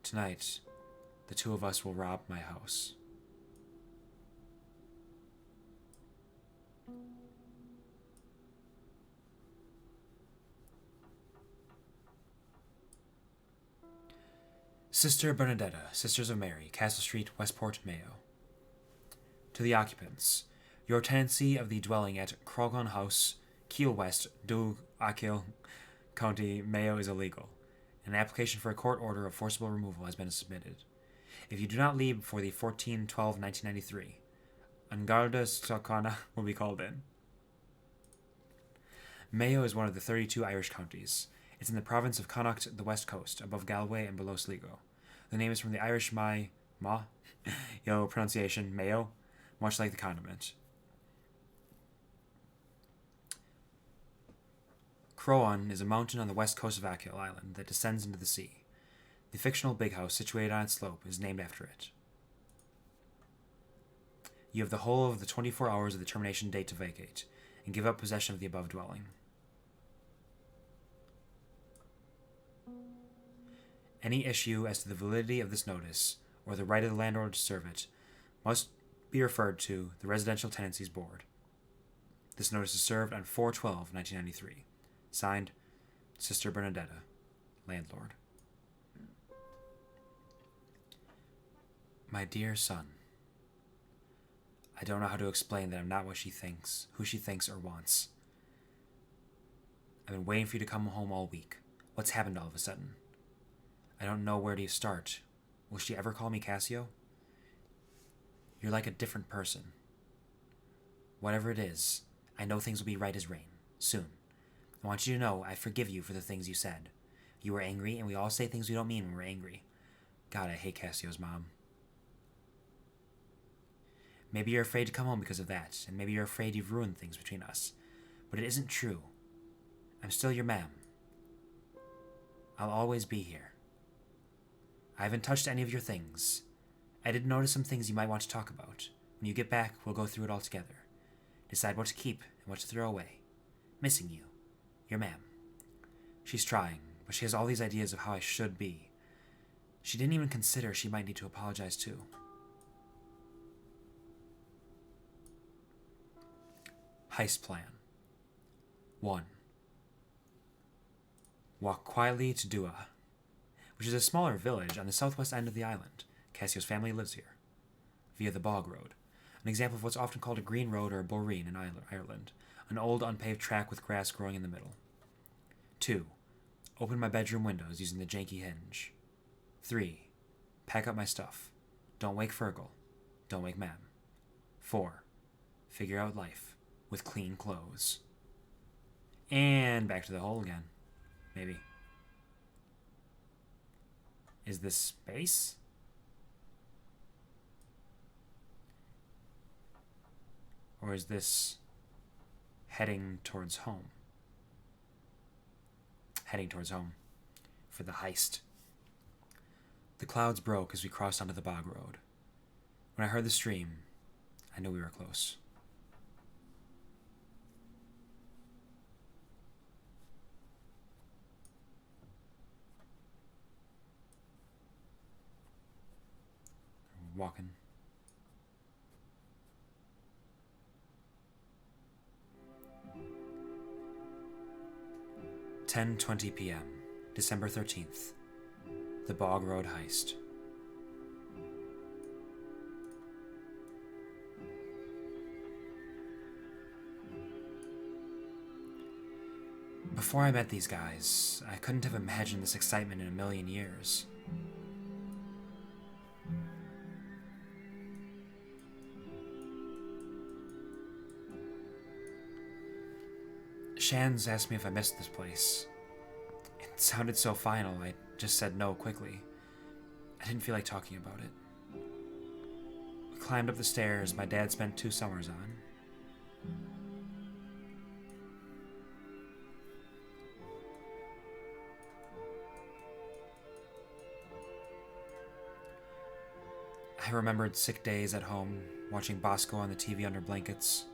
Tonight, the 2 of us will rob my house. Sister Bernadetta, Sisters of Mary, Castle Street, Westport, Mayo. To the occupants, your tenancy of the dwelling at Crogan House, Kiel West, Dug, Akil, County, Mayo is illegal. An application for a court order of forcible removal has been submitted. If you do not leave before the 14/12/1993, Angarda Stokana will be called in. Mayo is one of the 32 Irish counties. It's in the province of Connacht, the west coast, above Galway and below Sligo. The name is from the Irish pronunciation, Mayo, much like the condiment. Crowan is a mountain on the west coast of Achill Island that descends into the sea. The fictional big house situated on its slope is named after it. You have the whole of the 24 hours of the termination date to vacate, and give up possession of the above dwelling. Any issue as to the validity of this notice, or the right of the landlord to serve it, must be referred to the Residential Tenancies Board. This notice is served on 4/12/1993. Signed, Sister Bernadetta, Landlord. My dear son, I don't know how to explain that I'm not what she thinks, who she thinks or wants. I've been waiting for you to come home all week. What's happened all of a sudden? I don't know where to start. Will she ever call me Cassio? You're like a different person. Whatever it is, I know things will be right as rain, soon. I want you to know I forgive you for the things you said. You were angry, and we all say things we don't mean when we're angry. God, I hate Cassio's mom. Maybe you're afraid to come home because of that, and maybe you're afraid you've ruined things between us. But it isn't true. I'm still your ma'am. I'll always be here. I haven't touched any of your things. I did notice some things you might want to talk about. When you get back, we'll go through it all together. Decide what to keep and what to throw away. Missing you. Your ma'am. She's trying, but she has all these ideas of how I should be. She didn't even consider she might need to apologize too. Heist plan. 1. Walk quietly to Dua, which is a smaller village on the southwest end of the island. Cassio's family lives here. Via the Bog Road, an example of what's often called a green road or a boreen in Ireland, an old unpaved track with grass growing in the middle. 2. Open my bedroom windows using the janky hinge. 3. Pack up my stuff. Don't wake Fergal. Don't wake Mam. 4. Figure out life with clean clothes. And back to the hole again. Maybe. Is this space? Or is this heading towards home? Heading towards home for the heist. The clouds broke as we crossed onto the bog road. When I heard the stream, I knew we were close. Walking. (10:20 p.m. December 13th. The Bog Road Heist. Before I met these guys, I couldn't have imagined this excitement in a million years. Shan's asked me if I missed this place. It sounded so final, I just said no quickly. I didn't feel like talking about it. We climbed up the stairs my dad spent 2 summers on. I remembered sick days at home, watching Bosco on the TV under blankets.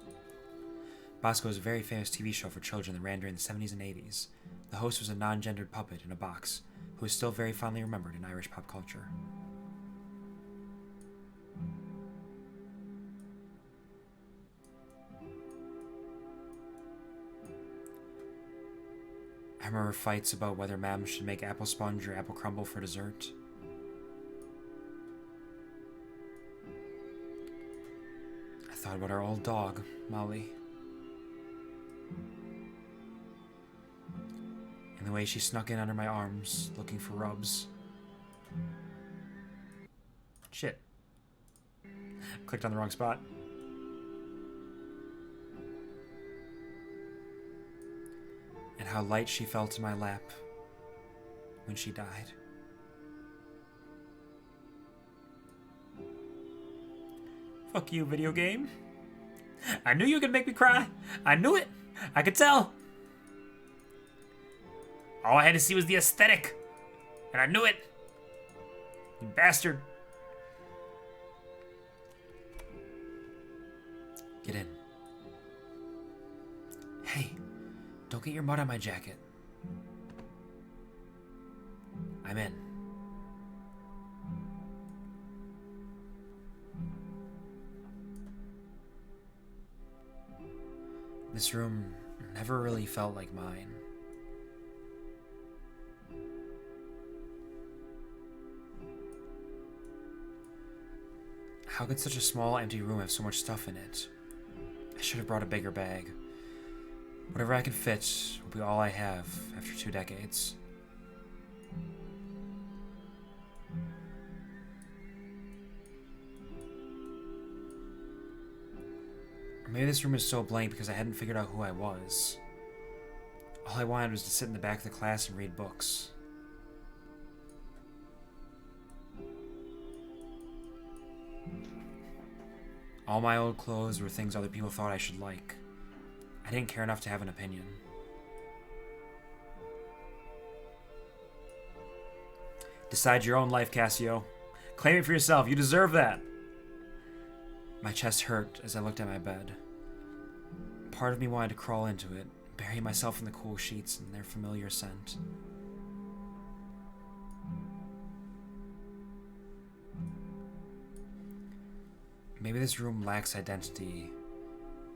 Bosco was a very famous TV show for children that ran during the 70s and 80s. The host was a non-gendered puppet in a box, who is still very fondly remembered in Irish pop culture. I remember fights about whether Mam should make apple sponge or apple crumble for dessert. I thought about our old dog, Molly. And the way she snuck in under my arms, looking for rubs. Shit. Clicked on the wrong spot. And how light she felt in my lap when she died. Fuck you, video game. I knew you could make me cry. I knew it. I could tell. All I had to see was the aesthetic. And I knew it. You bastard. Get in. Hey, don't get your mud on my jacket. I'm in. This room never really felt like mine. How could such a small, empty room have so much stuff in it? I should have brought a bigger bag. Whatever I can fit will be all I have after 2 decades. Or maybe this room is so blank because I hadn't figured out who I was. All I wanted was to sit in the back of the class and read books. All my old clothes were things other people thought I should like. I didn't care enough to have an opinion. Decide your own life, Cassio. Claim it for yourself. You deserve that. My chest hurt as I looked at my bed. Part of me wanted to crawl into it, bury myself in the cool sheets and their familiar scent. Maybe this room lacks identity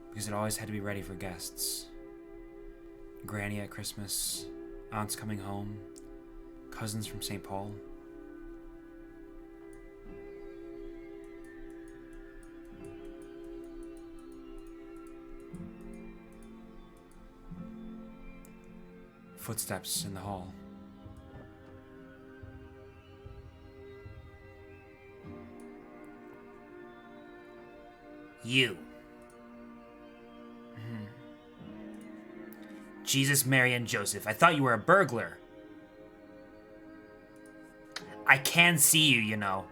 because it always had to be ready for guests. Granny at Christmas, aunts coming home, cousins from St. Paul. Footsteps in the hall. You. Jesus, Mary, and Joseph. I thought you were a burglar. I can see you, you know.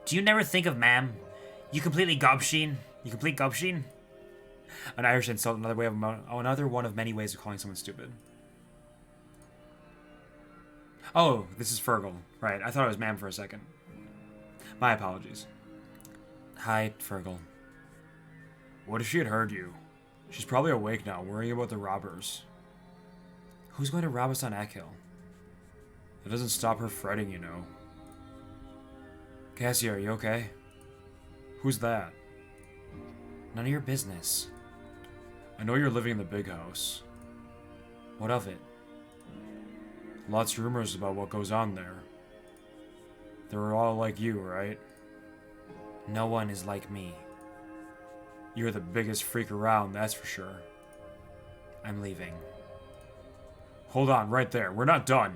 Do you never think of ma'am? You completely gobsheen? You complete gobsheen? An Irish insult, another one of many ways of calling someone stupid. Oh, this is Fergal. Right, I thought it was ma'am for a second. My apologies. Hi, Fergal. What if she had heard you? She's probably awake now, worrying about the robbers. Who's going to rob us on Achill? It doesn't stop her fretting, you know. Cassie, are you okay? Who's that? None of your business. I know you're living in the big house. What of it? Lots of rumors about what goes on there. They're all like you, right? No one is like me. You're the biggest freak around, that's for sure. I'm leaving. Hold on, right there. We're not done.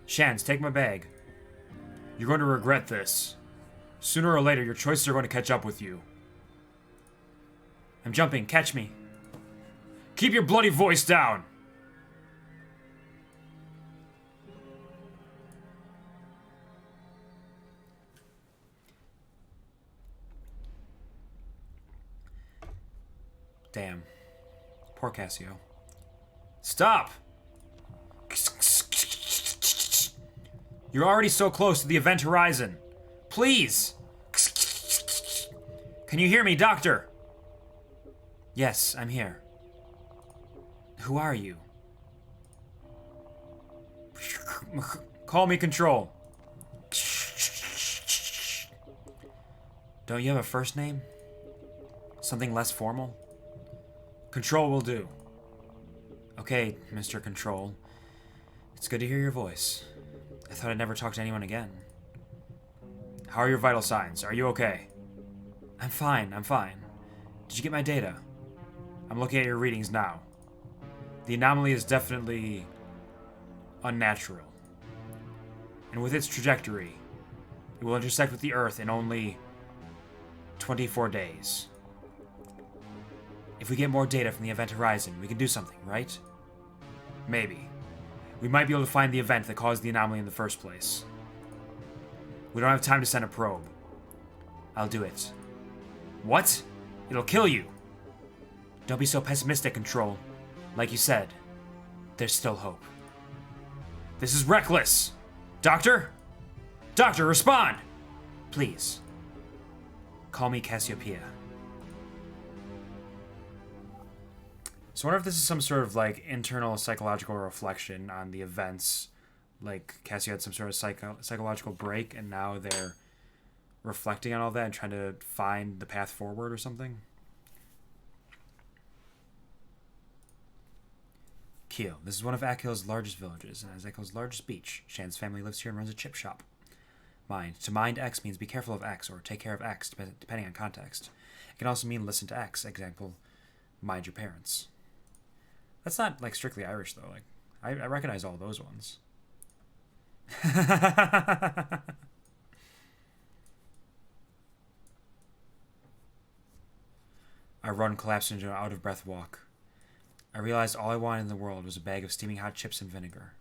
Shans, take my bag. You're going to regret this. Sooner or later, your choices are going to catch up with you. I'm jumping. Catch me. Keep your bloody voice down! Damn. Poor Cassio. Stop! You're already so close to the event horizon. Please! Can you hear me, Doctor? Yes, I'm here. Who are you? Call me Control. Don't you have a first name? Something less formal? Control will do. Okay, Mr. Control. It's good to hear your voice. I thought I'd never talk to anyone again. How are your vital signs? Are you okay? I'm fine, I'm fine. Did you get my data? I'm looking at your readings now. The anomaly is definitely unnatural. And with its trajectory, it will intersect with the Earth in only 24 days. If we get more data from the event horizon, we can do something, right? Maybe. We might be able to find the event that caused the anomaly in the first place. We don't have time to send a probe. I'll do it. What? It'll kill you. Don't be so pessimistic, Control. Like you said, there's still hope. This is reckless! Doctor? Doctor, respond! Please. Call me Cassiopeia. So I wonder if this is some sort of, like, internal psychological reflection on the events. Like, Cassio had some sort of psychological break, and now they're reflecting on all that and trying to find the path forward or something. Kiel. This is one of Achill's largest villages, and has Achill's largest beach. Shan's family lives here and runs a chip shop. Mind. To mind X means be careful of X, or take care of X, depending on context. It can also mean listen to X. Example, mind your parents. That's not, like, strictly Irish, though. Like, I recognize all those ones. I run, collapsed into an out-of-breath walk. I realized all I wanted in the world was a bag of steaming hot chips and vinegar.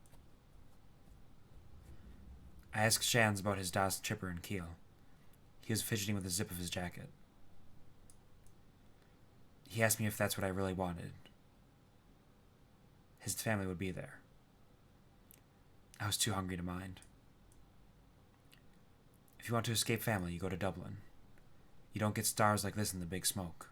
I asked Shans about his Das Chipper in Kiel. He was fidgeting with the zip of his jacket. He asked me if that's what I really wanted. His family would be there. I was too hungry to mind. If you want to escape family, you go to Dublin. You don't get stars like this in the big smoke.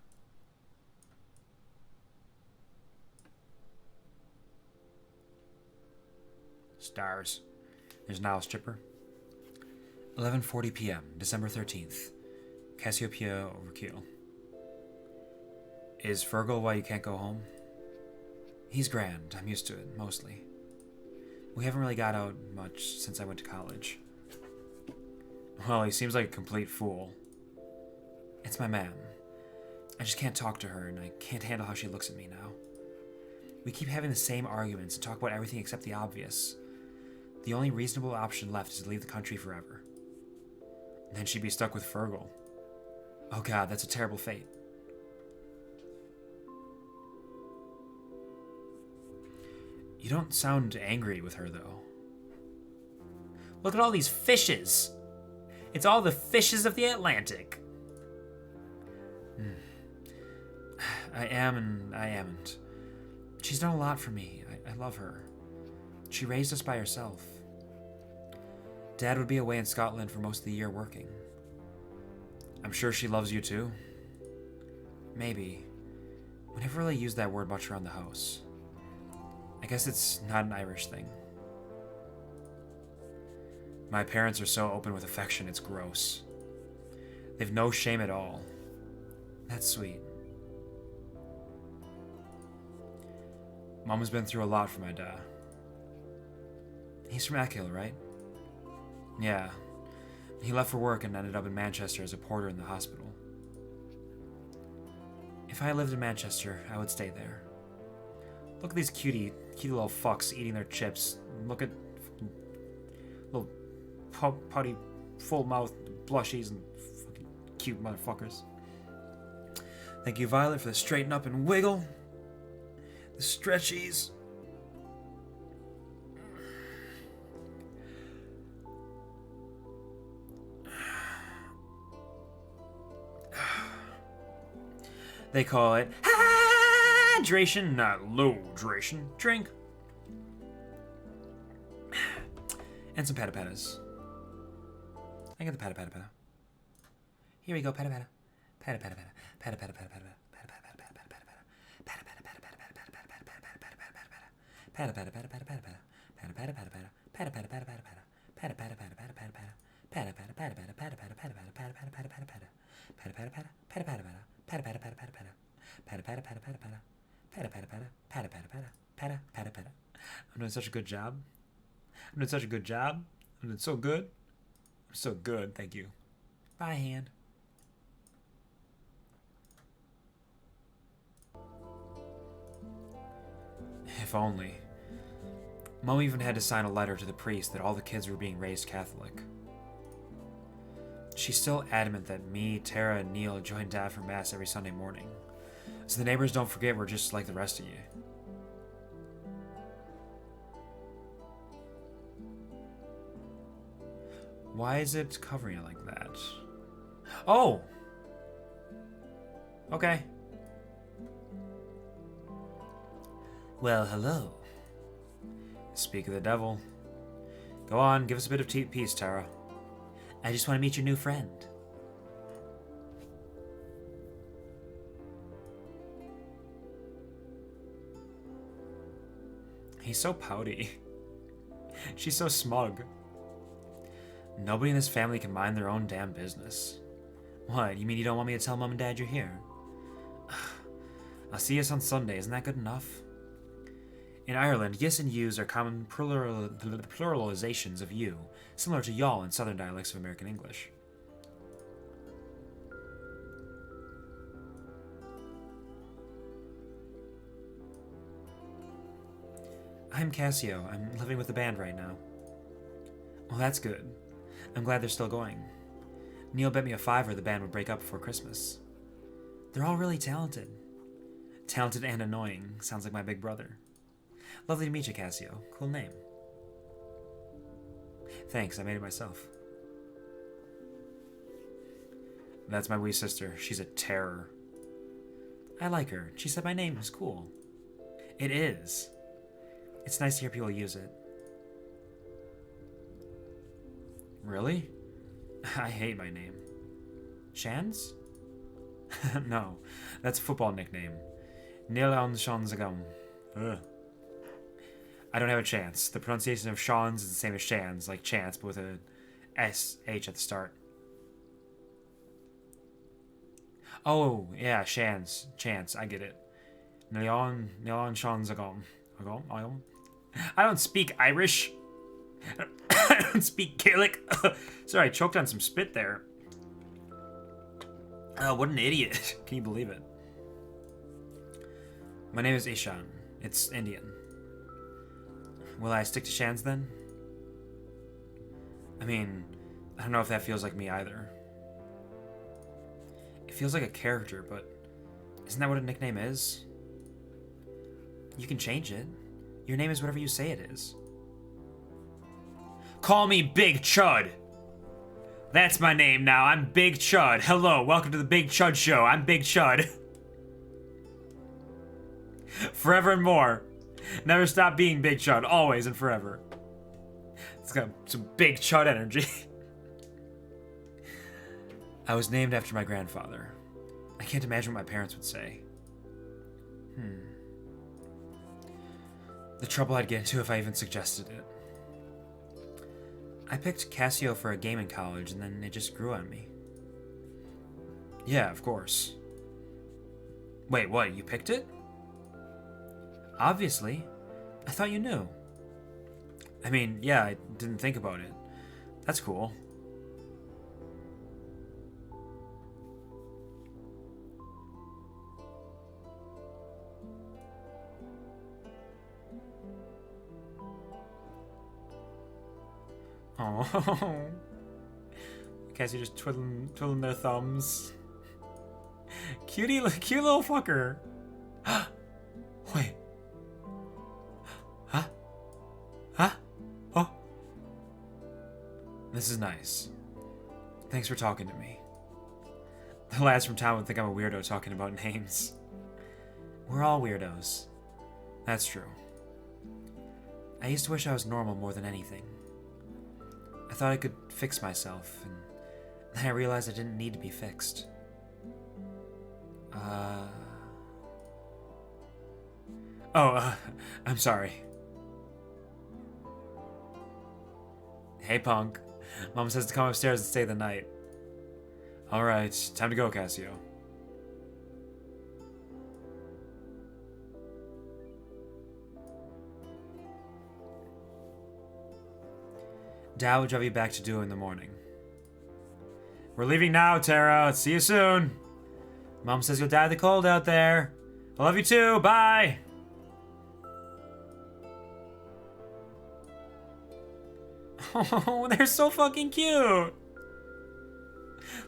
Stars. There's Niall Stripper. 11:40 p.m., December 13th. Cassiopeia Overkill. Is Fergal why you can't go home? He's grand. I'm used to it, mostly. We haven't really got out much since I went to college. Well, he seems like a complete fool. It's my ma'am. I just can't talk to her, and I can't handle how she looks at me now. We keep having the same arguments and talk about everything except the obvious. The only reasonable option left is to leave the country forever. And then she'd be stuck with Fergal. Oh god, that's a terrible fate. You don't sound angry with her, though. Look at all these fishes! It's all the fishes of the Atlantic! I am and I amn't. She's done a lot for me. I love her. She raised us by herself. Dad would be away in Scotland for most of the year working. I'm sure she loves you too. Maybe. We never really used that word much around the house. I guess it's not an Irish thing. My parents are so open with affection, it's gross. They've no shame at all. That's sweet. Mom has been through a lot for my dad. He's from Achill, right? Yeah. He left for work and ended up in Manchester as a porter in the hospital. If I lived in Manchester, I would stay there. Look at these cute little fucks eating their chips. Look at little putty, full-mouthed blushies and fucking cute motherfuckers. Thank you, Violet, for the straighten up and wiggle. The stretchies. They call it hydration, not low-dration. Drink. And some pata-patas. I get the pata-pata-pata. Here we go, pata-pata. Pata-pata-pata. Pata-pata-pata-pata. I'm doing such a good job. I'm doing such a good job. I'm doing so good. I'm so good, thank you. Bye, hand. If only. Mom even had to sign a letter to the priest that all the kids were being raised Catholic. She's still adamant that me, Tara, and Neil join Dad for Mass every Sunday morning, so the neighbors don't forget we're just like the rest of you. Why is it covering it like that? Oh! Okay. Well, hello. Speak of the devil. Go on, give us a bit of peace, Tara. I just want to meet your new friend. He's so pouty. She's so smug. Nobody in this family can mind their own damn business. What, you mean you don't want me to tell Mom and Dad you're here? I'll see us on Sunday, isn't that good enough? In Ireland, yes and yous are common pluralizations of you, similar to y'all in southern dialects of American English. I'm Cassio. I'm living with the band right now. Well, that's good. I'm glad they're still going. Neil bet me a $5 the band would break up before Christmas. They're all really talented. Talented and annoying. Sounds like my big brother. Lovely to meet you, Cassio. Cool name. Thanks, I made it myself. That's my wee sister. She's a terror. I like her. She said my name is cool. It is. It's nice to hear people use it. Really? I hate my name. Chans? No, that's a football nickname. Nilon Shanzagam. Ugh. I don't have a chance. The pronunciation of Sean's is the same as Shan's, like chance, but with a SH at the start. Oh, yeah, Shan's. Chance, I get it. Nilon Shanzagam. I don't speak Irish. I don't speak Gaelic. Sorry, I choked on some spit there. Oh, what an idiot. Can you believe it? My name is Ishan. It's Indian. Will I stick to Shans then? I mean, I don't know if that feels like me either. It feels like a character, but isn't that what a nickname is? You can change it. Your name is whatever you say it is. Call me Big Chud. That's my name now. I'm Big Chud. Hello, welcome to the Big Chud Show. I'm Big Chud. Forever and more. Never stop being Big Chud. Always and forever. It's got some Big Chud energy. I was named after my grandfather. I can't imagine what my parents would say. The trouble I'd get into if I even suggested it. I picked Casio for a game in college, and then it just grew on me. Yeah, of course. Wait, what? You picked it? Obviously. I thought you knew. I mean, yeah, I didn't think about it. That's cool. Oh, Cassie just twiddling their thumbs. Cute little fucker. Wait. Huh? Huh? Oh. This is nice. Thanks for talking to me. The lads from town would think I'm a weirdo talking about names. We're all weirdos. That's true. I used to wish I was normal more than anything. I thought I could fix myself, and then I realized I didn't need to be fixed. I'm sorry. Hey, punk. Mom says to come upstairs and stay the night. Alright, time to go, Casio. Dad will drive you back to Dew in the morning. We're leaving now, Tara. See you soon. Mom says you'll die of the cold out there. I love you too. Bye. Oh, they're so fucking cute.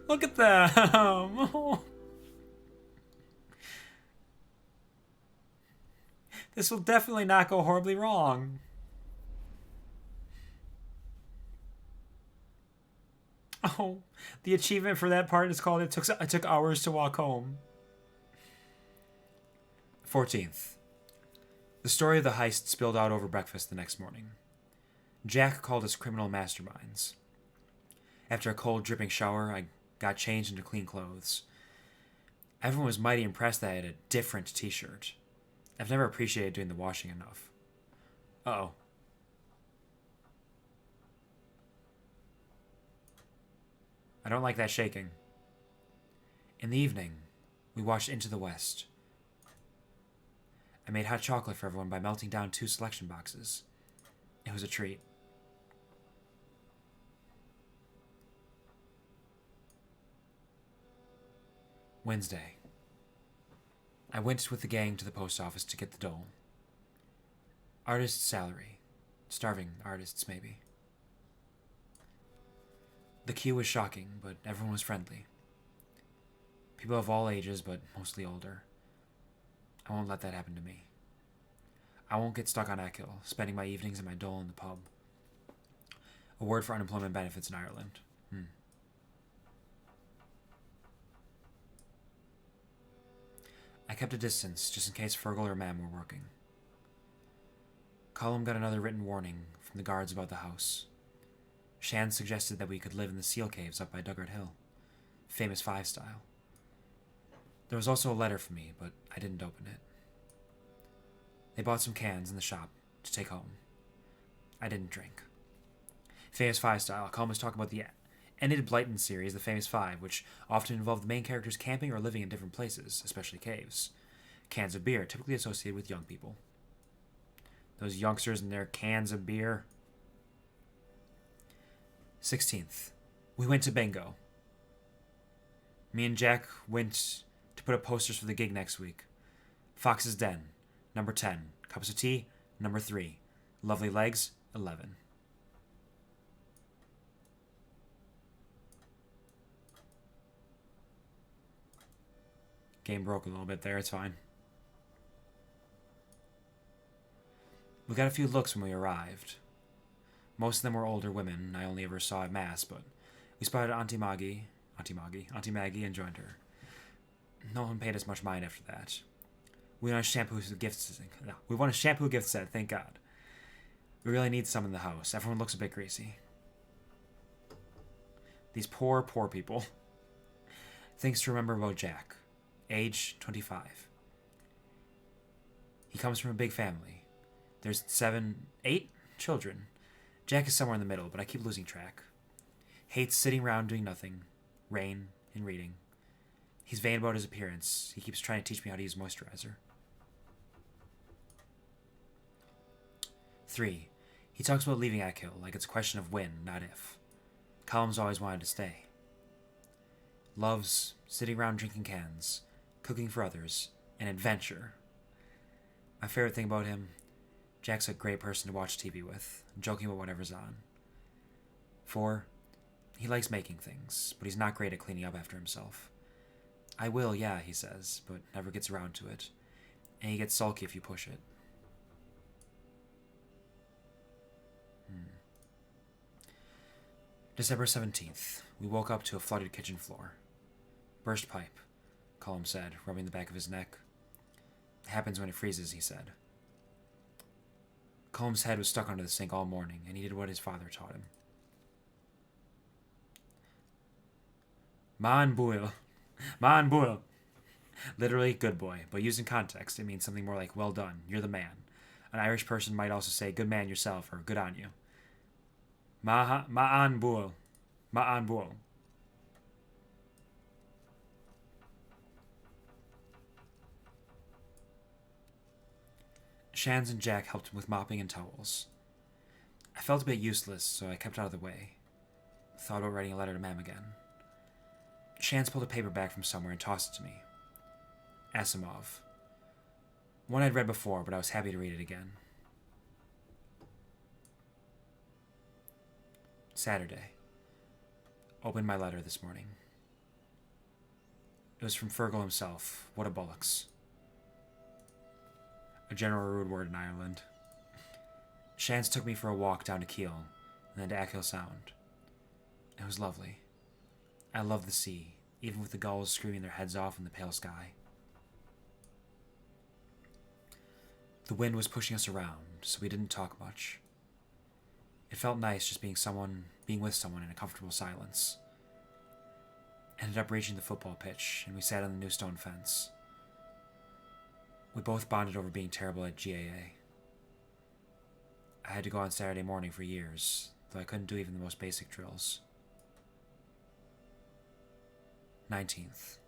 Look at them. This will definitely not go horribly wrong. Oh, the achievement for that part is called It Took Hours to Walk Home. 14th. The story of the heist spilled out over breakfast the next morning. Jack called us criminal masterminds. After a cold, dripping shower, I got changed into clean clothes. Everyone was mighty impressed that I had a different t-shirt. I've never appreciated doing the washing enough. Uh-oh. I don't like that shaking. In the evening, we watched Into the West. I made hot chocolate for everyone by melting down 2 selection boxes. It was a treat. Wednesday. I went with the gang to the post office to get the dole. Artist's salary. Starving artists, maybe. The queue was shocking, but everyone was friendly. People of all ages, but mostly older. I won't let that happen to me. I won't get stuck on Eckhill, spending my evenings and my dole in the pub. A word for unemployment benefits in Ireland. I kept a distance, just in case Fergal or Mam were working. Colum got another written warning from the guards about the house. Shan suggested that we could live in the seal caves up by Duggart Hill. Famous 5 style. There was also a letter for me, but I didn't open it. They bought some cans in the shop to take home. I didn't drink. Famous 5 style, Colm was talking about the Enid Blyton series, The Famous 5, which often involved the main characters camping or living in different places, especially caves. Cans of beer, typically associated with young people. Those youngsters and their cans of beer. 16th. We went to bingo. Me and Jack went to put up posters for the gig next week. Fox's Den, number 10. Cups of tea, number 3. Lovely legs, 11. Game broke a little bit there, it's fine. We got a few looks when we arrived. Most of them were older women I only ever saw at Mass, but we spotted Auntie Maggie, and joined her. No one paid us much mind after that. We want a shampoo gift set, thank God. We really need some in the house. Everyone looks a bit greasy. These poor people. Things to remember about Jack. Age 25. He comes from a big family. There's 8 children. Jack is somewhere in the middle, but I keep losing track. Hates sitting around doing nothing. Rain and reading. He's vain about his appearance. He keeps trying to teach me how to use moisturizer. 3. He talks about leaving Ackhill like it's a question of when, not if. Colm's always wanted to stay. Loves sitting around drinking cans, cooking for others, and adventure. My favorite thing about him, Jack's a great person to watch TV with, joking about whatever's on. 4. He likes making things, but he's not great at cleaning up after himself. I will, yeah, he says, but never gets around to it. And he gets sulky if you push it. December 17th. We woke up to a flooded kitchen floor. Burst pipe, Colm said, rubbing the back of his neck. It happens when it freezes, he said. Colm's head was stuck under the sink all morning, and he did what his father taught him. Man buil. Man buil. Literally, good boy, but used in context, it means something more like, well done, you're the man. An Irish person might also say, good man yourself, or good on you. Ma'an buil. Ma'an buil. Shans and Jack helped him with mopping and towels. I felt a bit useless, so I kept out of the way. Thought about writing a letter to Mam again. Shans pulled a paperback from somewhere and tossed it to me. Asimov. One I'd read before, but I was happy to read it again. Saturday. Opened my letter this morning. It was from Fergal himself. What a bollocks. A general rude word in Ireland. Shans took me for a walk down to Kiel, and then to Ackhill Sound. It was lovely. I love the sea, even with the gulls screaming their heads off in the pale sky. The wind was pushing us around, so we didn't talk much. It felt nice just being with someone in a comfortable silence. Ended up reaching the football pitch, and we sat on the new stone fence. We both bonded over being terrible at GAA. I had to go on Saturday morning for years, though I couldn't do even the most basic drills. 19th.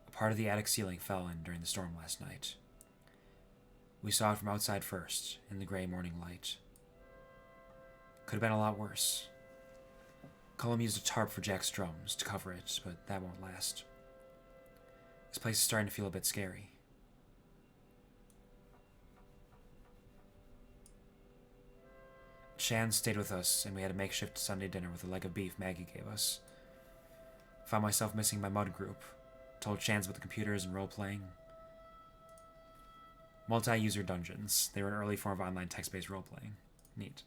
A part of the attic ceiling fell in during the storm last night. We saw it from outside first, in the gray morning light. Could have been a lot worse. Colm used a tarp for Jack's drums to cover it, but that won't last. This place is starting to feel a bit scary. Shan stayed with us, and we had a makeshift Sunday dinner with a leg of beef Maggie gave us. Found myself missing my mud group. Told Shans about the computers and role-playing. Multi-user dungeons. They were an early form of online text-based role-playing. Neat.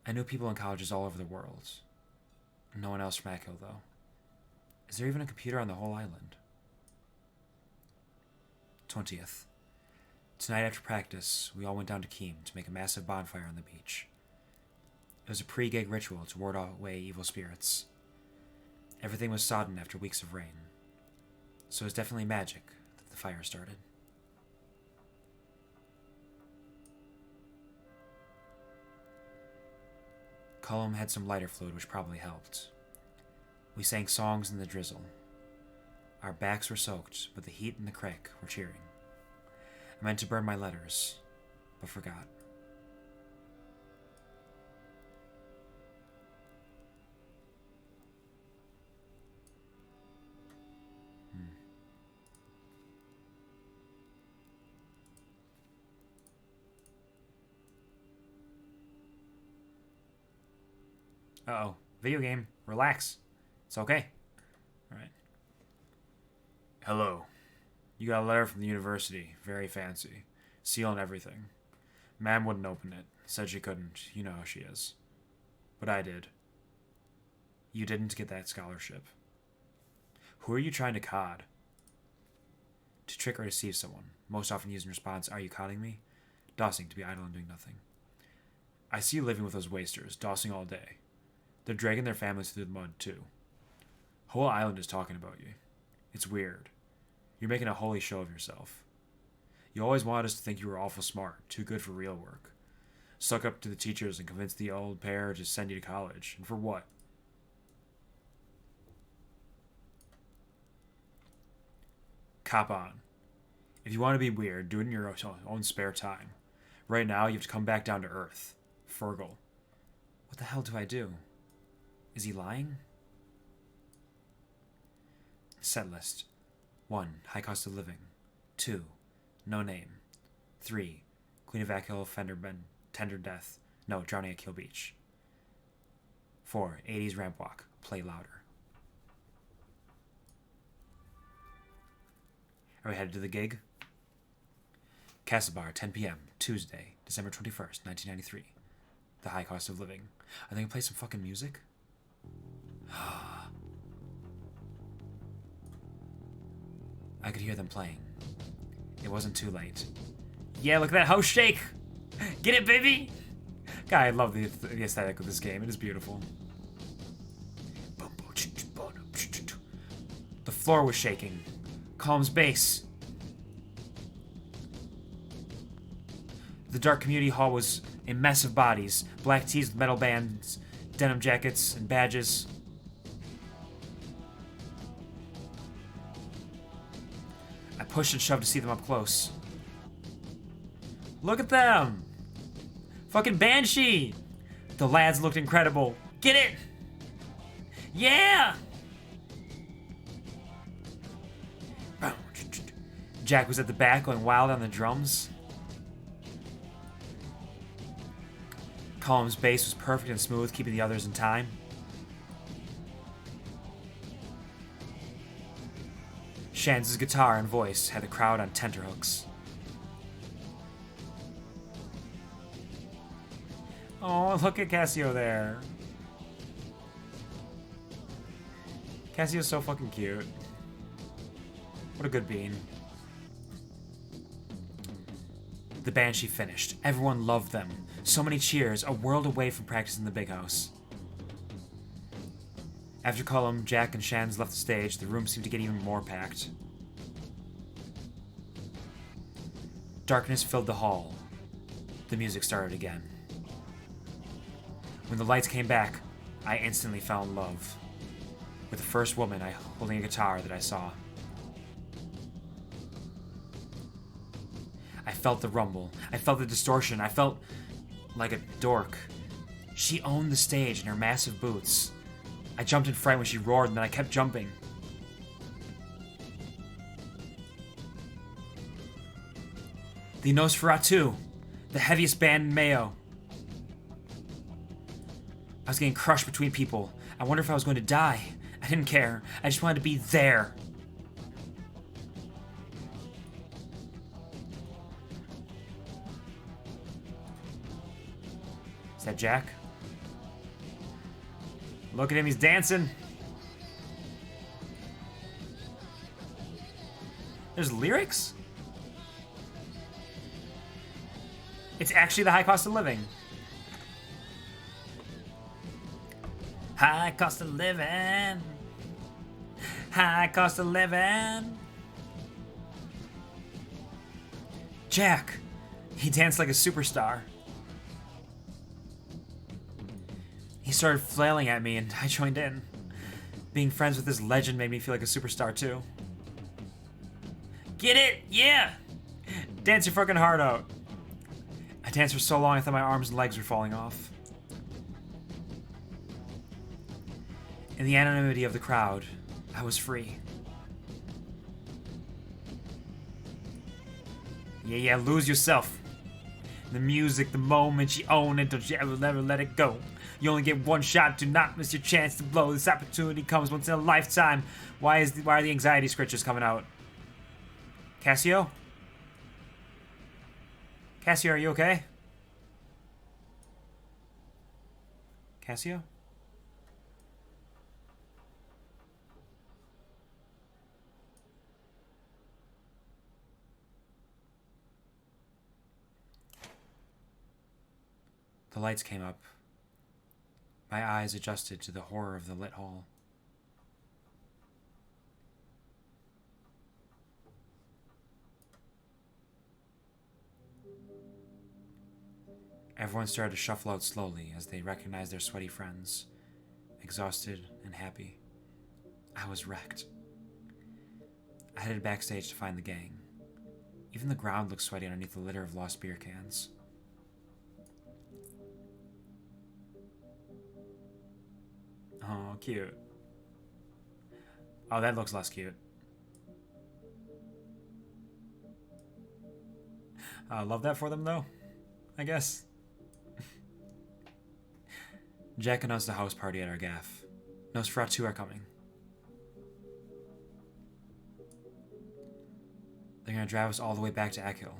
I knew people in colleges all over the world. No one else from Ackhill, though. Is there even a computer on the whole island? 20th. Tonight after practice, we all went down to Keem to make a massive bonfire on the beach. It was a pre-gig ritual to ward away evil spirits. Everything was sodden after weeks of rain. So it was definitely magic that the fire started. Cullum had some lighter fluid, which probably helped. We sang songs in the drizzle. Our backs were soaked, but the heat and the crack were cheering. I meant to burn my letters, but forgot. Uh-oh. Video game. Relax. It's okay. Alright. Hello. You got a letter from the university. Very fancy. Seal and everything. Ma'am wouldn't open it. Said she couldn't. You know how she is. But I did. You didn't get that scholarship. Who are you trying to cod? To trick or deceive someone. Most often used in response, are you codding me? Dossing, to be idle and doing nothing. I see you living with those wasters, dossing all day. They're dragging their families through the mud, too. Whole island is talking about you. It's weird. You're making a holy show of yourself. You always wanted us to think you were awful smart, too good for real work. Suck up to the teachers and convince the old pair to send you to college. And for what? Cop on. If you want to be weird, do it in your own spare time. Right now, you have to come back down to earth. Fergal. What the hell do I do? Is he lying? Set list. 1. High cost of living. 2. No name. 3. Queen of Achill, tender death. No, drowning at Kill Beach. 4. 80s ramp walk. Play louder. Are we headed to the gig? Castlebar, 10 p.m. Tuesday, December 21st, 1993. The high cost of living. Are they gonna play some fucking music? I could hear them playing. It wasn't too late. Yeah, look at that house shake! Get it, baby! God, I love the aesthetic of this game. It is beautiful. The floor was shaking. Calm's bass. The dark community hall was a mess of bodies. Black tees with metal bands, denim jackets, and badges. I pushed and shoved to see them up close. Look at them! Fucking Banshee! The lads looked incredible. Get it! Yeah! Jack was at the back going wild on the drums. Cullum's bass was perfect and smooth, keeping the others in time. Shan's guitar and voice had the crowd on tenterhooks. Oh, look at Cassio there. Cassio's so fucking cute. What a good bean. The Banshee finished. Everyone loved them. So many cheers, a world away from practicing the big house. After Cullum, Jack, and Shans left the stage, the room seemed to get even more packed. Darkness filled the hall. The music started again. When the lights came back, I instantly fell in love with the first woman holding a guitar that I saw. I felt the rumble. I felt the distortion. I felt like a dork. She owned the stage in her massive boots. I jumped in fright when she roared, and then I kept jumping. The Nosferatu, the heaviest band in Mayo. I was getting crushed between people. I wondered if I was going to die. I didn't care. I just wanted to be there. Is that Jack? Look at him, he's dancing. There's lyrics? It's actually the high cost of living. High cost of living. High cost of living. Jack. He danced like a superstar. He started flailing at me and I joined in. Being friends with this legend made me feel like a superstar too. Get it? Yeah! Dance your fucking heart out. I danced for so long I thought my arms and legs were falling off. In the anonymity of the crowd, I was free. Yeah, lose yourself. The music, the moment, you own it, don't you ever let it go. You only get one shot, do not miss your chance to blow. This opportunity comes once in a lifetime. Why are the anxiety scritches coming out? Cassio? Cassio, are you okay? Cassio? The lights came up. My eyes adjusted to the horror of the lit hall. Everyone started to shuffle out slowly as they recognized their sweaty friends, exhausted and happy. I was wrecked. I headed backstage to find the gang. Even the ground looked sweaty underneath the litter of lost beer cans. Oh, cute. Oh, that looks less cute. Love that for them, though, I guess. Jack announced a house party at our gaff. Nosferatu are coming. They're gonna drive us all the way back to Eckhill.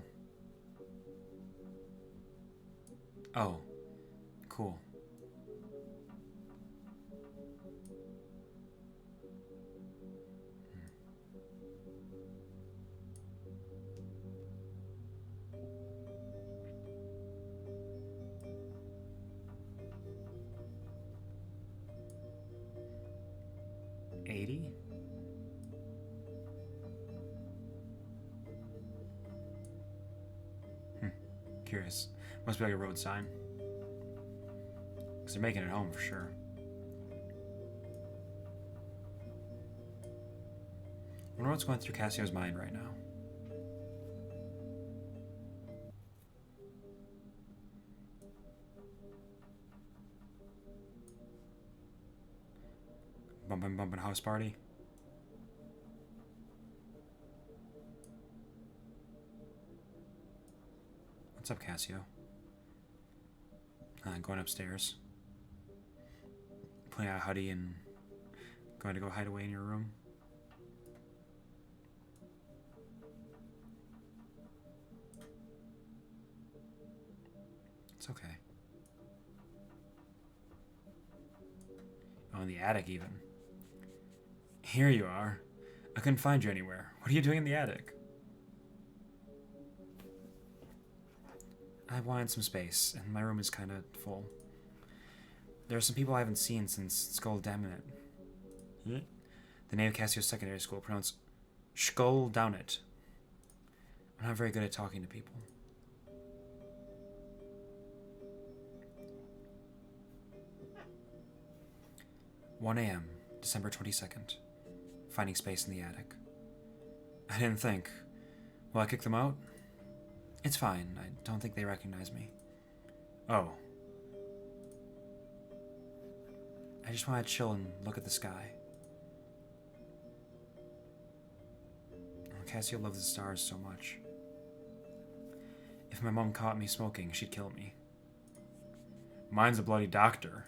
Oh, cool. Curious. Must be like a road sign. Because they're making it home for sure. I wonder what's going through Cassio's mind right now. Bumpin' house party. What's up, Cassio? Going upstairs. Putting out a hoodie and going to go hide away in your room. It's okay. Oh, in the attic even. Here you are. I couldn't find you anywhere. What are you doing in the attic? I wanted some space, and my room is kind of full. There are some people I haven't seen since Skull Damnit. The name of Cassio's secondary school, pronounced Skull Downit. I'm not very good at talking to people. "1 a.m., December 22nd. Finding space in the attic. I didn't think. Will I kick them out? It's fine. I don't think they recognize me. Oh. I just want to chill and look at the sky. Cassio loves the stars so much. If my mom caught me smoking, she'd kill me. Mine's a bloody doctor.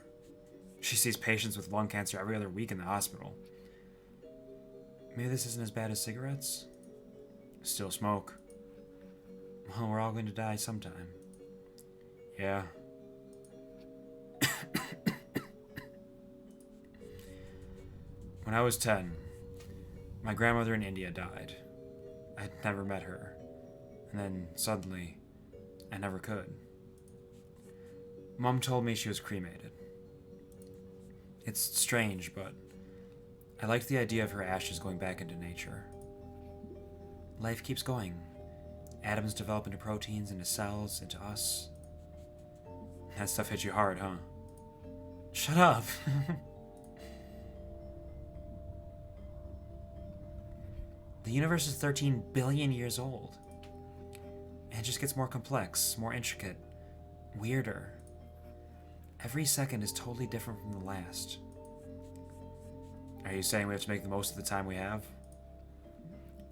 She sees patients with lung cancer every other week in the hospital. Maybe this isn't as bad as cigarettes? Still smoke. Well, we're all going to die sometime. Yeah. When I was 10, my grandmother in India died. I'd never met her. And then, suddenly, I never could. Mom told me she was cremated. It's strange, but I liked the idea of her ashes going back into nature. Life keeps going. Atoms develop into proteins, into cells, into us. That stuff hit you hard, huh? Shut up! The universe is 13 billion years old. And it just gets more complex, more intricate, weirder. Every second is totally different from the last. Are you saying we have to make the most of the time we have?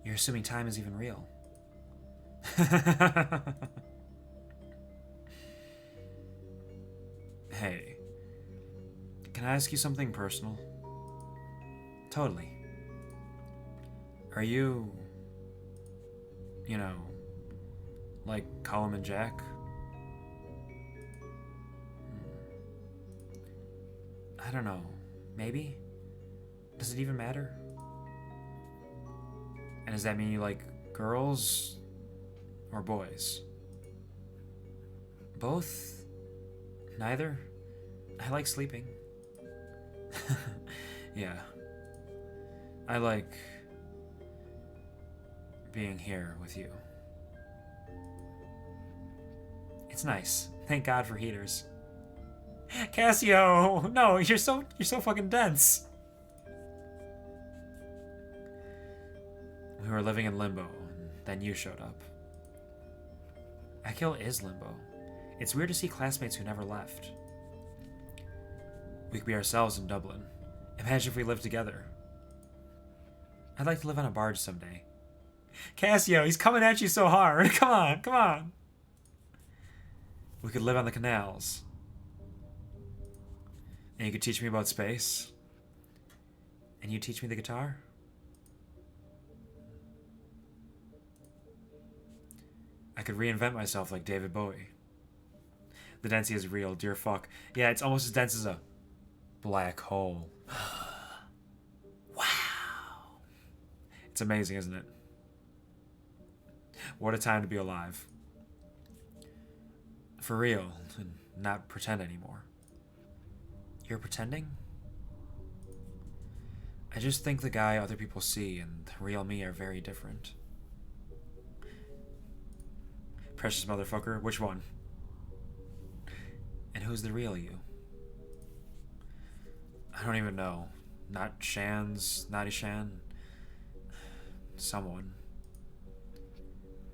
You're assuming time is even real. Hey, can I ask you something personal? Totally. Are you, like Colum and Jack? I don't know. Maybe? Does it even matter? And does that mean you like girls or boys? Both? Neither? I like sleeping. Yeah. I like being here with you. It's nice. Thank God for heaters. Cassio! No, you're so fucking dense. We were living in limbo, and then you showed up. Akil is limbo. It's weird to see classmates who never left. We could be ourselves in Dublin. Imagine if we lived together. I'd like to live on a barge someday. Cassio, he's coming at you so hard. Come on, come on. We could live on the canals. And you could teach me about space. And you teach me the guitar. I could reinvent myself like David Bowie. The density is real, dear fuck. Yeah, it's almost as dense as a black hole. Wow. It's amazing, isn't it? What a time to be alive. For real, and not pretend anymore. You're pretending? I just think the guy other people see and the real me are very different. Precious motherfucker, which one? And who's the real you? I don't even know. Not Shan's, Naughty Shan. Someone.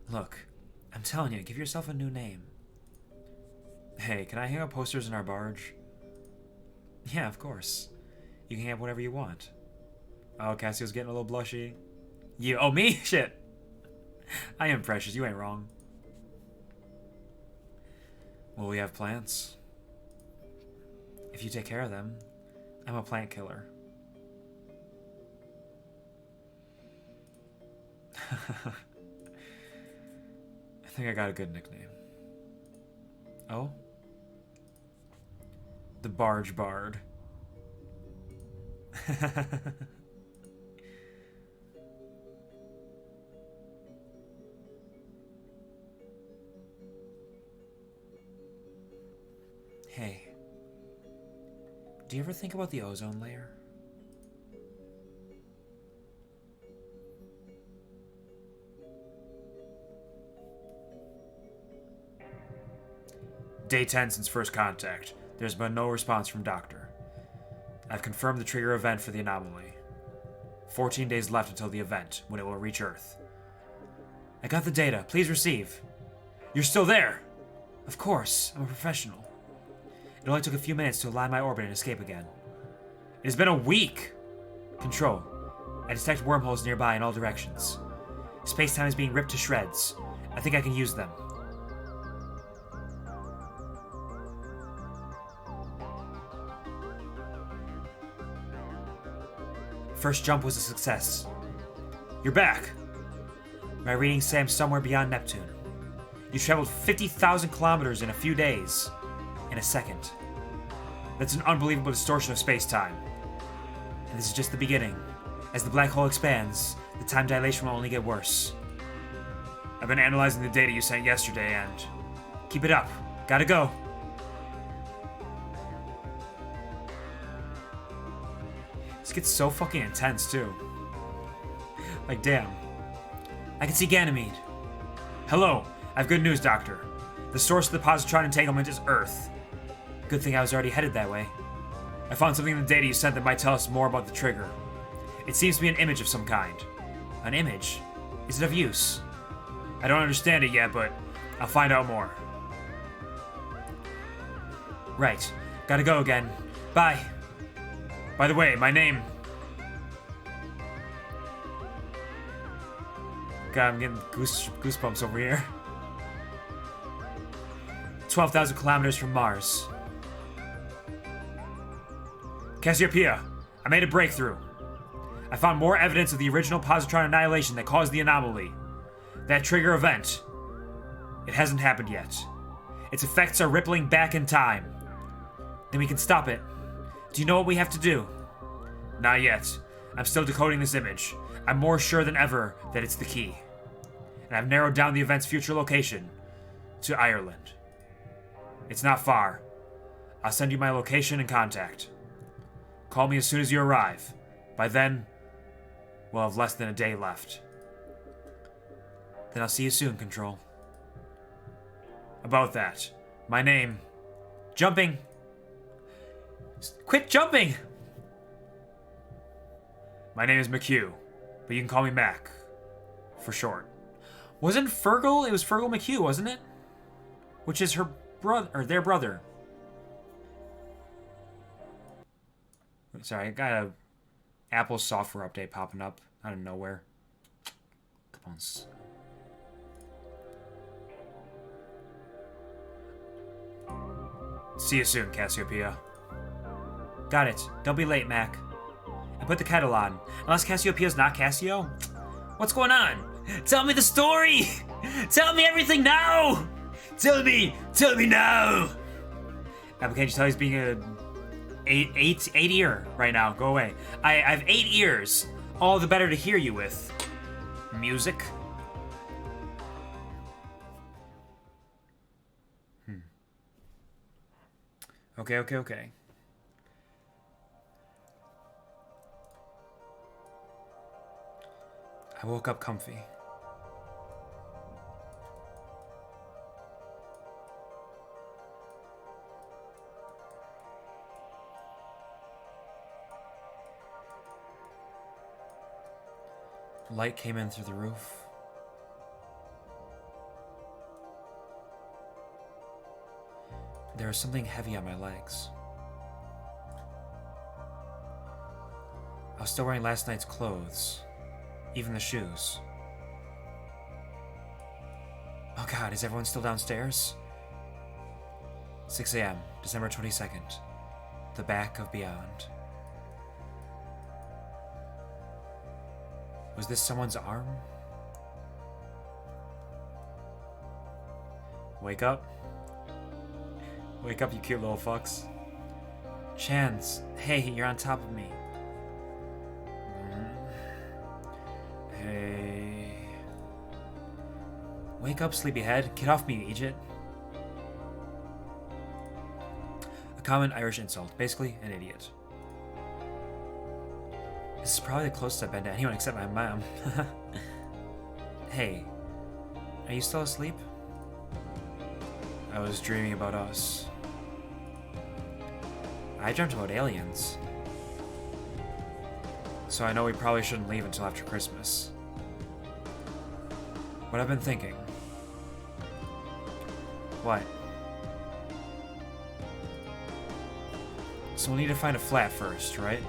Look, I'm telling you, give yourself a new name. Hey, can I hang up posters in our barge? Yeah, of course. You can have whatever you want. Oh, Cassio's getting a little blushy. You, oh me? Shit. I am Precious, you ain't wrong. Will we have plants? If you take care of them, I'm a plant killer. I think I got a good nickname. Oh? The Barge Bard. Hey, do you ever think about the ozone layer? Day 10 since first contact. There's been no response from Doctor. I've confirmed the trigger event for the anomaly. 14 days left until the event, when it will reach Earth. I got the data. Please receive. You're still there! Of course. I'm a professional. It only took a few minutes to align my orbit and escape again. It has been a week! Control. I detect wormholes nearby in all directions. Space-time is being ripped to shreds. I think I can use them. First jump was a success. You're back! My readings say I'm somewhere beyond Neptune. You traveled 50,000 kilometers in a few days. In a second. That's an unbelievable distortion of space-time. And this is just the beginning. As the black hole expands, the time dilation will only get worse. I've been analyzing the data you sent yesterday and... Keep it up. Gotta go. This gets so fucking intense, too. Like, damn. I can see Ganymede. Hello. I have good news, Doctor. The source of the positron entanglement is Earth. Good thing I was already headed that way. I found something in the data you sent that might tell us more about the trigger. It seems to be an image of some kind. An image? Is it of use? I don't understand it yet, but I'll find out more. Right. Gotta go again. Bye. By the way, my name... God, I'm getting goosebumps over here. 12,000 kilometers from Mars. Cassiopeia, I made a breakthrough. I found more evidence of the original positron annihilation that caused the anomaly. That trigger event. It hasn't happened yet. Its effects are rippling back in time. Then we can stop it. Do you know what we have to do? Not yet. I'm still decoding this image. I'm more sure than ever that it's the key. And I've narrowed down the event's future location to Ireland. It's not far. I'll send you my location and contact. Call me as soon as you arrive. By then, we'll have less than a day left. Then I'll see you soon, Control. About that, my name... Jumping! Quit jumping! My name is McHugh, but you can call me Mac. For short. Wasn't Fergal? It was Fergal McHugh, wasn't it? Which is her brother, or their brother. Sorry, I got a Apple software update popping up out of nowhere. Come on. See you soon, Cassiopeia. Got it. Don't be late, Mac. And put the kettle on. Unless Cassiopeia's not Cassio? What's going on? Tell me the story! Tell me everything now! Tell me now! Can't you tell he's being a eight ear right now? Go away. I have 8 ears. All the better to hear you with. Music. Okay. I woke up comfy. Light came in through the roof. There was something heavy on my legs. I was still wearing last night's clothes. Even the shoes. Oh god, is everyone still downstairs? 6 a.m., December 22nd. The back of beyond. Was this someone's arm? Wake up. Wake up, you cute little fucks. Chance, hey, you're on top of me. Hey. Wake up, sleepyhead. Get off me, Egypt. A common Irish insult. Basically, an idiot. This is probably the closest I've been to anyone except my mom. Hey. Are you still asleep? I was dreaming about us. I dreamt about aliens. So I know we probably shouldn't leave until after Christmas. What I've been thinking. What? So we'll need to find a flat first, right?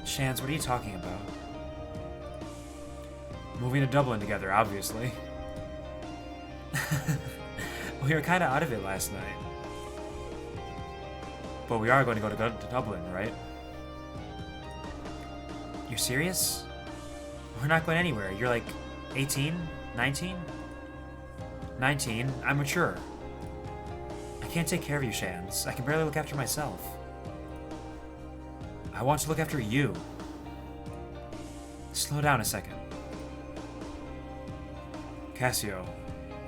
Shans, what are you talking about? Moving to Dublin together, obviously. We were kind of out of it last night. But we are going to go to Dublin, right? You're serious? We're not going anywhere. You're like 18? 19? 19? I'm mature. I can't take care of you, Shans. I can barely look after myself. I want to look after you. Slow down a second. Cassio,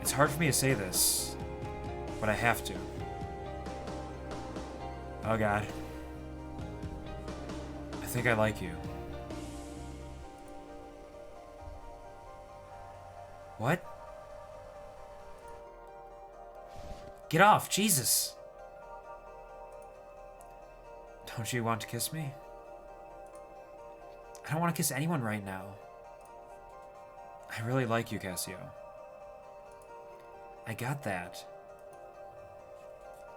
it's hard for me to say this, but I have to. Oh god. I think I like you. What? Get off, Jesus! Don't you want to kiss me? I don't want to kiss anyone right now. I really like you, Cassio. I got that.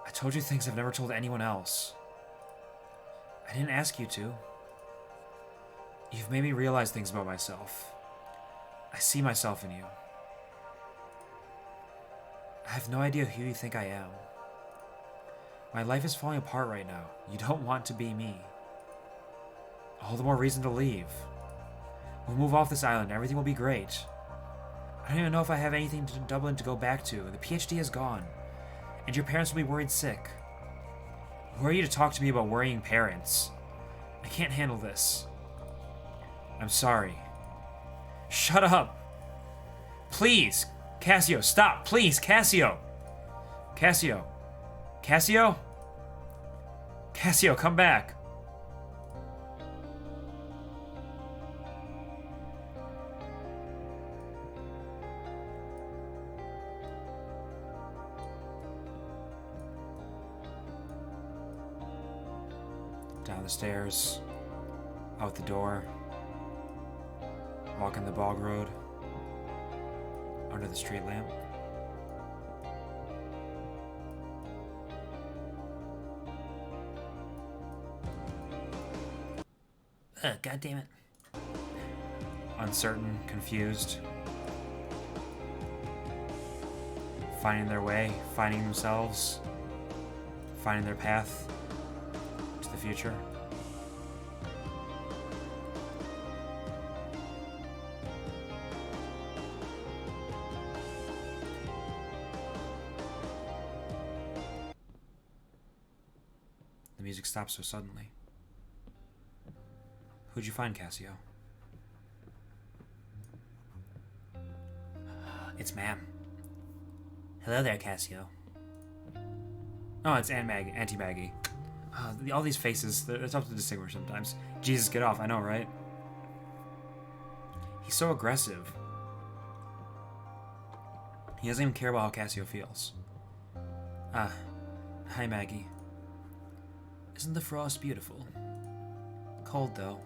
I told you things I've never told anyone else. I didn't ask you to. You've made me realize things about myself. I see myself in you. I have no idea who you think I am. My life is falling apart right now. You don't want to be me. All the more reason to leave. We'll move off this island. Everything will be great. I don't even know if I have anything to Dublin to go back to. The PhD is gone. And your parents will be worried sick. Who are you to talk to me about worrying parents? I can't handle this. I'm sorry. Shut up. Please. Cassio, stop. Please, Cassio. Cassio. Cassio? Cassio, come back. Down the stairs, out the door, walking the bog road, under the street lamp. God damn it. Uncertain, confused, finding their way, finding themselves, finding their path to the future. The music stops so suddenly. Who'd you find, Cassio? It's Ma'am. Hello there, Cassio. Oh, it's Auntie Maggie. All these faces, they're tough to distinguish sometimes. Jesus, get off, I know, right? He's so aggressive. He doesn't even care about how Cassio feels. Hi, Maggie. Isn't the frost beautiful? Cold, though.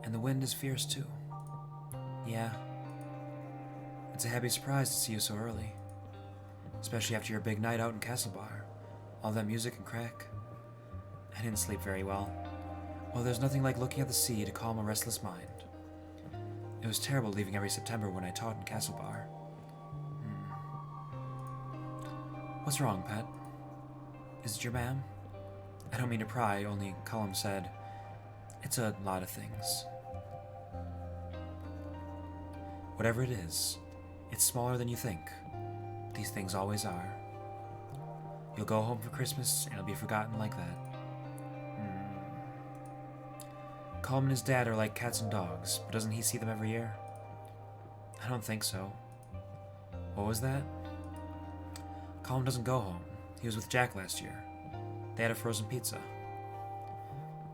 And the wind is fierce, too. Yeah. It's a happy surprise to see you so early. Especially after your big night out in Castlebar. All that music and crack. I didn't sleep very well. Well, there's nothing like looking at the sea to calm a restless mind. It was terrible leaving every September when I taught in Castlebar. What's wrong, pet? Is it your ma'am? I don't mean to pry, only Cullum said, it's a lot of things. Whatever it is, it's smaller than you think. These things always are. You'll go home for Christmas, and it'll be forgotten like that. Cullum and his dad are like cats and dogs, but doesn't he see them every year? I don't think so. What was that? Cullum doesn't go home. He was with Jack last year. They had a frozen pizza.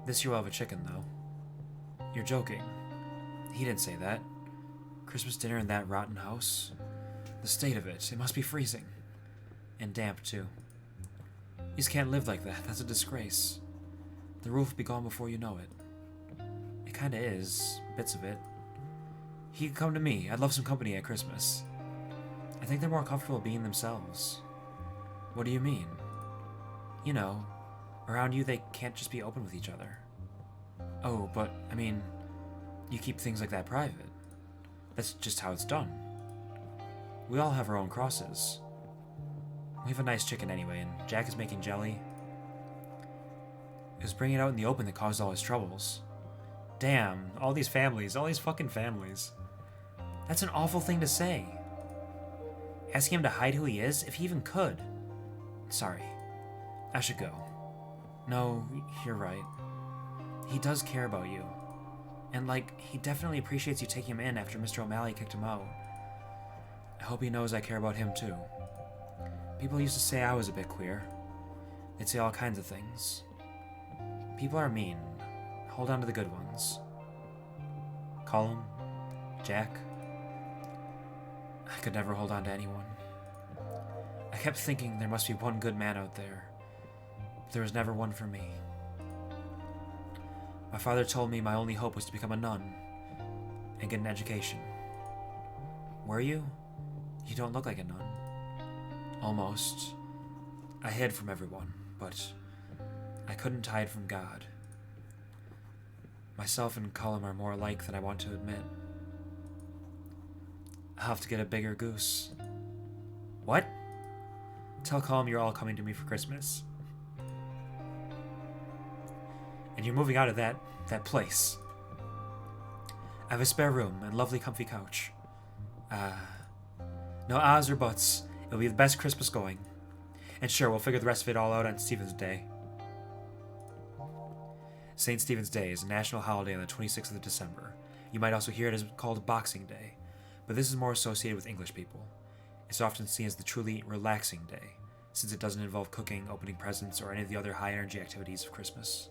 This year we'll have a chicken, though. You're joking. He didn't say that. Christmas dinner in that rotten house? The state of it must be freezing. And damp, too. You just can't live like that. That's a disgrace. The roof will be gone before you know it. It kinda is. Bits of it. He could come to me. I'd love some company at Christmas. I think they're more comfortable being themselves. What do you mean? You know, around you they can't just be open with each other. Oh, but, I mean, you keep things like that private. That's just how it's done. We all have our own crosses. We have a nice chicken anyway, and Jack is making jelly. It was bringing it out in the open that caused all his troubles. Damn, all these families, all these fucking families. That's an awful thing to say. Asking him to hide who he is, if he even could. Sorry. I should go. No, you're right. He does care about you. And, like, he definitely appreciates you taking him in after Mr. O'Malley kicked him out. I hope he knows I care about him, too. People used to say I was a bit queer. They'd say all kinds of things. People are mean. Hold on to the good ones. Colum, Jack. I could never hold on to anyone. I kept thinking there must be one good man out there, but there was never one for me. My father told me my only hope was to become a nun and get an education. Were you? You don't look like a nun. Almost. I hid from everyone, but I couldn't hide from God. Myself and Colum are more alike than I want to admit. I'll have to get a bigger goose. What? Tell Colum you're all coming to me for Christmas. And you're moving out of that place. I have a spare room and lovely comfy couch. No ahs or buts. It'll be the best Christmas going. And sure, we'll figure the rest of it all out on Stephen's Day. St. Stephen's Day is a national holiday on the 26th of December. You might also hear it as called Boxing Day, but this is more associated with English people. It's often seen as the truly relaxing day, since it doesn't involve cooking, opening presents, or any of the other high-energy activities of Christmas.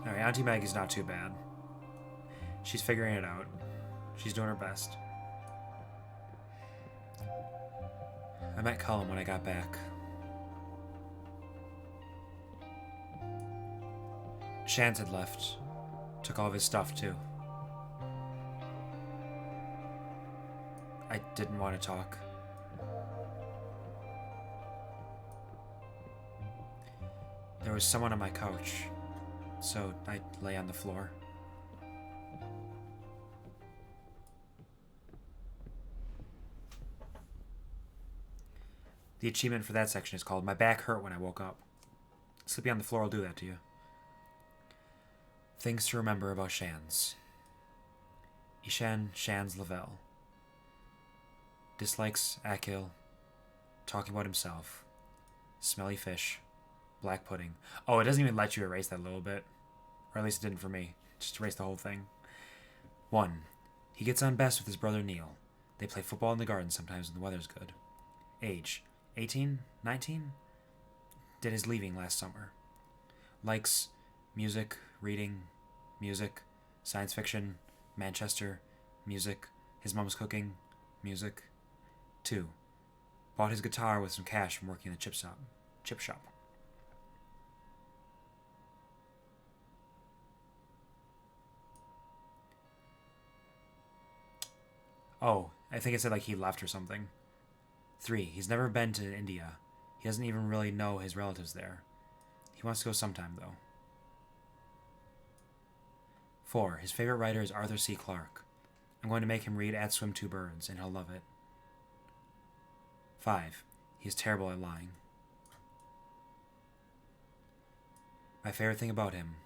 Alright, Auntie Maggie's not too bad. She's figuring it out. She's doing her best. I met Colum when I got back. Shans had left. Took all of his stuff, too. I didn't want to talk. There was someone on my couch, so I lay on the floor. The achievement for that section is called My Back Hurt When I Woke Up. Sleeping on the floor will do that to you. Things to remember about Shans. Ishan Shans Lavelle. Dislikes Akil. Talking about himself. Smelly fish. Black pudding. Oh, it doesn't even let you erase that little bit. Or at least it didn't for me. Just erase the whole thing. 1. He gets on best with his brother Neil. They play football in the garden sometimes when the weather's good. Age. 18? 19? Did his leaving last summer. Likes music, reading, music, science fiction, Manchester, music, his mom's cooking, music. 2. Bought his guitar with some cash from working in the chip shop. Oh, I think it said like he left or something. 3. He's never been to India. He doesn't even really know his relatives there. He wants to go sometime, though. 4. His favorite writer is Arthur C. Clarke. I'm going to make him read At Swim Two Birds, and he'll love it. 5. He's terrible at lying. My favorite thing about him,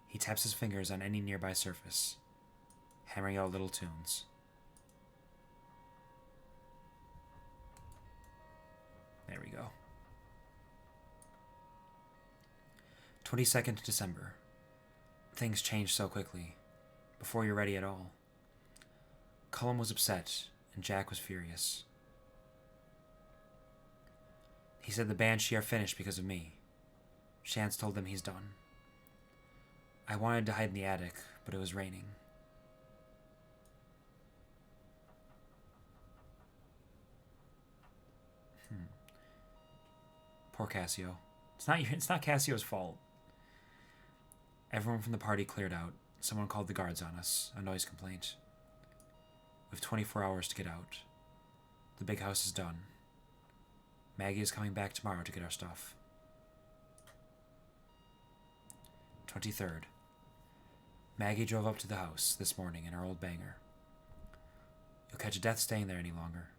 he taps his fingers on any nearby surface, hammering out little tunes. There we go. 22nd December. Things change so quickly, before you're ready at all. Colum was upset, and Jack was furious. He said the Banshee are finished because of me. Shans told them he's done. I wanted to hide in the attic, but it was raining. Poor Cassio. It's not Cassio's fault. Everyone from the party cleared out. Someone called the guards on us. A noise complaint. We have 24 hours to get out. The big house is done. Maggie is coming back tomorrow to get our stuff. 23rd. Maggie drove up to the house this morning in her old banger. You'll catch a death staying there any longer.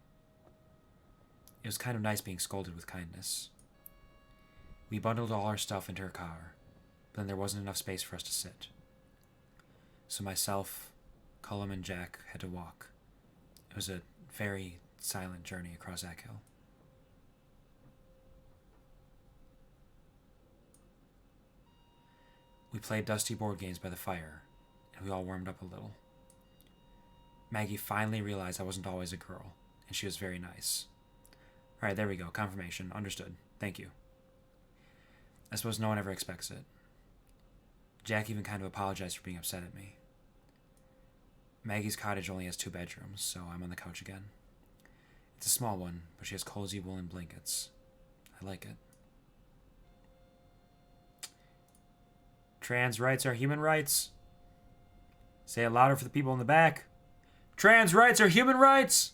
It was kind of nice being scolded with kindness. We bundled all our stuff into her car, but then there wasn't enough space for us to sit. So myself, Colum, and Jack had to walk. It was a very silent journey across Akil. We played dusty board games by the fire, and we all warmed up a little. Maggie finally realized I wasn't always a girl, and she was very nice. Alright, there we go. Confirmation. Understood. Thank you. I suppose no one ever expects it. Jack even kind of apologized for being upset at me. Maggie's cottage only has 2 bedrooms, so I'm on the couch again. It's a small one, but she has cozy woolen blankets. I like it. Trans rights are human rights. Say it louder for the people in the back. Trans rights are human rights!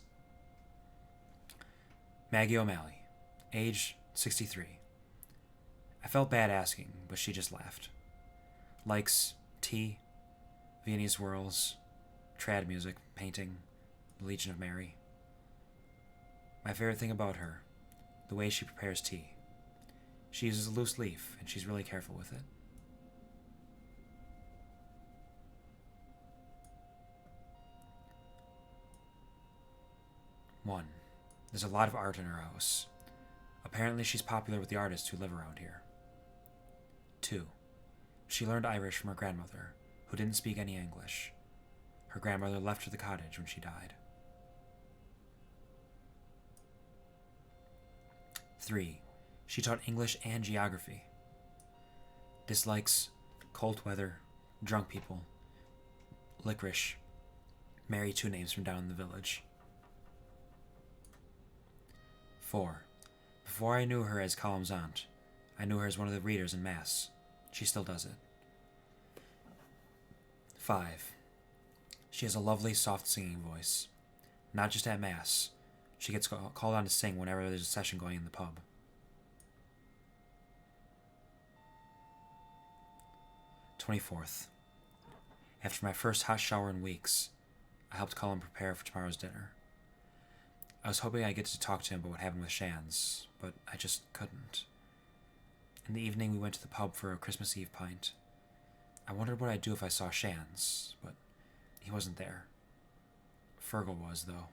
Maggie O'Malley, age 63. I felt bad asking, but she just laughed. Likes tea, Viennese whirls, trad music, painting, the Legion of Mary. My favorite thing about her, the way she prepares tea. She uses a loose leaf, and she's really careful with it. One, there's a lot of art in her house. Apparently she's popular with the artists who live around here. 2, she learned Irish from her grandmother, who didn't speak any English. Her grandmother left her the cottage when she died. 3, she taught English and geography. Dislikes cold weather, drunk people, licorice, marry 2 names from down in the village. 4, before I knew her as Colum's aunt, I knew her as one of the readers in Mass. She still does it. 5, she has a lovely, soft singing voice. Not just at Mass. She gets called on to sing whenever there's a session going in the pub. 24th. After my first hot shower in weeks, I helped Colin prepare for tomorrow's dinner. I was hoping I'd get to talk to him about what happened with Shan's, but I just couldn't. In the evening, we went to the pub for a Christmas Eve pint. I wondered what I'd do if I saw Shan's, but he wasn't there. Fergal was, though.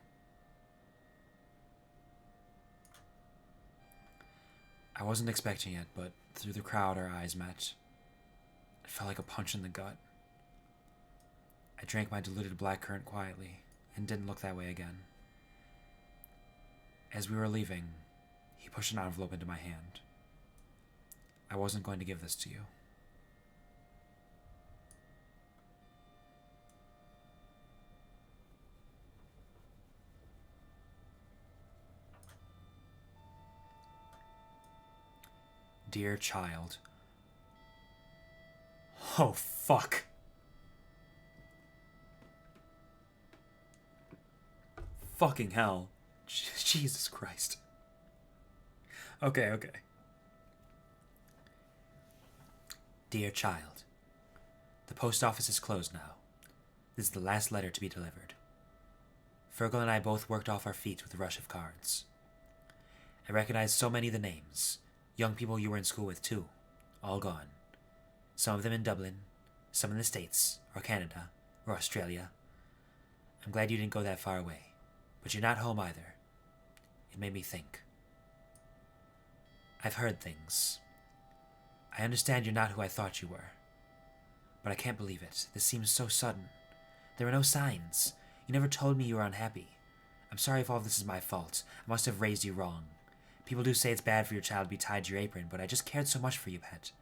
I wasn't expecting it, but through the crowd our eyes met. It felt like a punch in the gut. I drank my diluted blackcurrant quietly, and didn't look that way again. As we were leaving, he pushed an envelope into my hand. I wasn't going to give this to you. Dear child. Oh, fuck. Fucking hell. Jesus Christ. Okay. Dear child. The post office is closed now. This is the last letter to be delivered. Fergal and I both worked off our feet with a rush of cards. I recognized so many of the names. Young people you were in school with, too. All gone. Some of them in Dublin, some in the States, or Canada, or Australia. I'm glad you didn't go that far away. But you're not home either. It made me think. I've heard things. I understand you're not who I thought you were. But I can't believe it. This seems so sudden. There were no signs. You never told me you were unhappy. I'm sorry if all this is my fault. I must have raised you wrong. People do say it's bad for your child to be tied to your apron, but I just cared so much for you, pet.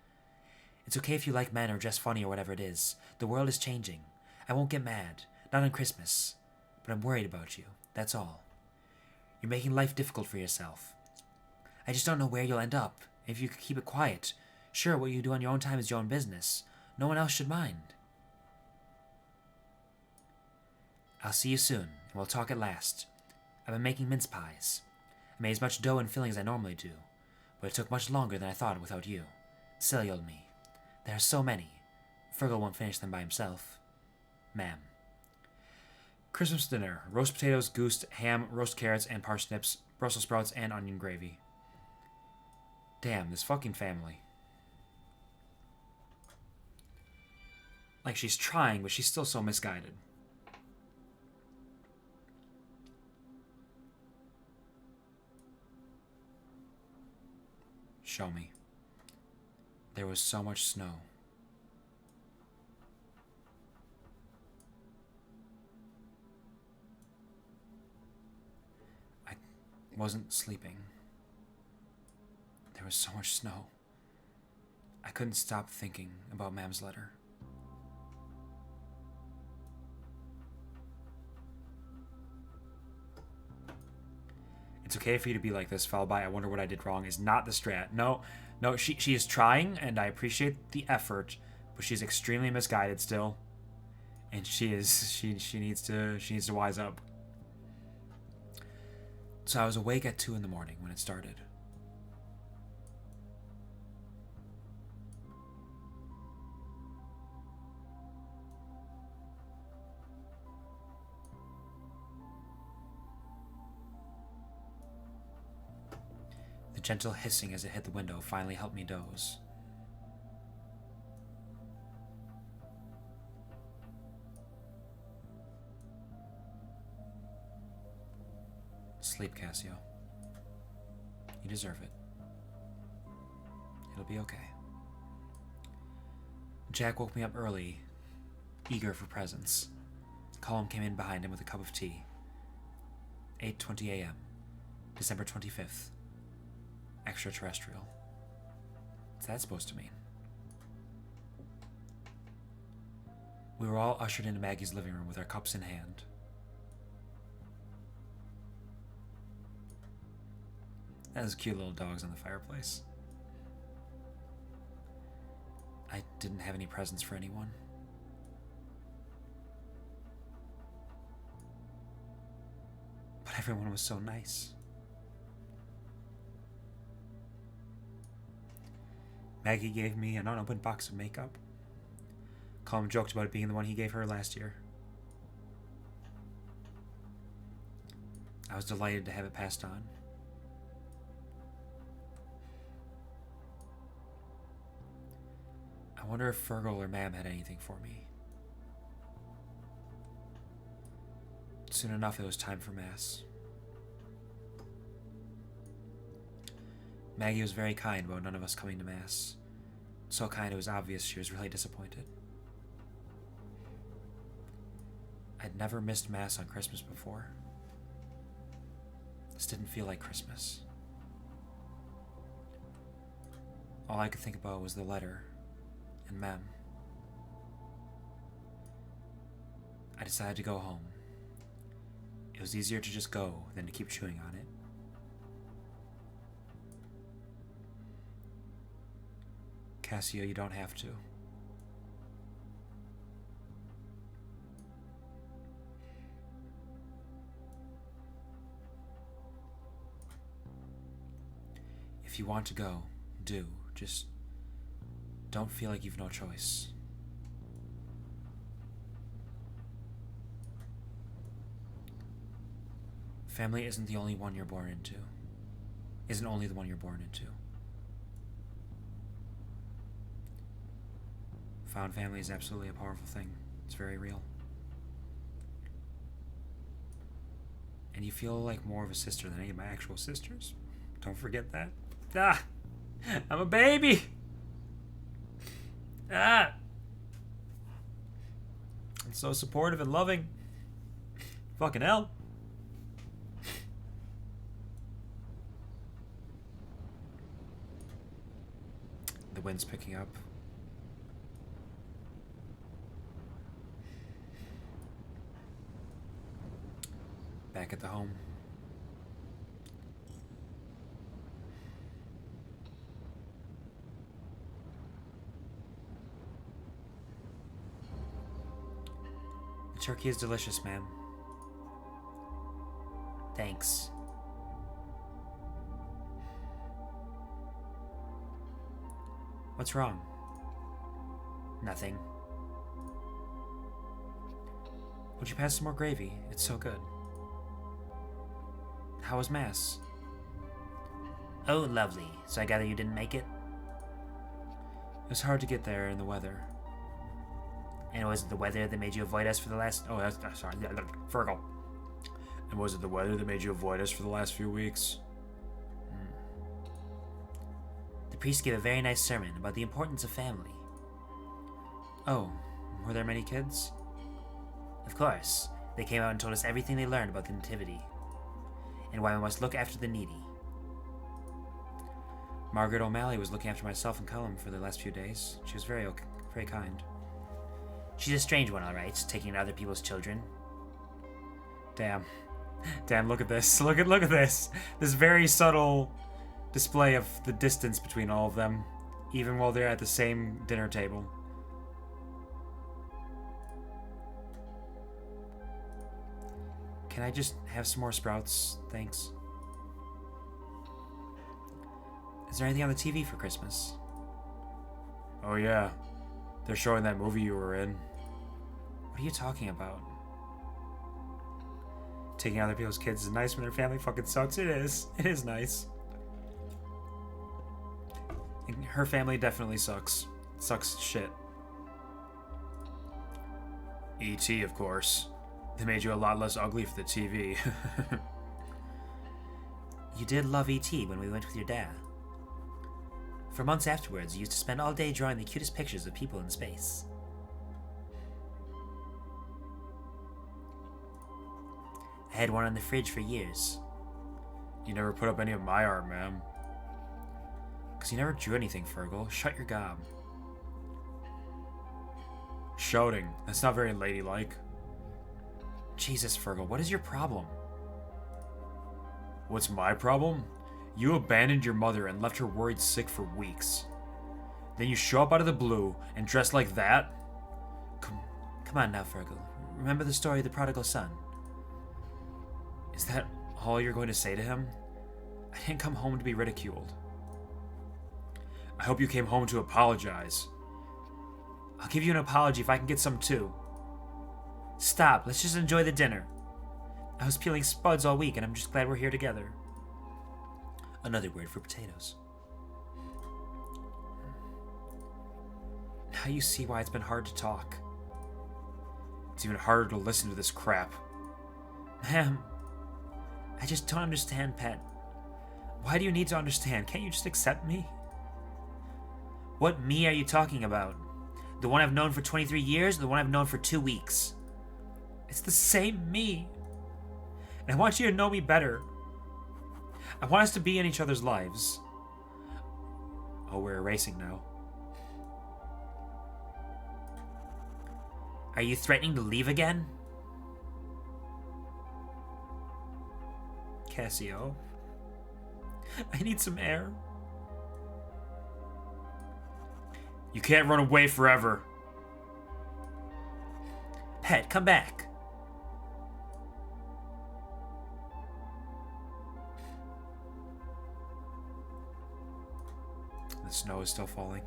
It's okay if you like men or dress funny or whatever it is. The world is changing. I won't get mad. Not on Christmas. But I'm worried about you. That's all. You're making life difficult for yourself. I just don't know where you'll end up. If you could keep it quiet. Sure, what you do on your own time is your own business. No one else should mind. I'll see you soon, and we'll talk at last. I've been making mince pies. I made as much dough and filling as I normally do, but it took much longer than I thought without you. Silly old me. There are so many. Fergal won't finish them by himself. Ma'am. Christmas dinner. Roast potatoes, goose, ham, roast carrots and parsnips, Brussels sprouts, and onion gravy. Damn, this fucking family. Like, she's trying, but she's still so misguided. Show me. There was so much snow. wasn't sleeping. There was so much snow. I couldn't stop thinking about Mam's letter. It's okay for you to be like this, followed by I wonder what I did wrong is not the strat. No, she is trying, and I appreciate the effort, but she's extremely misguided still. And she needs to wise up. So I was awake at 2 in the morning when it started. The gentle hissing as it hit the window finally helped me doze. Sleep, Cassio. You deserve it. It'll be okay. Jack woke me up early, eager for presents. Colm came in behind him with a cup of tea. 8:20 a.m., December 25th. Extraterrestrial. What's that supposed to mean? We were all ushered into Maggie's living room with our cups in hand. Those cute little dogs on the fireplace. I didn't have any presents for anyone. But everyone was so nice. Maggie gave me an unopened box of makeup. Colm joked about it being the one he gave her last year. I was delighted to have it passed on. I wonder if Fergal or Mam had anything for me. Soon enough, it was time for Mass. Maggie was very kind about none of us coming to Mass. So kind it was obvious she was really disappointed. I'd never missed Mass on Christmas before. This didn't feel like Christmas. All I could think about was the letter and Mem. I decided to go home. It was easier to just go than to keep chewing on it. Cassio, you don't have to. If you want to go, do. Just don't feel like you've no choice. Family isn't the only one you're born into. Isn't only the one you're born into. Found family is absolutely a powerful thing. It's very real. And you feel like more of a sister than any of my actual sisters. Don't forget that. Ah! I'm a baby! Ah! I'm so supportive and loving. Fucking hell. The wind's picking up. Back at the home. The turkey is delicious, ma'am. Thanks. What's wrong? Nothing. Would you pass some more gravy? It's so good. How was Mass? Oh, lovely. So I gather you didn't make it? It was hard to get there in the weather. And was it the weather that made you avoid us for the last... Oh, that's sorry. Fergal. And was it the weather that made you avoid us for the last few weeks? The priest gave a very nice sermon about the importance of family. Oh, were there many kids? Of course. They came out and told us everything they learned about the Nativity. and why we must look after the needy. Margaret O'Malley was looking after myself and Callum for the last few days. She was very kind. She's a strange one, all right, taking in other people's children. Damn, look at this. Look at this. This very subtle display of the distance between all of them, even while they're at the same dinner table. Can I just have some more sprouts? Thanks. Is there anything on the TV for Christmas? Oh yeah, they're showing that movie you were in. What are you talking about? Taking other people's kids is nice when their family fucking sucks. It is. It is nice. And her family definitely sucks. Sucks shit. E.T., of course. They made you a lot less ugly for the TV. You did love E.T. when we went with your dad. For months afterwards, you used to spend all day drawing the cutest pictures of people in space. I had one on the fridge for years. You never put up any of my art, ma'am. 'Cause you never drew anything, Fergal. Shut your gob. Shouting. That's not very ladylike. Jesus, Fergal, what is your problem? What's my problem? You abandoned your mother and left her worried sick for weeks. Then you show up out of the blue and dress like that? Come on now, Fergal. Remember the story of the prodigal son. Is that all you're going to say to him? I didn't come home to be ridiculed. I hope you came home to apologize. I'll give you an apology if I can get some too. Stop, let's just enjoy the dinner. I was peeling spuds all week and I'm just glad we're here together. Another word for potatoes. Now you see why it's been hard to talk. It's even harder to listen to this crap. Ma'am, I just don't understand, Pet. Why do you need to understand? Can't you just accept me? What me are you talking about? The one I've known for 23 years or the one I've known for 2 weeks? It's the same me. And I want you to know me better. I want us to be in each other's lives. Oh, we're erasing now. Are you threatening to leave again? Cassio. I need some air. You can't run away forever. Pet, come back. The snow is still falling.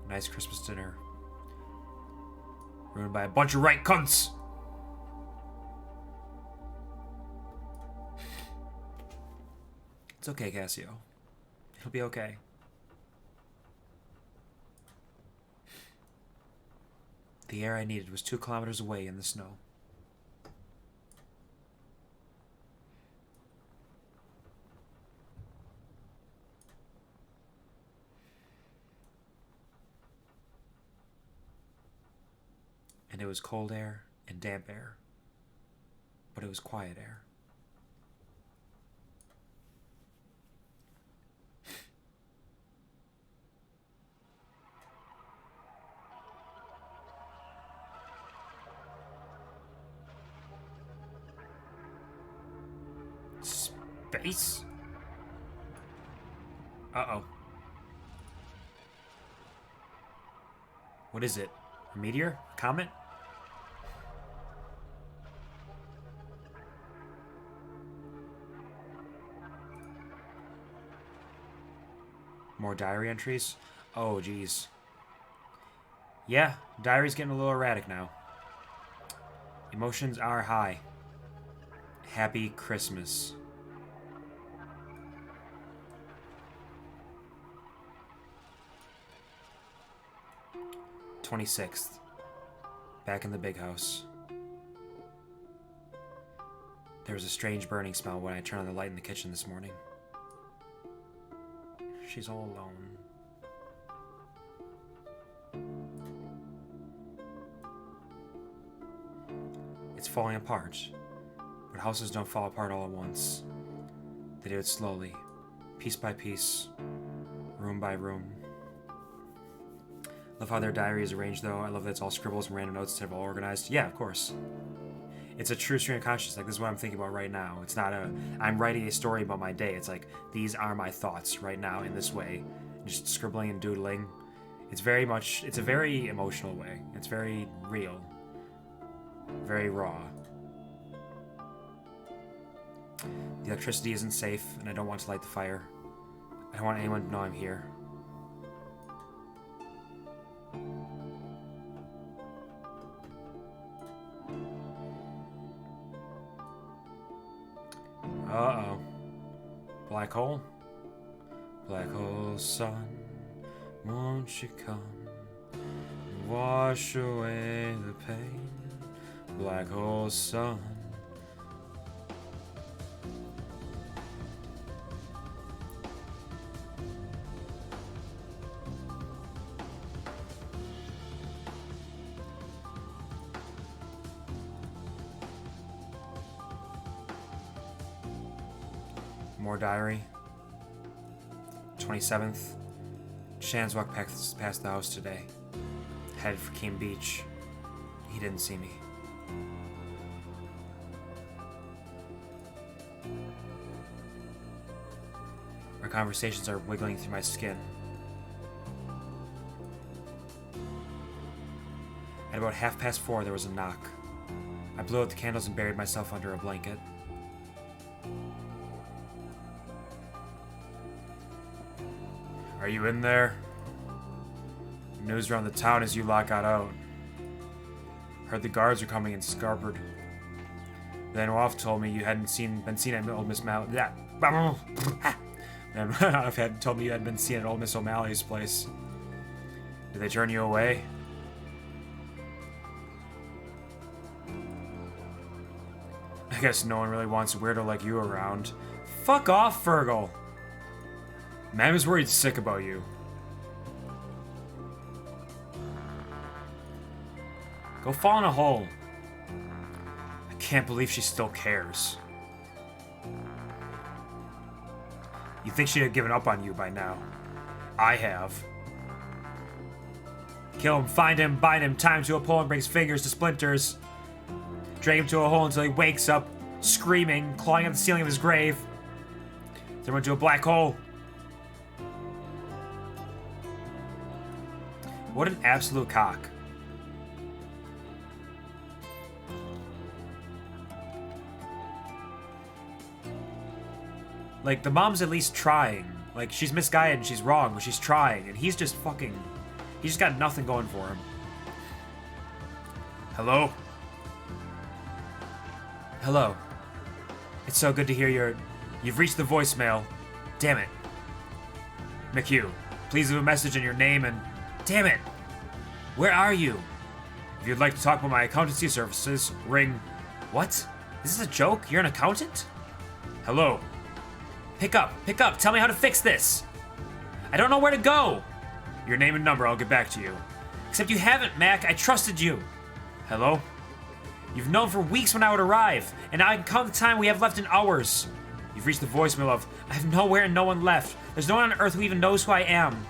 Nice Christmas dinner. Ruined by a bunch of right cunts. It's okay, Cassio. It'll be okay. The air I needed was 2 kilometers away in the snow. And it was cold air and damp air, but it was quiet air. Space? Uh-oh. What is it? A meteor? A comet? More diary entries? Oh, geez. Yeah, diary's getting a little erratic now. Emotions are high. Happy Christmas. "26th. Back in the big house. There was a strange burning smell when I turned on the light in the kitchen this morning. She's all alone. It's falling apart. But houses don't fall apart all at once. They do it slowly, piece by piece, room by room. Love how their diary is arranged, though. I love that it's all scribbles and random notes instead of all organized. Yeah, of course. It's a true stream of consciousness. Like, this is what I'm thinking about right now. It's not I'm writing a story about my day. It's like, these are my thoughts right now in this way. Just scribbling and doodling. It's a very emotional way. It's very real. Very raw. The electricity isn't safe, and I don't want to light the fire. I don't want anyone to know I'm here. Uh-oh. Black hole? Black hole sun, won't you come and wash away the pain? Black hole sun. More diary. 27th. Shan's walked past the house today. Headed for Keene Beach. He didn't see me. Our conversations are wiggling through my skin. At about 4:30, there was a knock. I blew out the candles and buried myself under a blanket. Are you in there? News around the town is you lot got out. Heard the guards are coming in Scarborough. Then Wolf told me you hadn't been seen at old Miss Mal. Yeah. Then Wolf had told me you hadn't been seen at old Miss O'Malley's place. Did they turn you away? I guess no one really wants a weirdo like you around. Fuck off, Fergal! Mam is worried sick about you. Go fall in a hole. I can't believe she still cares. You think she'd have given up on you by now. I have. Kill him, find him, bind him, tie him to a pole and brings fingers to splinters. Drag him to a hole until he wakes up, screaming, clawing at the ceiling of his grave. Throw him into a black hole. What an absolute cock. Like, the mom's at least trying. Like, she's misguided and she's wrong, but she's trying. And he's just fucking... He's just got nothing going for him. Hello? Hello. It's so good to hear You've reached the voicemail. Damn it. McHugh, please leave a message in your name and... Damn it! Where are you? If you'd like to talk about my accountancy services, ring... What? Is this a joke? You're an accountant? Hello? Pick up! Tell me how to fix this! I don't know where to go! Your name and number, I'll get back to you. Except you haven't, Mac. I trusted you. Hello? You've known for weeks when I would arrive, and now I can count the time we have left in hours. You've reached the voicemail of, I have nowhere and no one left. There's no one on Earth who even knows who I am.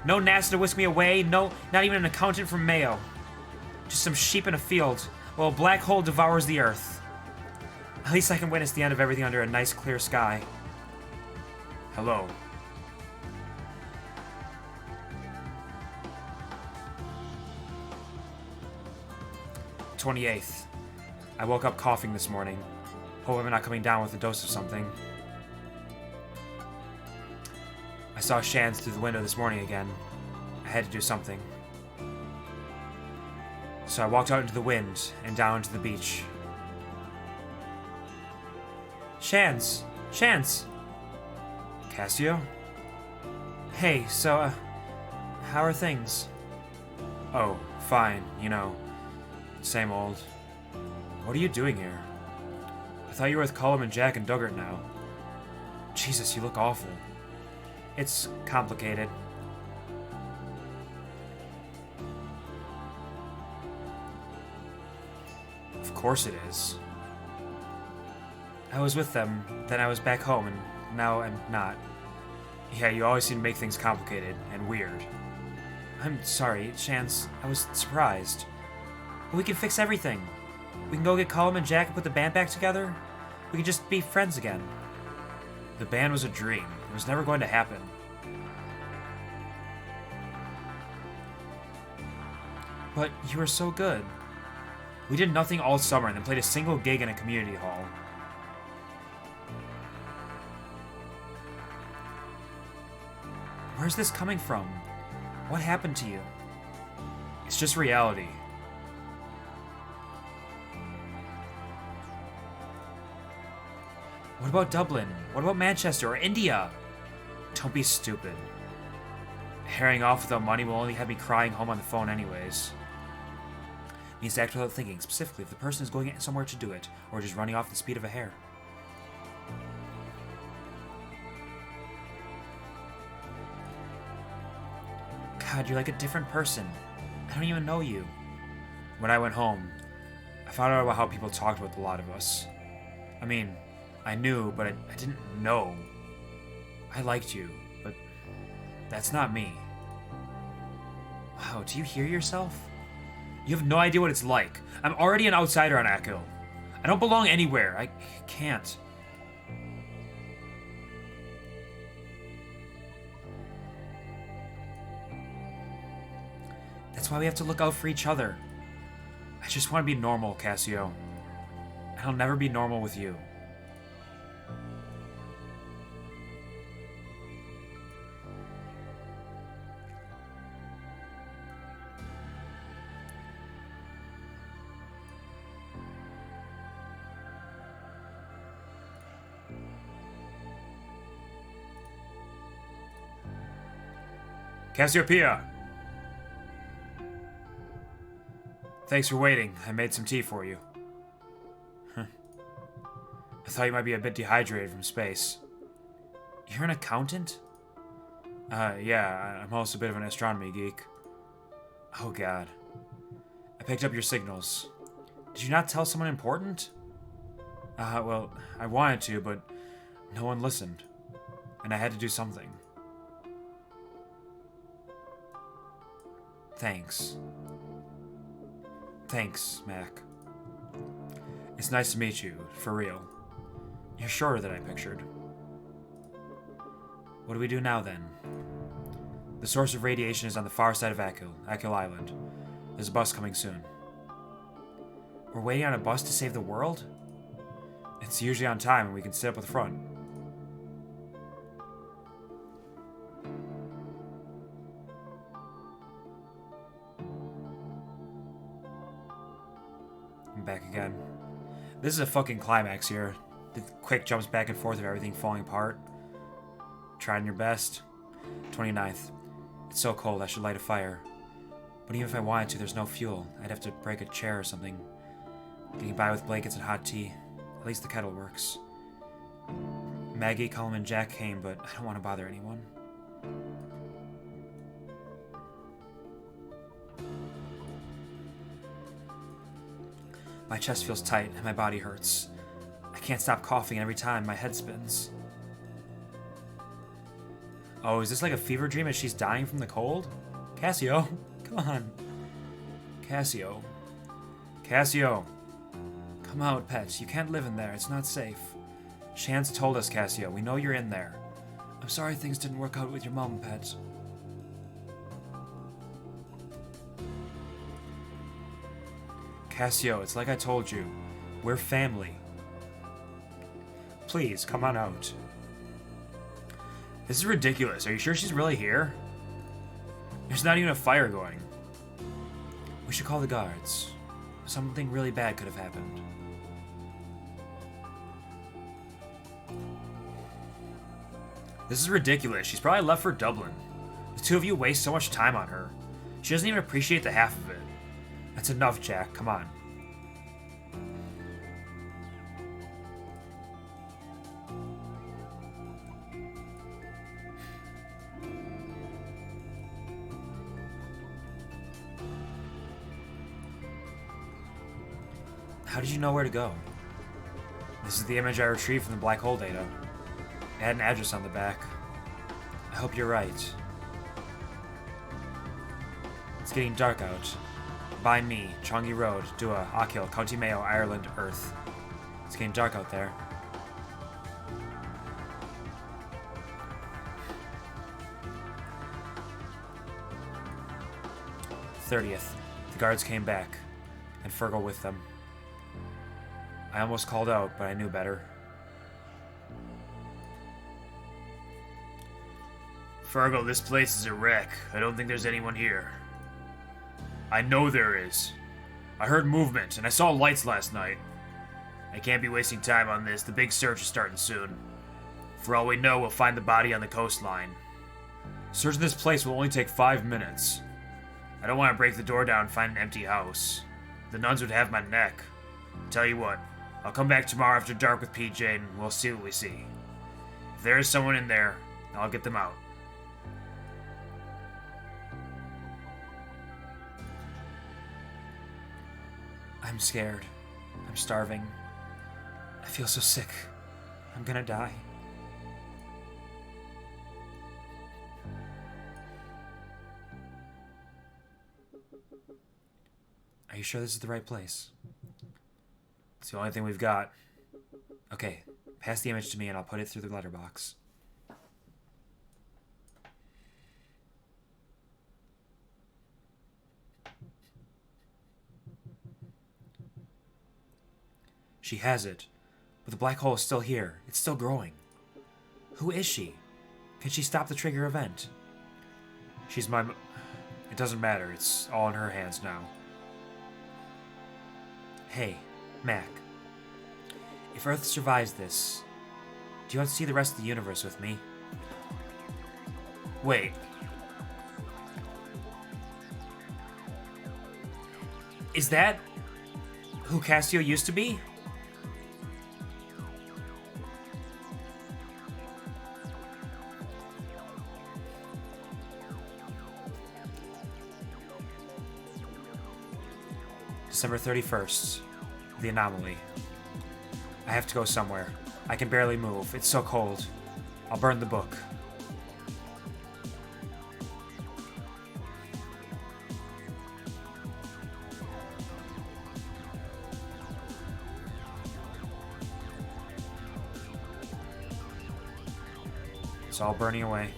No NASA to whisk me away, no, not even an accountant from Mayo. Just some sheep in a field, while a black hole devours the Earth. At least I can witness the end of everything under a nice clear sky. Hello. The 28th. I woke up coughing this morning. Hope I'm not coming down with a dose of something. I saw Shans through the window this morning again. I had to do something. So I walked out into the wind and down to the beach. Shans! Cassio? Hey, so, how are things? Oh, fine, same old. What are you doing here? I thought you were with Cullum and Jack and Duggart now. Jesus, you look awful. It's complicated. Of course it is. I was with them, then I was back home, and now I'm not. Yeah, you always seem to make things complicated and weird. I'm sorry, Chance. I was surprised. But we can fix everything. We can go get Colum and Jack and put the band back together. We can just be friends again. The band was a dream. It was never going to happen. But you were so good. We did nothing all summer and then played a single gig in a community hall. Where's this coming from? What happened to you? It's just reality. What about Dublin? What about Manchester or India? Don't be stupid. Herring off without money will only have me crying home on the phone anyways. Means to act without thinking, specifically if the person is going somewhere to do it, or just running off at the speed of a hare. God, you're like a different person. I don't even know you. When I went home, I found out about how people talked about a lot of us. I mean, I knew, but I didn't know. I liked you, but that's not me. Wow, do you hear yourself? You have no idea what it's like. I'm already an outsider on Akil. I don't belong anywhere. I can't. That's why we have to look out for each other. I just want to be normal, Cassio. And I'll never be normal with you. Cassiopeia! Thanks for waiting. I made some tea for you. I thought you might be a bit dehydrated from space. You're an accountant? Yeah, I'm also a bit of an astronomy geek. Oh god. I picked up your signals. Did you not tell someone important? Well, I wanted to, but no one listened. And I had to do something. Thanks. Thanks, Mac. It's nice to meet you, for real. You're shorter than I pictured. What do we do now, then? The source of radiation is on the far side of Akil Island. There's a bus coming soon. We're waiting on a bus to save the world? It's usually on time and we can sit up at the front. I'm back again. This is a fucking climax here. The quick jumps back and forth of everything falling apart. Trying your best. 29th. It's so cold I should light a fire. But even if I wanted to, there's no fuel. I'd have to break a chair or something. Getting by with blankets and hot tea. At least the kettle works. Maggie, Colum, and Jack came, but I don't want to bother anyone. My chest feels tight and my body hurts. I can't stop coughing every time my head spins. Oh, is this like a fever dream as she's dying from the cold? Cassio, come on. Cassio. Cassio. Come out, pet. You can't live in there. It's not safe. Chance told us, Cassio. We know you're in there. I'm sorry things didn't work out with your mom, pet. Cassio, it's like I told you. We're family. Please, come on out. This is ridiculous. Are you sure she's really here? There's not even a fire going. We should call the guards. Something really bad could have happened. This is ridiculous. She's probably left for Dublin. The two of you waste so much time on her. She doesn't even appreciate the half of it. That's enough, Jack. Come on. How did you know where to go? This is the image I retrieved from the black hole data. It had an address on the back. I hope you're right. It's getting dark out. By me, Changi Road, Dua, Achill, County Mayo, Ireland, Earth. It's getting dark out there. "30th. The guards came back, and Fergal with them. I almost called out, but I knew better. Fergal, this place is a wreck. I don't think there's anyone here. I know there is. I heard movement, and I saw lights last night. I can't be wasting time on this. The big search is starting soon. For all we know, we'll find the body on the coastline. Searching this place will only take 5 minutes. I don't want to break the door down and find an empty house. The nuns would have my neck. Tell you what, I'll come back tomorrow after dark with PJ and we'll see what we see. If there is someone in there, I'll get them out." I'm scared. I'm starving. I feel so sick. I'm gonna die. Are you sure this is the right place? It's the only thing we've got. Okay, pass the image to me and I'll put it through the letterbox. She has it, but the black hole is still here. It's still growing. Who is she? Can she stop the trigger event? She's my... It doesn't matter. It's all in her hands now. Hey, Mac. If Earth survives this, do you want to see the rest of the universe with me? Wait. Is that who Cassio used to be? December 31st. The anomaly. I have to go somewhere. I can barely move. It's so cold. I'll burn the book. It's all burning away.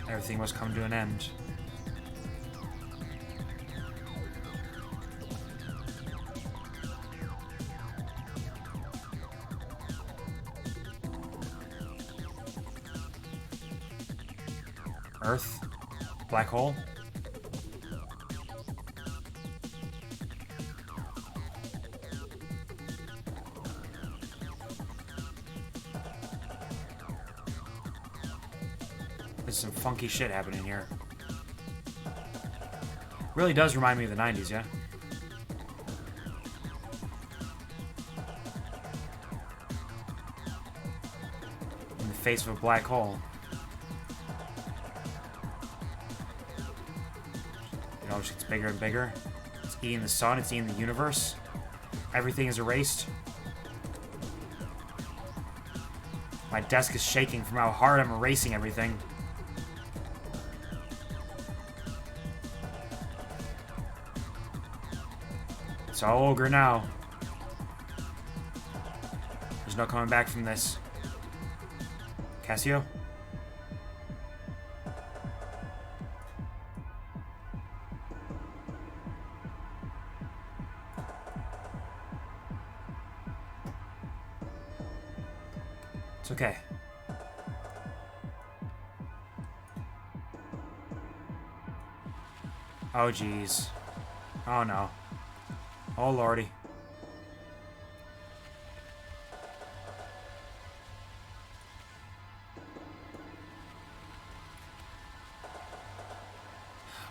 Everything must come to an end. Earth? Black hole? There's some funky shit happening here. Really does remind me of the 90s, yeah? In the face of a black hole. You know, it gets bigger and bigger. It's eating the sun, it's eating the universe. Everything is erased. My desk is shaking from how hard I'm erasing everything. It's all ogre now. There's no coming back from this. Cassio? It's okay. Oh, jeez. Oh, no. Oh, lordy.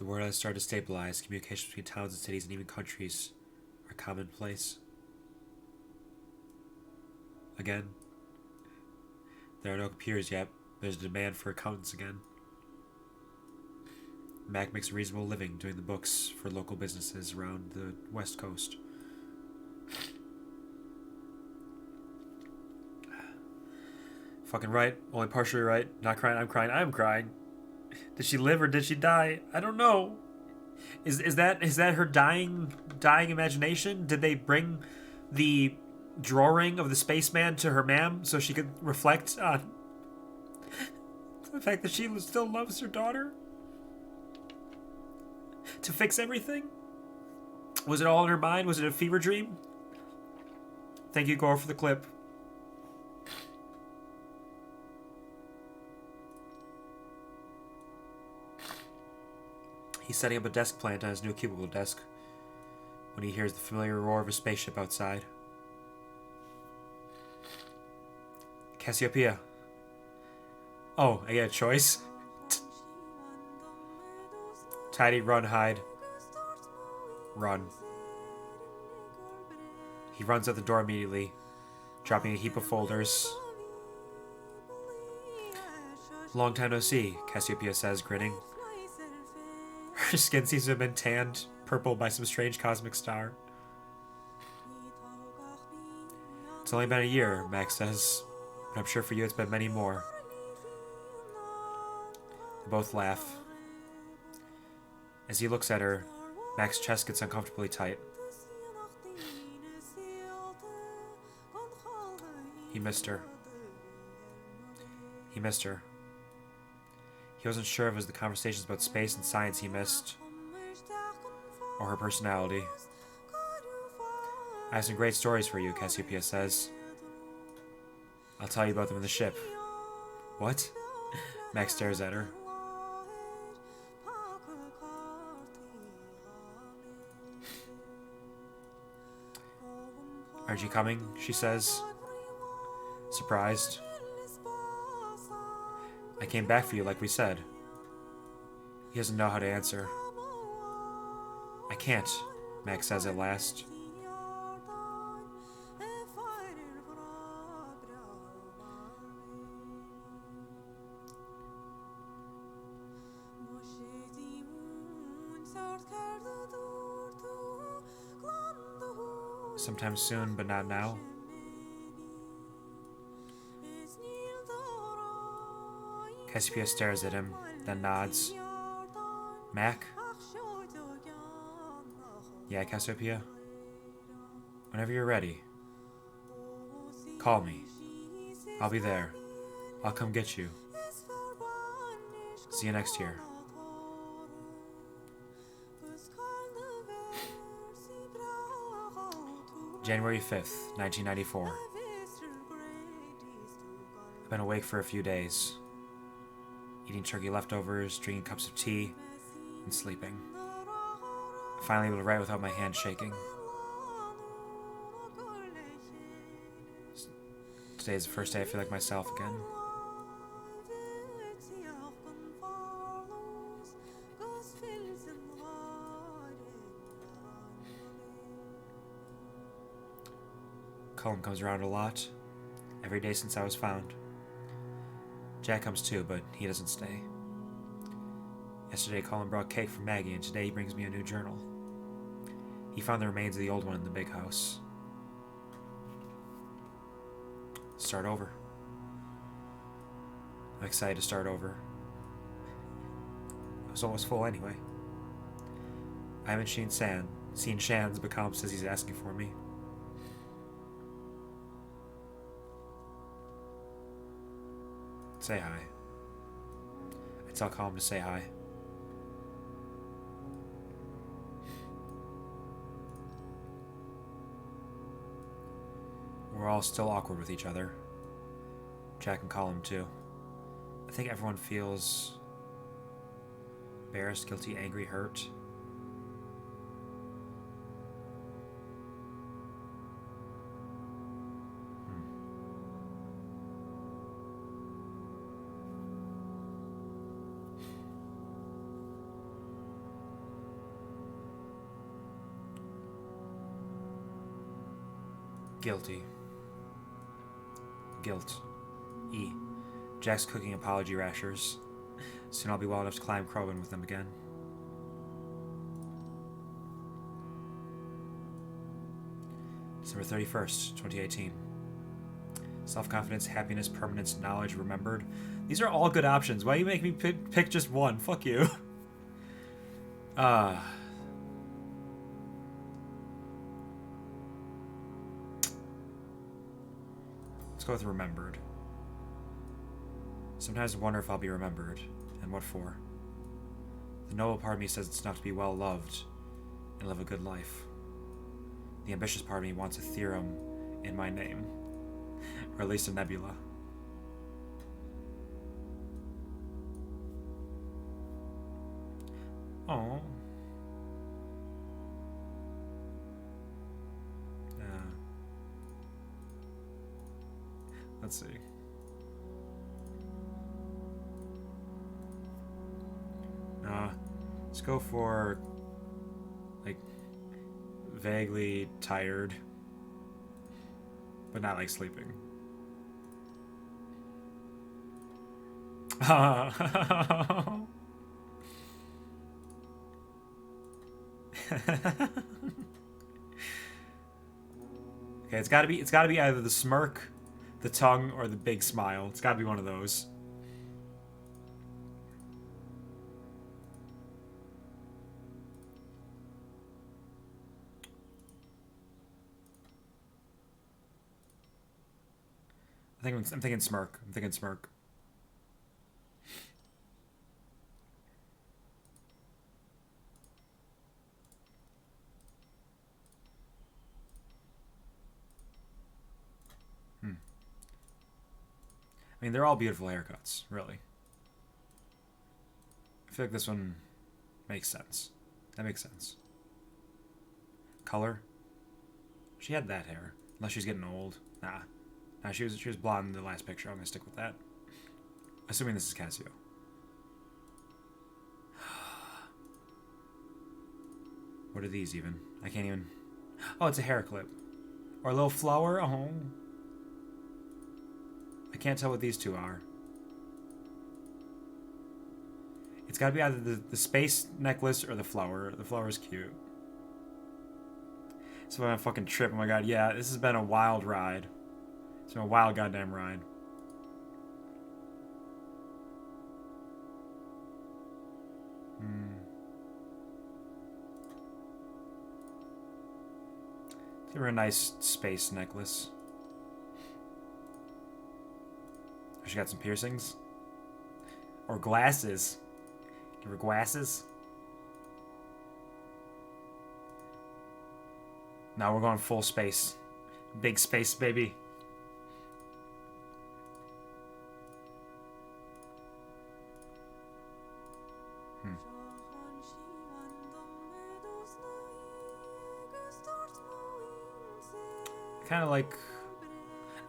The world has started to stabilize. Communications between towns and cities and even countries are commonplace. Again, there are no computers yet. There's a demand for accountants again. Mac makes a reasonable living doing the books for local businesses around the West Coast. Fucking right. Only partially right. Not crying, I'm crying, I'm crying. Did she live or did she die? I don't know. Is that her dying imagination? Did they bring the drawing of the spaceman to her ma'am so she could reflect on the fact that she still loves her daughter? To fix everything? Was it all in her mind? Was it a fever dream? Thank you, Gore, for the clip. He's setting up a desk plant on his new cubicle desk when he hears the familiar roar of a spaceship outside. Cassiopeia. Oh, I get a choice? Tidy, run, hide. Run. He runs out the door immediately, dropping a heap of folders. Long time no see, Cassiopeia says, grinning. Her skin seems to have been tanned purple by some strange cosmic star. It's only been a year, Max says, but I'm sure for you it's been many more. They both laugh. As he looks at her, Max's chest gets uncomfortably tight. He missed her. He missed her. He wasn't sure if it was the conversations about space and science he missed, or her personality. I have some great stories for you, Cassiopeia says. I'll tell you about them in the ship. What? Max stares at her. Aren't you coming? She says, surprised. I came back for you like we said. He doesn't know how to answer. I can't, Max says at last. Sometime soon, but not now. Cassiopeia stares at him, then nods. Mac? Yeah, Cassiopeia? Whenever you're ready. Call me. I'll be there. I'll come get you. See you next year. January 5th, 1994. I've been awake for a few days. Eating turkey leftovers, drinking cups of tea, and sleeping. I'm finally able to write without my hands shaking. Today is the first day I feel like myself again. Cullen comes around a lot, every day since I was found. Jack comes too, but he doesn't stay. Yesterday, Cullen brought cake from Maggie, and today he brings me a new journal. He found the remains of the old one in the big house. Start over. I'm excited to start over. I was almost full anyway. I haven't seen Shan's, but Colin says he's asking for me. Say hi. I tell Colin to say hi. We're all still awkward with each other. Jack and Colin too. I think everyone feels embarrassed, guilty, angry, hurt. Guilty. Guilt. E. Jack's cooking apology rashers. Soon I'll be well enough to climb Crowin with them again. December 31st, 2018. Self-confidence, happiness, permanence, knowledge, remembered. These are all good options. Why do you make me pick just one? Fuck you. Let's go with remembered. Sometimes I wonder if I'll be remembered, and what for. The noble part of me says it's enough to be well loved and live a good life. The ambitious part of me wants a theorem in my name, or at least a nebula. Oh. Let's see. Let's go for, like, vaguely tired, but not like sleeping. Okay, it's gotta be either the smirk, the tongue, or the big smile. It's gotta be one of those. I'm thinking smirk. I'm thinking smirk. I mean, they're all beautiful haircuts, really. I feel like this one makes sense. That makes sense. Color? She had that hair. Unless she's getting old. Nah. Nah, she was blonde in the last picture. I'm gonna stick with that. Assuming this is Casio. What are these even? I can't even... Oh, it's a hair clip. Or a little flower. Oh. I can't tell what these two are. It's gotta be either the space necklace or the flower. The flower's cute. So I'm gonna fucking trip. Oh my god, yeah, this has been a wild ride. It's been a wild goddamn ride. Give her a nice space necklace. She got some piercings. Or glasses. Give her glasses. Now we're going full space. Big space, baby. Kind of like...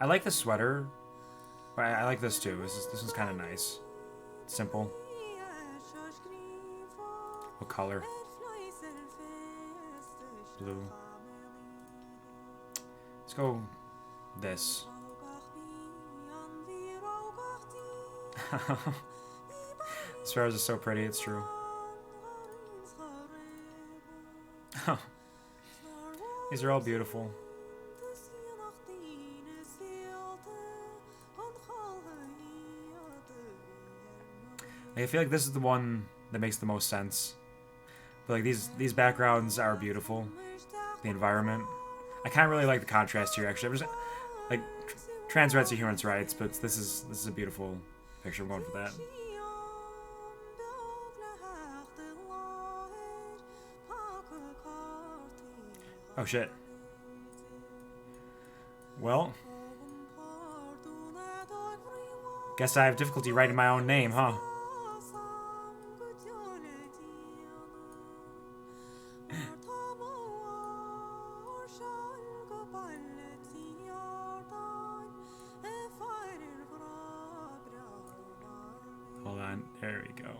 I like the sweater. But I like this too. This one's kind of nice. Simple. What color? Blue. Let's go this. Sweaters are so pretty, it's true. These are all beautiful. I feel like this is the one that makes the most sense. But like these backgrounds are beautiful. The environment. I kind of really like the contrast here. Actually, I'm just like trans rights are human rights, but this is a beautiful picture. I'm going for that. Oh shit. Well, guess I have difficulty writing my own name, huh? Hold on, there we go.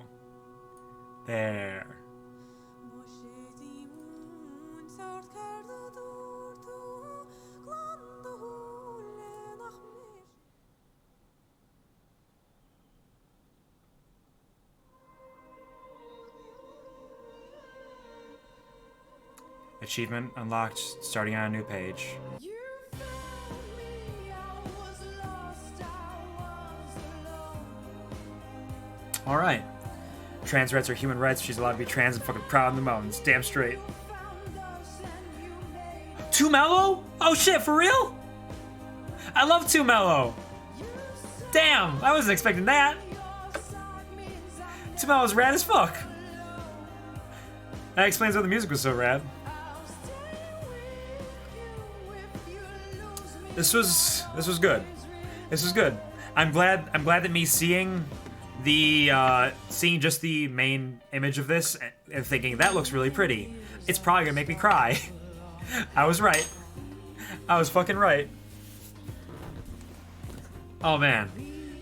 There. Achievement unlocked, starting on a new page. Alright. Trans rights are human rights. She's allowed to be trans and fucking proud in the mountains. Damn straight. Too Mellow? Oh shit, for real? I love Too Mellow. Damn, I wasn't expecting that. Too Mellow's rad as fuck. That explains why the music was so rad. This was good. This was good. I'm glad that me seeing seeing just the main image of this and thinking that looks really pretty, it's probably gonna make me cry. I was right. I was fucking right. Oh man,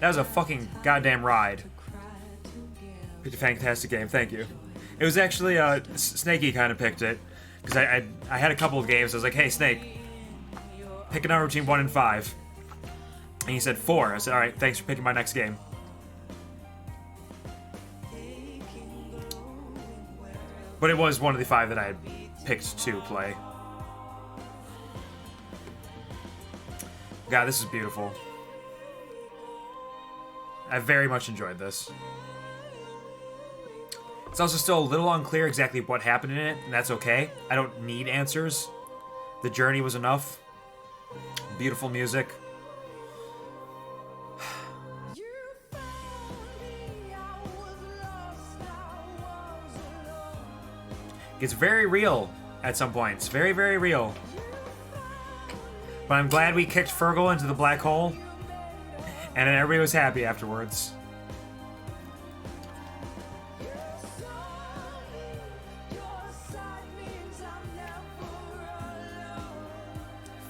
that was a fucking goddamn ride. Pretty fantastic game, thank you. It was actually Snakey kind of picked it because I had a couple of games. I was like, hey Snake, pick a number between 1 and 5, and he said 4. I said, all right, thanks for picking my next game. But it was one of the 5 that I had picked to play. God, this is beautiful. I very much enjoyed this. It's also still a little unclear exactly what happened in it, and that's okay. I don't need answers. The journey was enough. Beautiful music. It's very real at some points. Very, very real. But I'm glad we kicked Fergal into the black hole, and then everybody was happy afterwards.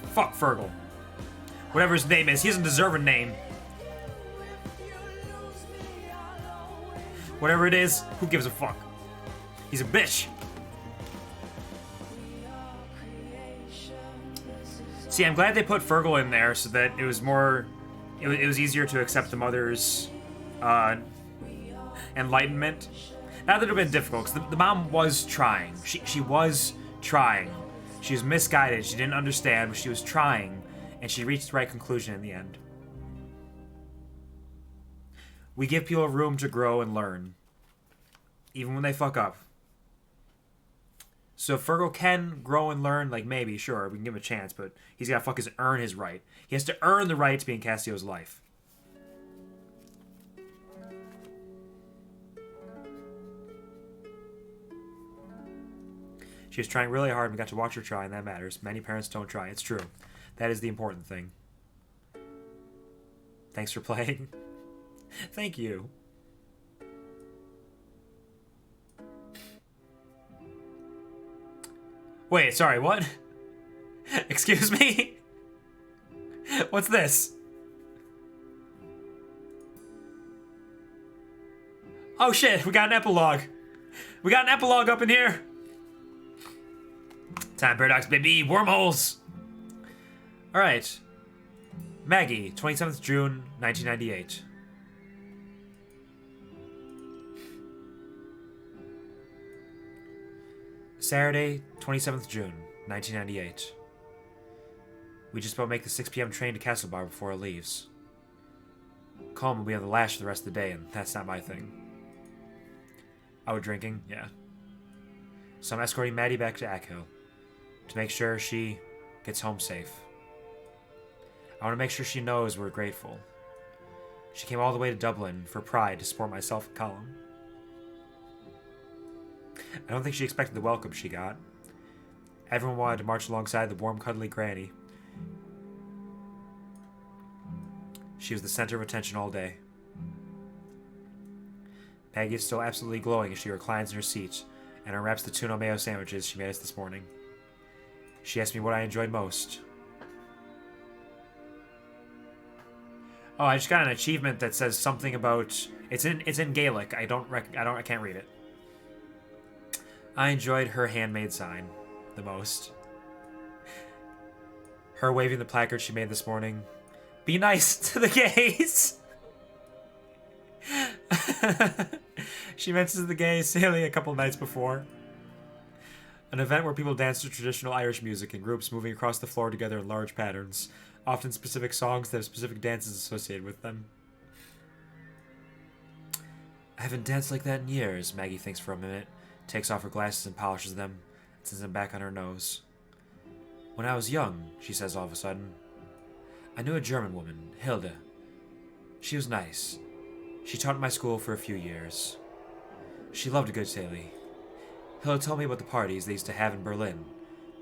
Fuck Fergal. Whatever his name is, he doesn't deserve a name. Whatever it is, who gives a fuck? He's a bitch. See, I'm glad they put Fergal in there so that it was more... It was easier to accept the mother's enlightenment. Not that it would have been difficult, because the mom was trying. She was trying. She was misguided. She didn't understand, but she was trying, and she reached the right conclusion in the end. We give people room to grow and learn, even when they fuck up. So if Fergal can grow and learn, like maybe, sure, we can give him a chance, but he's gotta earn his right. He has to earn the right to be in Cassio's life. She was trying really hard and we got to watch her try, and that matters. Many parents don't try. It's true. That is the important thing. Thanks for playing. Thank you. Wait, sorry, what? Excuse me? What's this? Oh shit, we got an epilogue. We got an epilogue up in here. Time paradox, baby. Wormholes. Alright. Maggie, 27th June, 1998. Saturday, 27th June, 1998. We just about make the 6 p.m. train to Castlebar before it leaves. Colm will be on the lash for the rest of the day, and that's not my thing. Out drinking? Yeah. So I'm escorting Maddie back to Ackhill to make sure she gets home safe. I want to make sure she knows we're grateful. She came all the way to Dublin for Pride to support myself and Colm. I don't think she expected the welcome she got. Everyone wanted to march alongside the warm, cuddly granny. She was the center of attention all day. Maggie is still absolutely glowing as she reclines in her seat and unwraps the tuna mayo sandwiches she made us this morning. She asked me what I enjoyed most. Oh, I just got an achievement that says something about... It's in Gaelic. I can't read it. I enjoyed her handmade sign the most. Her waving the placard she made this morning. Be nice to the gays! She mentions the gays sailing a couple nights before. An event where people dance to traditional Irish music in groups moving across the floor together in large patterns, often specific songs that have specific dances associated with them. I haven't danced like that in years, Maggie thinks for a minute, takes off her glasses and polishes them, and sends them back on her nose. When I was young, she says all of a sudden, I knew a German woman, Hilda. She was nice. She taught at my school for a few years. She loved a good Sally. Hilda told me about the parties they used to have in Berlin.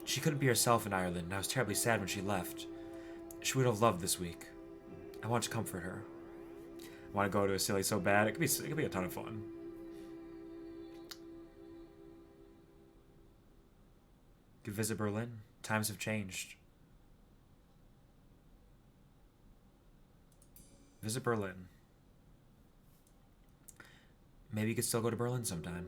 She couldn't be herself in Ireland, and I was terribly sad when she left. She would have loved this week. I want to comfort her. I want to go to a Silly so bad. It could be a ton of fun. Could visit Berlin. Times have changed. Visit Berlin. Maybe you could still go to Berlin sometime.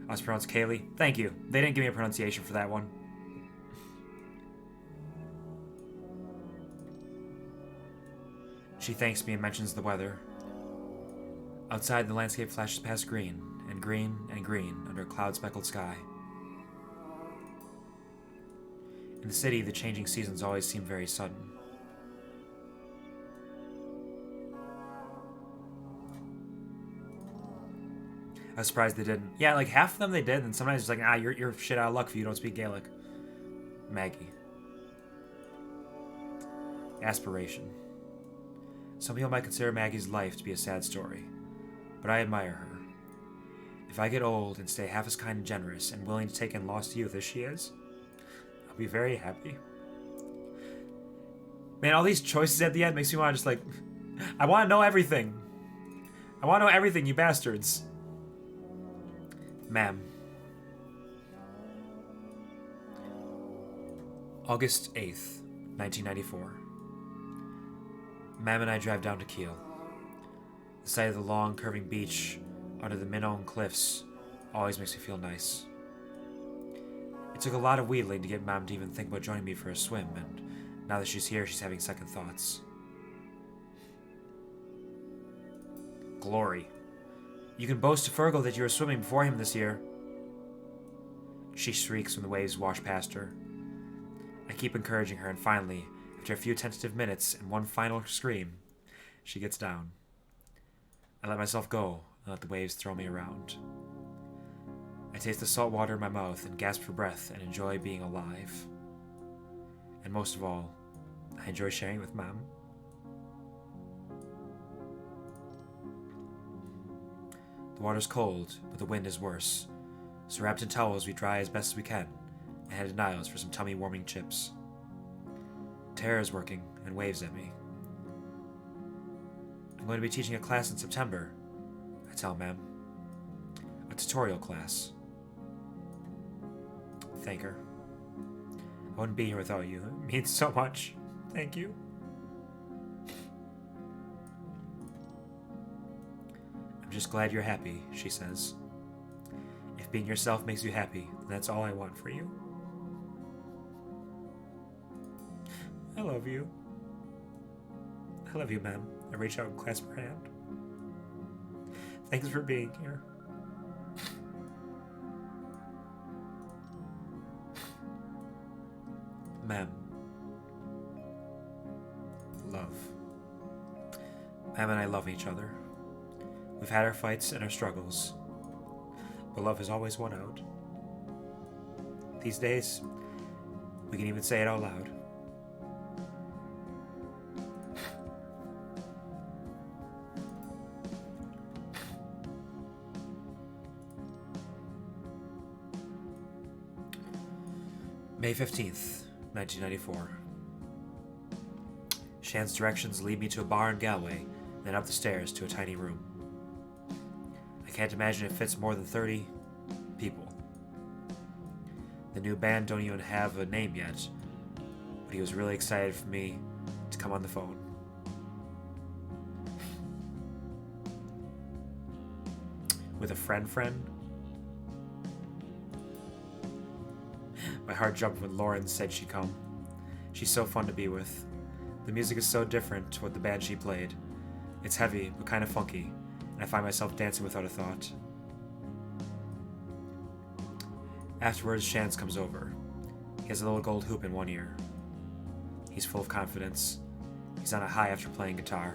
I was pronounced Kaylee. Thank you. They didn't give me a pronunciation for that one. She thanks me and mentions the weather. Outside, the landscape flashes past green, and green, and green under a cloud-speckled sky. In the city, the changing seasons always seem very sudden. I was surprised they didn't. Yeah, like half of them they did, and sometimes it's like, you're shit out of luck if you don't speak Gaelic. Maggie. Aspiration. Some people might consider Maggie's life to be a sad story, but I admire her. If I get old and stay half as kind and generous and willing to take in lost youth as she is, I'll be very happy. Man, all these choices at the end makes me want to just like, I want to know everything. I want to know everything, you bastards. Ma'am. August 8th, 1994. Ma'am and I drive down to Kiel. The sight of the long, curving beach under the Minone cliffs always makes me feel nice. It took a lot of wheedling to get Ma'am to even think about joining me for a swim, and now that she's here, she's having second thoughts. Glory. You can boast to Fergal that you were swimming before him this year. She shrieks when the waves wash past her. I keep encouraging her, and finally, after a few tentative minutes and one final scream, she gets down. I let myself go and let the waves throw me around. I taste the salt water in my mouth and gasp for breath and enjoy being alive. And most of all, I enjoy sharing with Mom. The water's cold, but the wind is worse, so wrapped in towels we dry as best as we can and head to Niles for some tummy-warming chips. Tara is working and waves at me. I'm going to be teaching a class in September, I tell Ma'am. A tutorial class. Thank her. I wouldn't be here without you. It means so much. Thank you. I'm just glad you're happy, she says. If being yourself makes you happy, then that's all I want for you. I love you. I love you, Ma'am. I reach out and clasp her hand. Thanks for being here. Ma'am. Love. Ma'am and I love each other. We've had our fights and our struggles, but love has always won out. These days, we can even say it out loud. May 15th, 1994. Shan's directions lead me to a bar in Galway, then up the stairs to a tiny room. I can't imagine it fits more than 30 people. The new band don't even have a name yet, but he was really excited for me to come on the phone. With a friend? My heart jumped when Lauren said she'd come. She's so fun to be with. The music is so different to what the band she played. It's heavy, but kind of funky, and I find myself dancing without a thought. Afterwards, Chance comes over. He has a little gold hoop in one ear. He's full of confidence. He's on a high after playing guitar.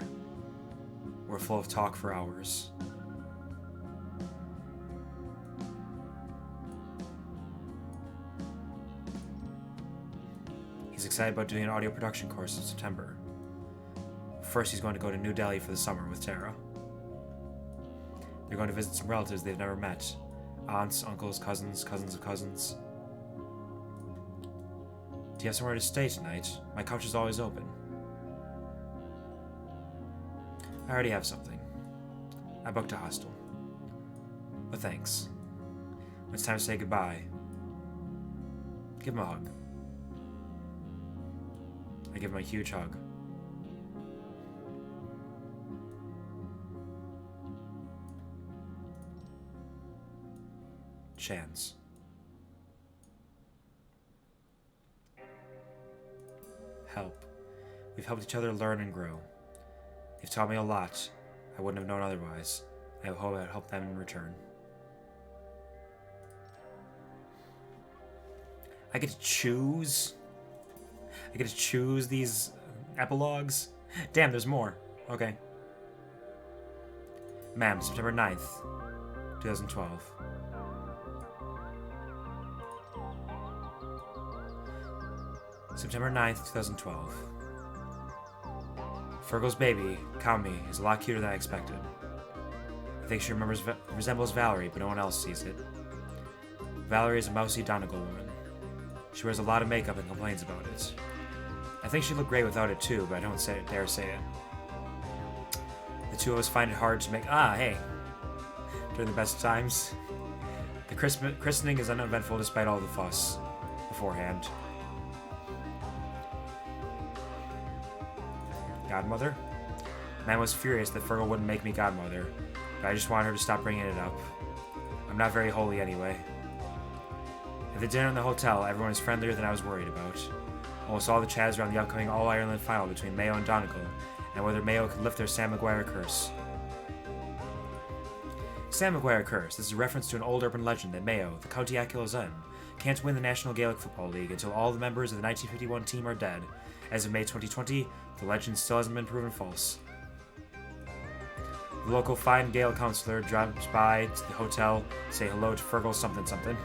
We're full of talk for hours. He's excited about doing an audio production course in September. First, he's going to go to New Delhi for the summer with Tara. They're going to visit some relatives they've never met. Aunts, uncles, cousins, cousins of cousins. Do you have somewhere to stay tonight? My couch is always open. I already have something. I booked a hostel. But thanks. When it's time to say goodbye, give him a hug. I give him a huge hug. Chance. Help. We've helped each other learn and grow. They've taught me a lot I wouldn't have known otherwise. I hope I'd help them in return. I get to choose. I get to choose these epilogues. Damn, there's more. Okay. Ma'am, September 9th, 2012. September 9th, 2012. Fergal's baby, Kami, is a lot cuter than I expected. I think she resembles Valerie, but no one else sees it. Valerie is a mousy Donegal woman. She wears a lot of makeup and complains about it. I think she'd look great without it too, but I don't dare say it. The two of us find it hard to make... hey! During the best of times. The christening is uneventful despite all the fuss beforehand. Godmother? Man was furious that Fergal wouldn't make me godmother, but I just wanted her to stop bringing it up. I'm not very holy anyway. At the dinner in the hotel, everyone is friendlier than I was worried about. Almost all the chads are on the upcoming All-Ireland final between Mayo and Donegal, and whether Mayo could lift their Sam Maguire curse. Sam Maguire curse. This is a reference to an old urban legend that Mayo, the County Achilles-N, can't win the National Gaelic Football League until all the members of the 1951 team are dead. As of May 2020, the legend still hasn't been proven false. The local Fine Gael councillor drops by to the hotel to say hello to Fergal something something.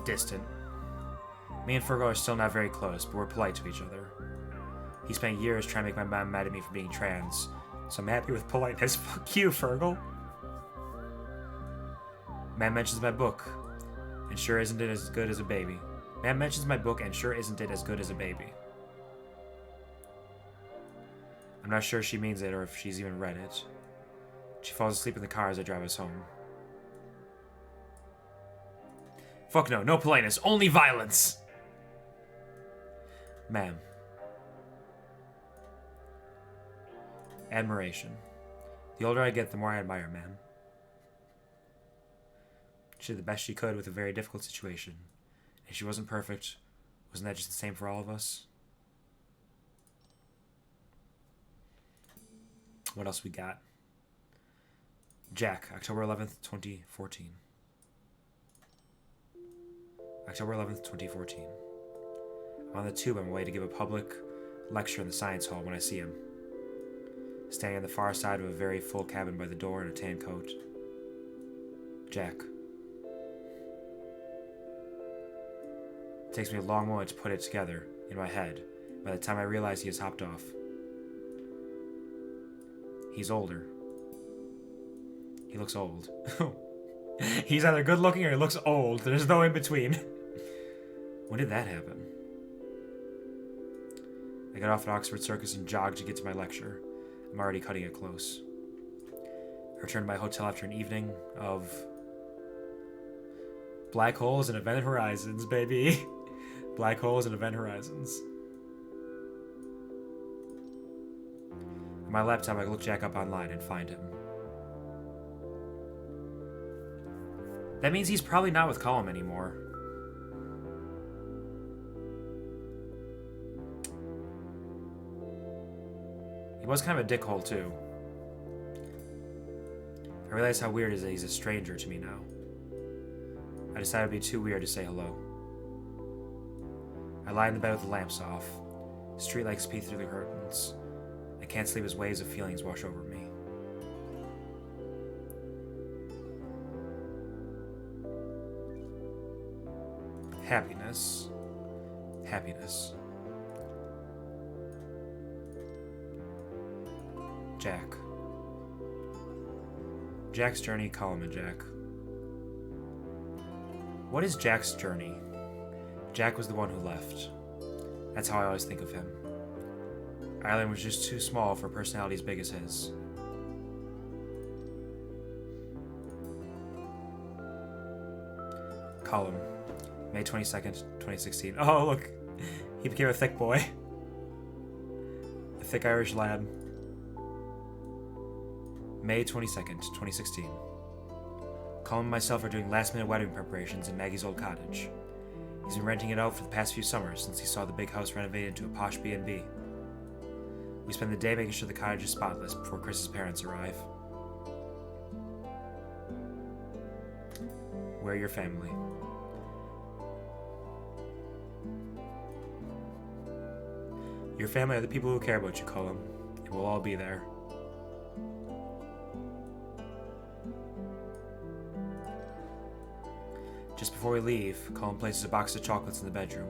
Distant. Me and Fergal are still not very close, but we're polite to each other. He spent years trying to make my mom mad at me for being trans, so I'm happy with politeness. Fuck you, Fergal. Man mentions my book, and sure isn't it as good as a baby. Man mentions my book, and sure isn't it as good as a baby. I'm not sure if she means it or if she's even read it. She falls asleep in the car as I drive us home. Fuck no, no politeness, only violence! Ma'am. Admiration. The older I get, the more I admire, ma'am. She did the best she could with a very difficult situation. If she wasn't perfect, wasn't that just the same for all of us? What else we got? Jack, October 11th, 2014. October 11th, 2014. I'm on the tube on my way to give a public lecture in the science hall when I see him. Standing on the far side of a very full cabin by the door in a tan coat. Jack. It takes me a long moment to put it together in my head. By the time I realize he has hopped off. He's older. He looks old. He's either good looking or he looks old. There's no in between. When did that happen? I got off at Oxford Circus and jogged to get to my lecture. I'm already cutting it close. I returned to my hotel after an evening of black holes and event horizons, baby. Black holes and event horizons. On my laptop, I look Jack up online and find him. That means he's probably not with Colum anymore. He was kind of a dickhole, too. I realize how weird it is that he's a stranger to me now. I decided it would be too weird to say hello. I lie in the bed with the lamps off. Streetlights peek through the curtains. I can't sleep as waves of feelings wash over me. Happiness. Happiness. Jack. Jack's journey, Colum and Jack. What is Jack's journey? Jack was the one who left. That's how I always think of him. Ireland was just too small for a personality as big as his. Colum. May 22nd, 2016. Oh, look. He became a thick boy. A thick Irish lad. May 22nd, 2016. Colum and myself are doing last-minute wedding preparations in Maggie's old cottage. He's been renting it out for the past few summers since he saw the big house renovated into a posh B&B. We spend the day making sure the cottage is spotless before Chris's parents arrive. We're your family. Your family are the people who care about you, Colum, and we'll all be there. Just before we leave, Colum places a box of chocolates in the bedroom.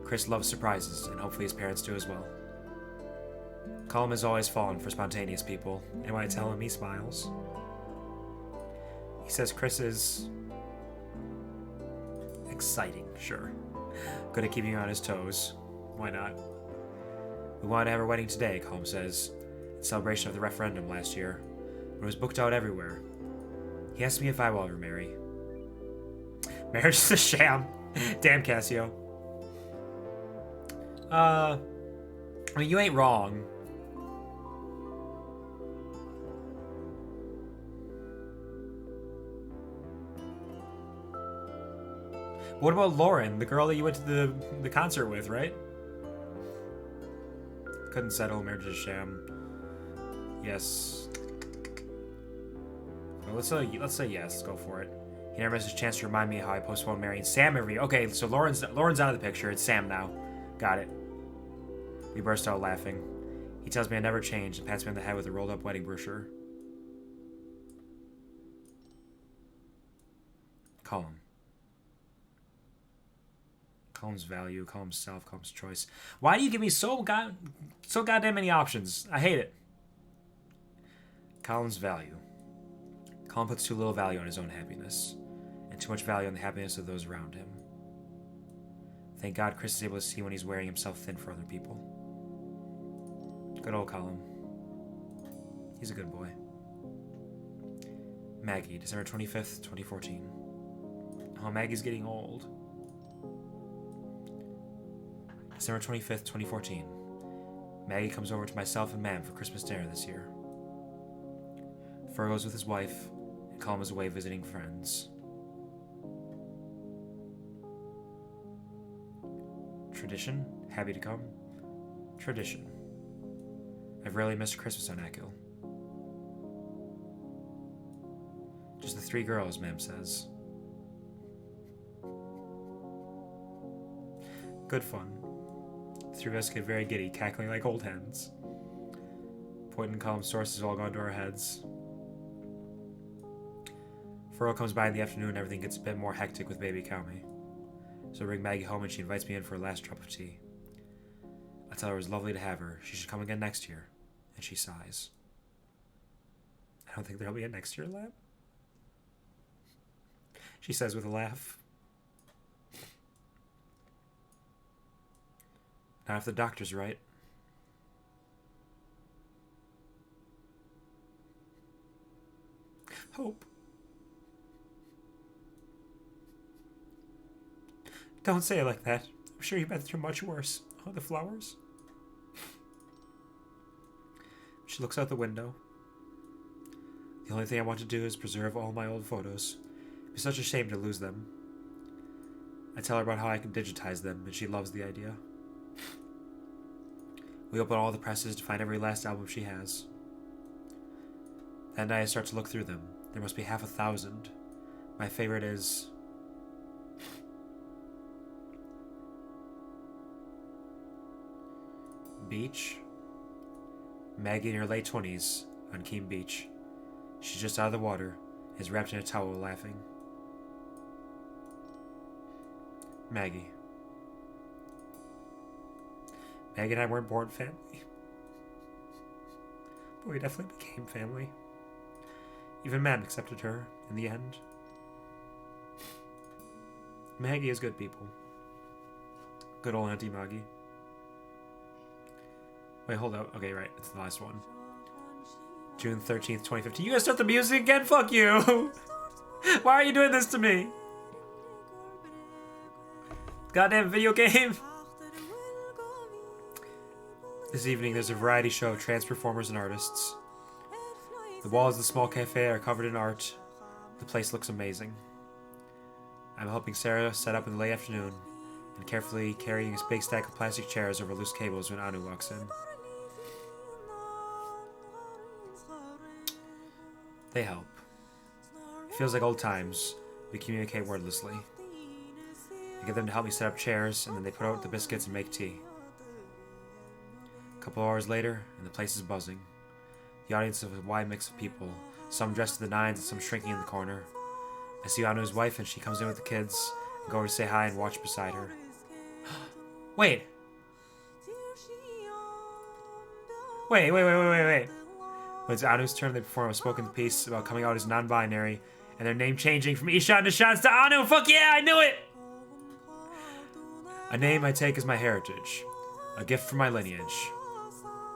Chris loves surprises, and hopefully his parents do as well. Colum has always fallen for spontaneous people, and when I tell him, he smiles. He says Chris is... exciting, sure. Good at keeping him on his toes. Why not? We wanted to have our wedding today, Colum says, in celebration of the referendum last year, but it was booked out everywhere. He asked me if I will ever marry. Marriage is a sham. Damn, Cassio. I mean, you ain't wrong. What about Lauren, the girl that you went to the concert with, right? Couldn't settle, marriage is a sham. Yes. Well, let's say yes. Let's go for it. He never misses a chance to remind me how I postponed marrying Sam every year. Okay, so Lauren's out of the picture. It's Sam now. Got it. We burst out laughing. He tells me I never changed and pats me on the head with a rolled-up wedding brochure. Colum. Colum's value, Colum's self, Colum's choice. Why do you give me so goddamn many options? I hate it. Colum's value. Colum puts too little value on his own happiness, and too much value on the happiness of those around him. Thank God Chris is able to see when he's wearing himself thin for other people. Good old Colum. He's a good boy. Maggie, December 25th, 2014. Oh, Maggie's getting old. December 25th, 2014. Maggie comes over to myself and Mam for Christmas dinner this year. Fergo's with his wife, and Colum is away visiting friends. Tradition? Happy to come? Tradition. I've rarely missed Christmas on Echo. Just the three girls, Mam says. Good fun. The three of us get very giddy, cackling like old hens. Point and Column's sources all gone to our heads. Fergal comes by in the afternoon and everything gets a bit more hectic with baby Kami. So I bring Maggie home and she invites me in for a last cup of tea. I tell her it was lovely to have her. She should come again next year. And she sighs. I don't think there'll be a next year, lad. She says with a laugh. Not if the doctor's right. Hope. Don't say it like that. I'm sure you've been through much worse. Oh, the flowers. She looks out the window. The only thing I want to do is preserve all my old photos It'd be such a shame to lose them. I tell her about how I can digitize them, and she loves the idea. We open all the presses to find every last album she has. That night I start to look through them. There must be 1,000. My favorite is... Beach. Maggie in her late 20s on Keene Beach. She's just out of the water, is wrapped in a towel laughing. Maggie. Maggie and I weren't born family. But we definitely became family. Even men accepted her in the end. Maggie is good people. Good old Auntie Maggie. Wait, hold up. Okay, right. It's the last one. June 13th, 2015. You guys start the music again? Fuck you! Why are you doing this to me? Goddamn video game! This evening, there's a variety show of trans performers and artists. The walls of the small cafe are covered in art. The place looks amazing. I'm helping Sarah set up in the late afternoon and carefully carrying a big stack of plastic chairs over loose cables when Anu walks in. They help. It feels like old times. We communicate wordlessly. I get them to help me set up chairs, and then they put out the biscuits and make tea. A couple hours later, and the place is buzzing. The audience is a wide mix of people, some dressed to the nines and some shrinking in the corner. I see Anu's wife, and she comes in with the kids, and go over to say hi and watch beside her. Wait! Wait. When it's Anu's turn, they perform a spoken piece about coming out as non-binary, and their name changing from Ishan to Shans to Anu! Fuck yeah, I knew it! A name I take as my heritage. A gift from my lineage.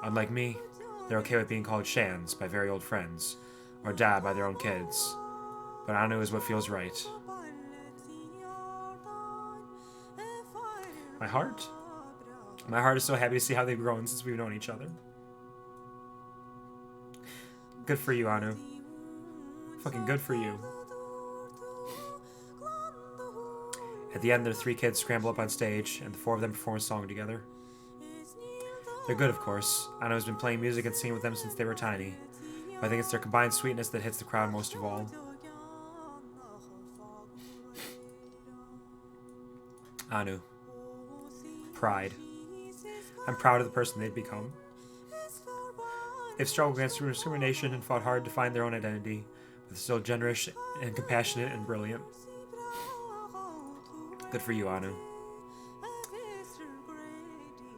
Unlike me, they're okay with being called Shans by very old friends, or Da by their own kids. But Anu is what feels right. My heart? My heart is so happy to see how they've grown since we've known each other. Good for you, Anu. Fucking good for you. At the end, their 3 kids scramble up on stage, and the 4 of them perform a song together. They're good, of course. Anu has been playing music and singing with them since they were tiny, but I think it's their combined sweetness that hits the crowd most of all. Anu. Pride. I'm proud of the person they've become. They've struggled against discrimination and fought hard to find their own identity, but still generous and compassionate and brilliant. Good for you, Anu.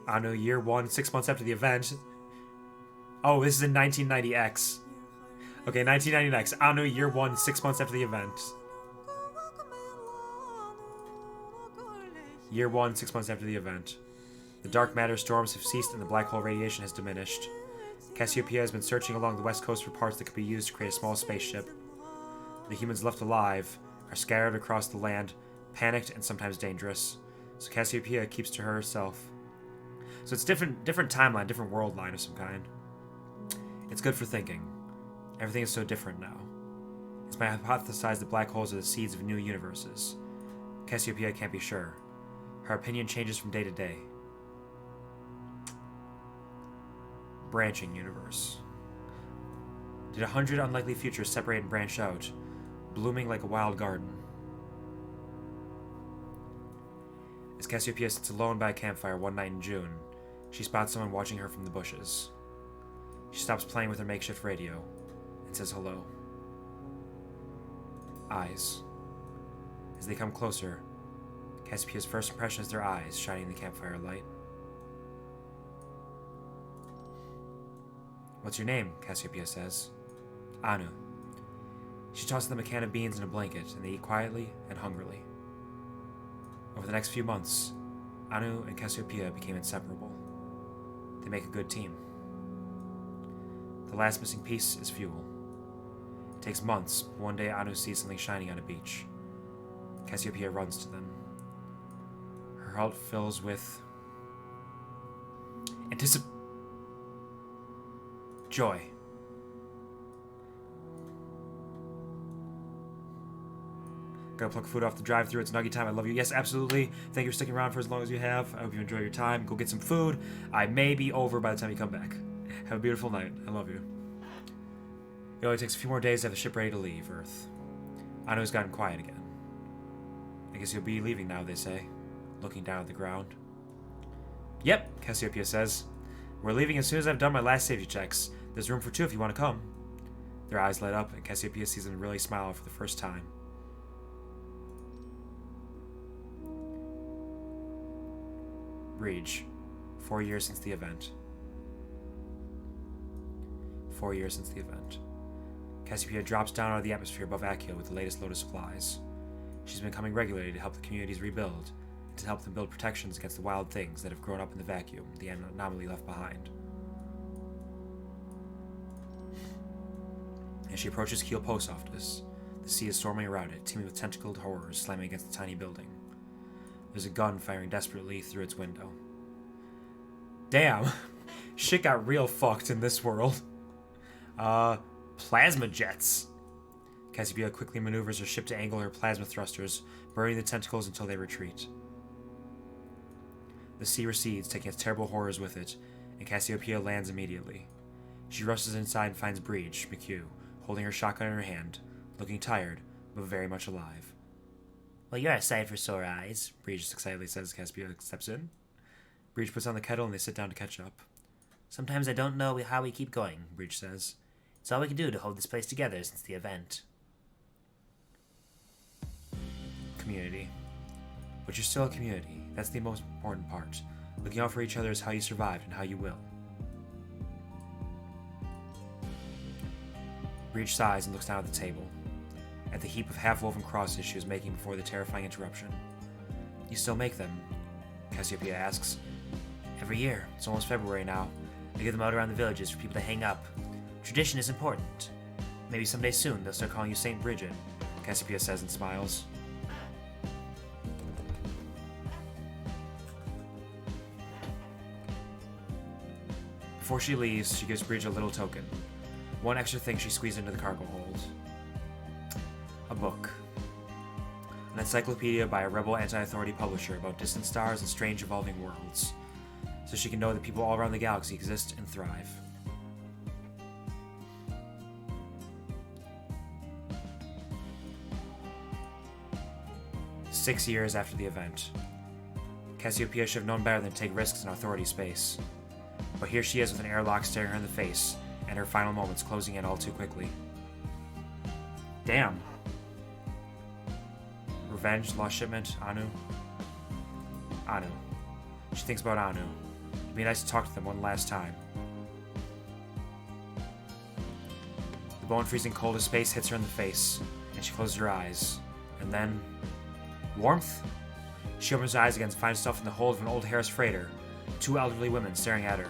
Anu, year 1, 6 months after the event. Oh, this is in 1990X. Okay, 1990X. Anu, year 1, 6 months after the event. Year 1, 6 months after the event. The dark matter storms have ceased and the black hole radiation has diminished. Cassiopeia has been searching along the west coast for parts that could be used to create a small spaceship. The humans left alive are scattered across the land, panicked and sometimes dangerous. So Cassiopeia keeps to herself. So it's different timeline, different world line of some kind. It's good for thinking. Everything is so different now. It's my hypothesize that black holes are the seeds of new universes. Cassiopeia can't be sure. Her opinion changes from day to day. Branching universe. Did 100 unlikely futures separate and branch out, blooming like a wild garden? As Cassiopeia sits alone by a campfire one night in June, she spots someone watching her from the bushes. She stops playing with her makeshift radio and says hello. Eyes. As they come closer, Cassiopeia's first impression is their eyes shining in the campfire light. What's your name? Cassiopeia says. Anu. She tosses them a can of beans and a blanket, and they eat quietly and hungrily. Over the next few months, Anu and Cassiopeia became inseparable. They make a good team. The last missing piece is fuel. It takes months, but one day Anu sees something shining on a beach. Cassiopeia runs to them. Her heart fills with joy. Gotta pluck food off the drive-thru. It's nugget time. I love you. Yes, absolutely. Thank you for sticking around for as long as you have. I hope you enjoy your time. Go get some food. I may be over by the time you come back. Have a beautiful night. I love you. It only takes a few more days to have the ship ready to leave Earth. Anu's gotten quiet again. I guess you'll be leaving now, they say, looking down at the ground. Yep, Cassiopeia says. We're leaving as soon as I've done my last safety checks. There's room for 2 if you want to come. Their eyes light up, and Cassiopeia sees them really smile for the first time. Breach. 4 years since the event. 4 years since the event. Cassiopeia drops down out of the atmosphere above Accio with the latest load of supplies. She's been coming regularly to help the communities rebuild, and to help them build protections against the wild things that have grown up in the vacuum, the anomaly left behind. As she approaches Kiel Post Office, the sea is storming around it, teeming with tentacled horrors slamming against the tiny building. There's a gun firing desperately through its window. Damn! Shit got real fucked in this world. Plasma jets! Cassiopeia quickly maneuvers her ship to angle her plasma thrusters, burning the tentacles until they retreat. The sea recedes, taking its terrible horrors with it, and Cassiopeia lands immediately. She rushes inside and finds Breach, McHugh, holding her shotgun in her hand, looking tired, but very much alive. Well, you're a sight for sore eyes, Breach excitedly says as Cassiopeia steps in. Breach puts on the kettle and they sit down to catch up. Sometimes I don't know how we keep going, Breach says. It's all we can do to hold this place together since the event. Community. But you're still a community. That's the most important part. Looking out for each other is how you survived and how you will. Breach sighs and looks down at the table, at the heap of half-woven crosses she was making before the terrifying interruption. You still make them? Cassiopeia asks. Every year. It's almost February now. I get them out around the villages for people to hang up. Tradition is important. Maybe someday soon they'll start calling you Saint Bridget, Cassiopeia says and smiles. Before she leaves, she gives Bridget a little token. One extra thing she squeezed into the cargo hold. A book. An encyclopedia by a rebel anti-authority publisher about distant stars and strange evolving worlds, so she can know that people all around the galaxy exist and thrive. "6 years after the event. Cassiopeia should have known better than to take risks in authority space. But here she is with an airlock staring her in the face, and her final moments closing in all too quickly. Damn. Revenge, lost shipment, Anu. Anu. She thinks about Anu. It'd be nice to talk to them one last time. The bone-freezing cold of space hits her in the face, and she closes her eyes. And then... warmth? She opens her eyes again to find herself in the hold of an old Harris freighter, 2 elderly women staring at her.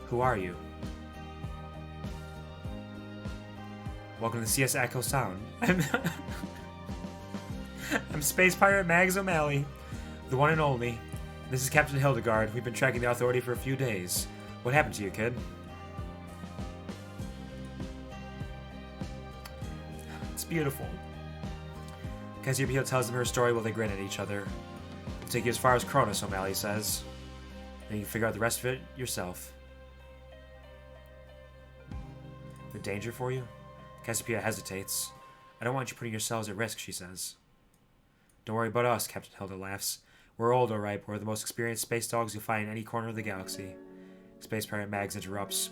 Who are you? Welcome to CS Echo Sound. I'm Space Pirate Mags O'Malley, the one and only. This is Captain Hildegard. We've been tracking the Authority for a few days. What happened to you, kid? It's beautiful. Cassiopeia tells them her story while they grin at each other. It'll take you as far as Cronus, O'Malley says. Then you can figure out the rest of it yourself. The danger for you? Cassiopeia hesitates. I don't want you putting yourselves at risk, she says. Don't worry about us, Captain Hilda laughs. We're old, alright, but we're the most experienced space dogs you'll find in any corner of the galaxy. Space Pirate Mags interrupts.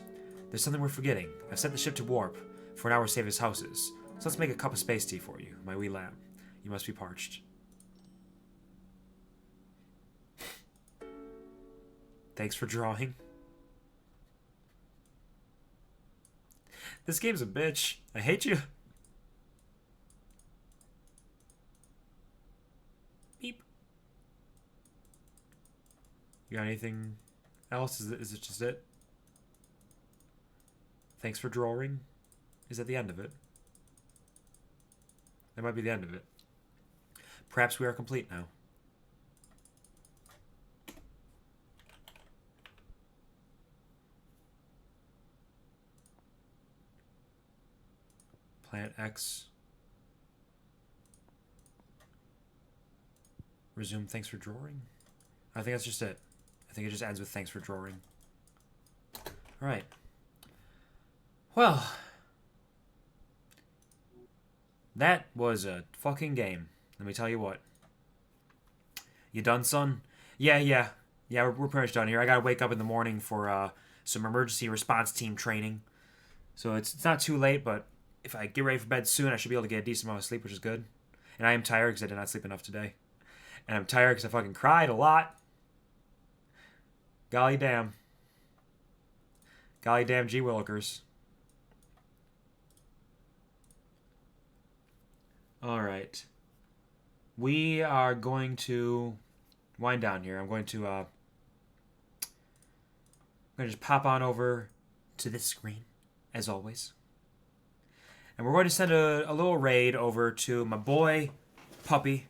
There's something we're forgetting. I've sent the ship to warp, for an hour to save his houses. So let's make a cup of space tea for you, my wee lamb. You must be parched. Thanks for drawing. This game's a bitch. I hate you. Beep. You got anything else? Is it just it? Thanks for drawing. Is that the end of it? That might be the end of it. Perhaps we are complete now. Planet X. Resume thanks for drawing? I think that's just it. I think it just ends with thanks for drawing. Alright. Well. That was a fucking game. Let me tell you what. You done, son? Yeah, we're pretty much done here. I gotta wake up in the morning for some emergency response team training. So it's not too late, but if I get ready for bed soon, I should be able to get a decent amount of sleep, which is good. And I am tired because I did not sleep enough today. And I'm tired because I fucking cried a lot. Golly damn. Golly damn G Willikers. Alright. We are going to wind down here. I'm going to just pop on over to this screen, as always. And we're going to send a little raid over to my boy, Puppy.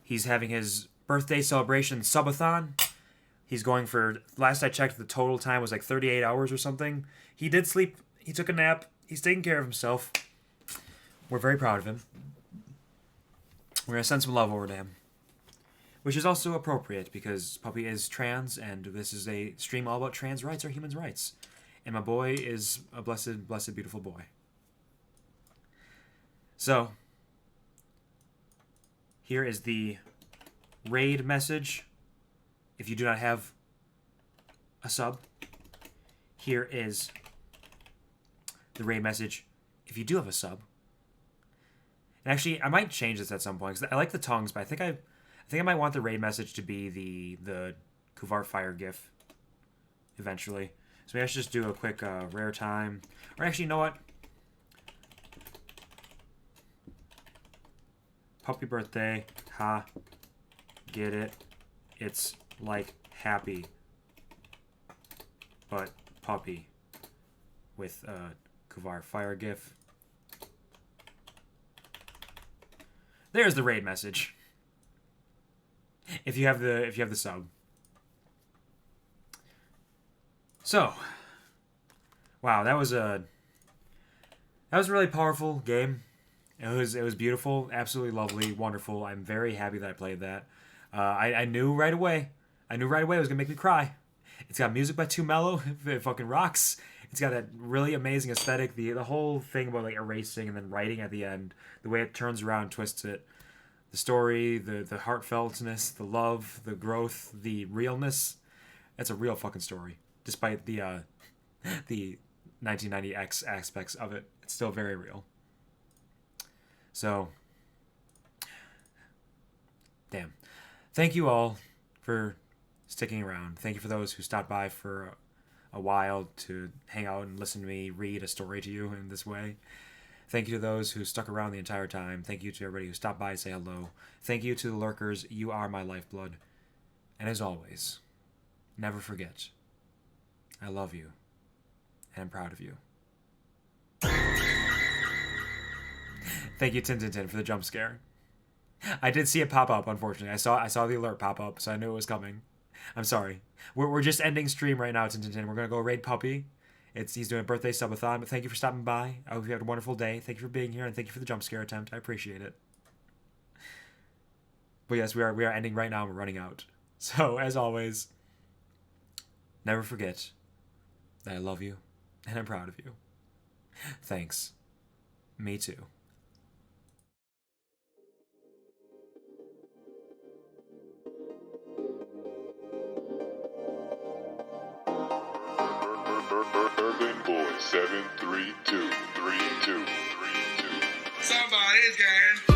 He's having his birthday celebration subathon. He's going for, last I checked, the total time was like 38 hours or something. He did sleep. He took a nap. He's taking care of himself. We're very proud of him. We're going to send some love over to him. Which is also appropriate because Puppy is trans and this is a stream all about trans rights or human rights. And my boy is a blessed, blessed, beautiful boy. So, here is the raid message. If you do not have a sub, here is the raid message. If you do have a sub, and actually, I might change this at some point because I like the tongues, but I think I might want the raid message to be the QuvarTV GIF eventually. So maybe I should just do a quick rare time, or actually, you know what? Puppy birthday, ha, get it? It's like happy, but puppy with QuvarTV GIF. There's the raid message. If you have the sub. So, wow, that was a really powerful game. It was beautiful, absolutely lovely, wonderful. I'm very happy that I played that. I knew right away. I knew right away it was gonna make me cry. It's got music by Too Mellow. It fucking rocks. It's got that really amazing aesthetic. The whole thing about like erasing and then writing at the end, the way it turns around, twists it, the story, the heartfeltness, the love, the growth, the realness. That's a real fucking story, despite the 1990X aspects of it. It's still very real. So, damn. Thank you all for sticking around. Thank you for those who stopped by for a while to hang out and listen to me read a story to you in this way. Thank you to those who stuck around the entire time. Thank you to everybody who stopped by to say hello. Thank you to the lurkers. You are my lifeblood. And as always, never forget, I love you, and I'm proud of you. Thank you, Tintin, for the jump scare. I did see it pop up, unfortunately. I saw the alert pop up, so I knew it was coming. I'm sorry. We're just ending stream right now, Tintin. We're gonna go raid Puppy. He's doing a birthday subathon, but thank you for stopping by. I hope you had a wonderful day. Thank you for being here, and thank you for the jump scare attempt. I appreciate it. But yes, we are ending right now. We're running out. So as always, never forget that I love you and I'm proud of you. Thanks. Me too. Urban Boy 7323232. Somebody's getting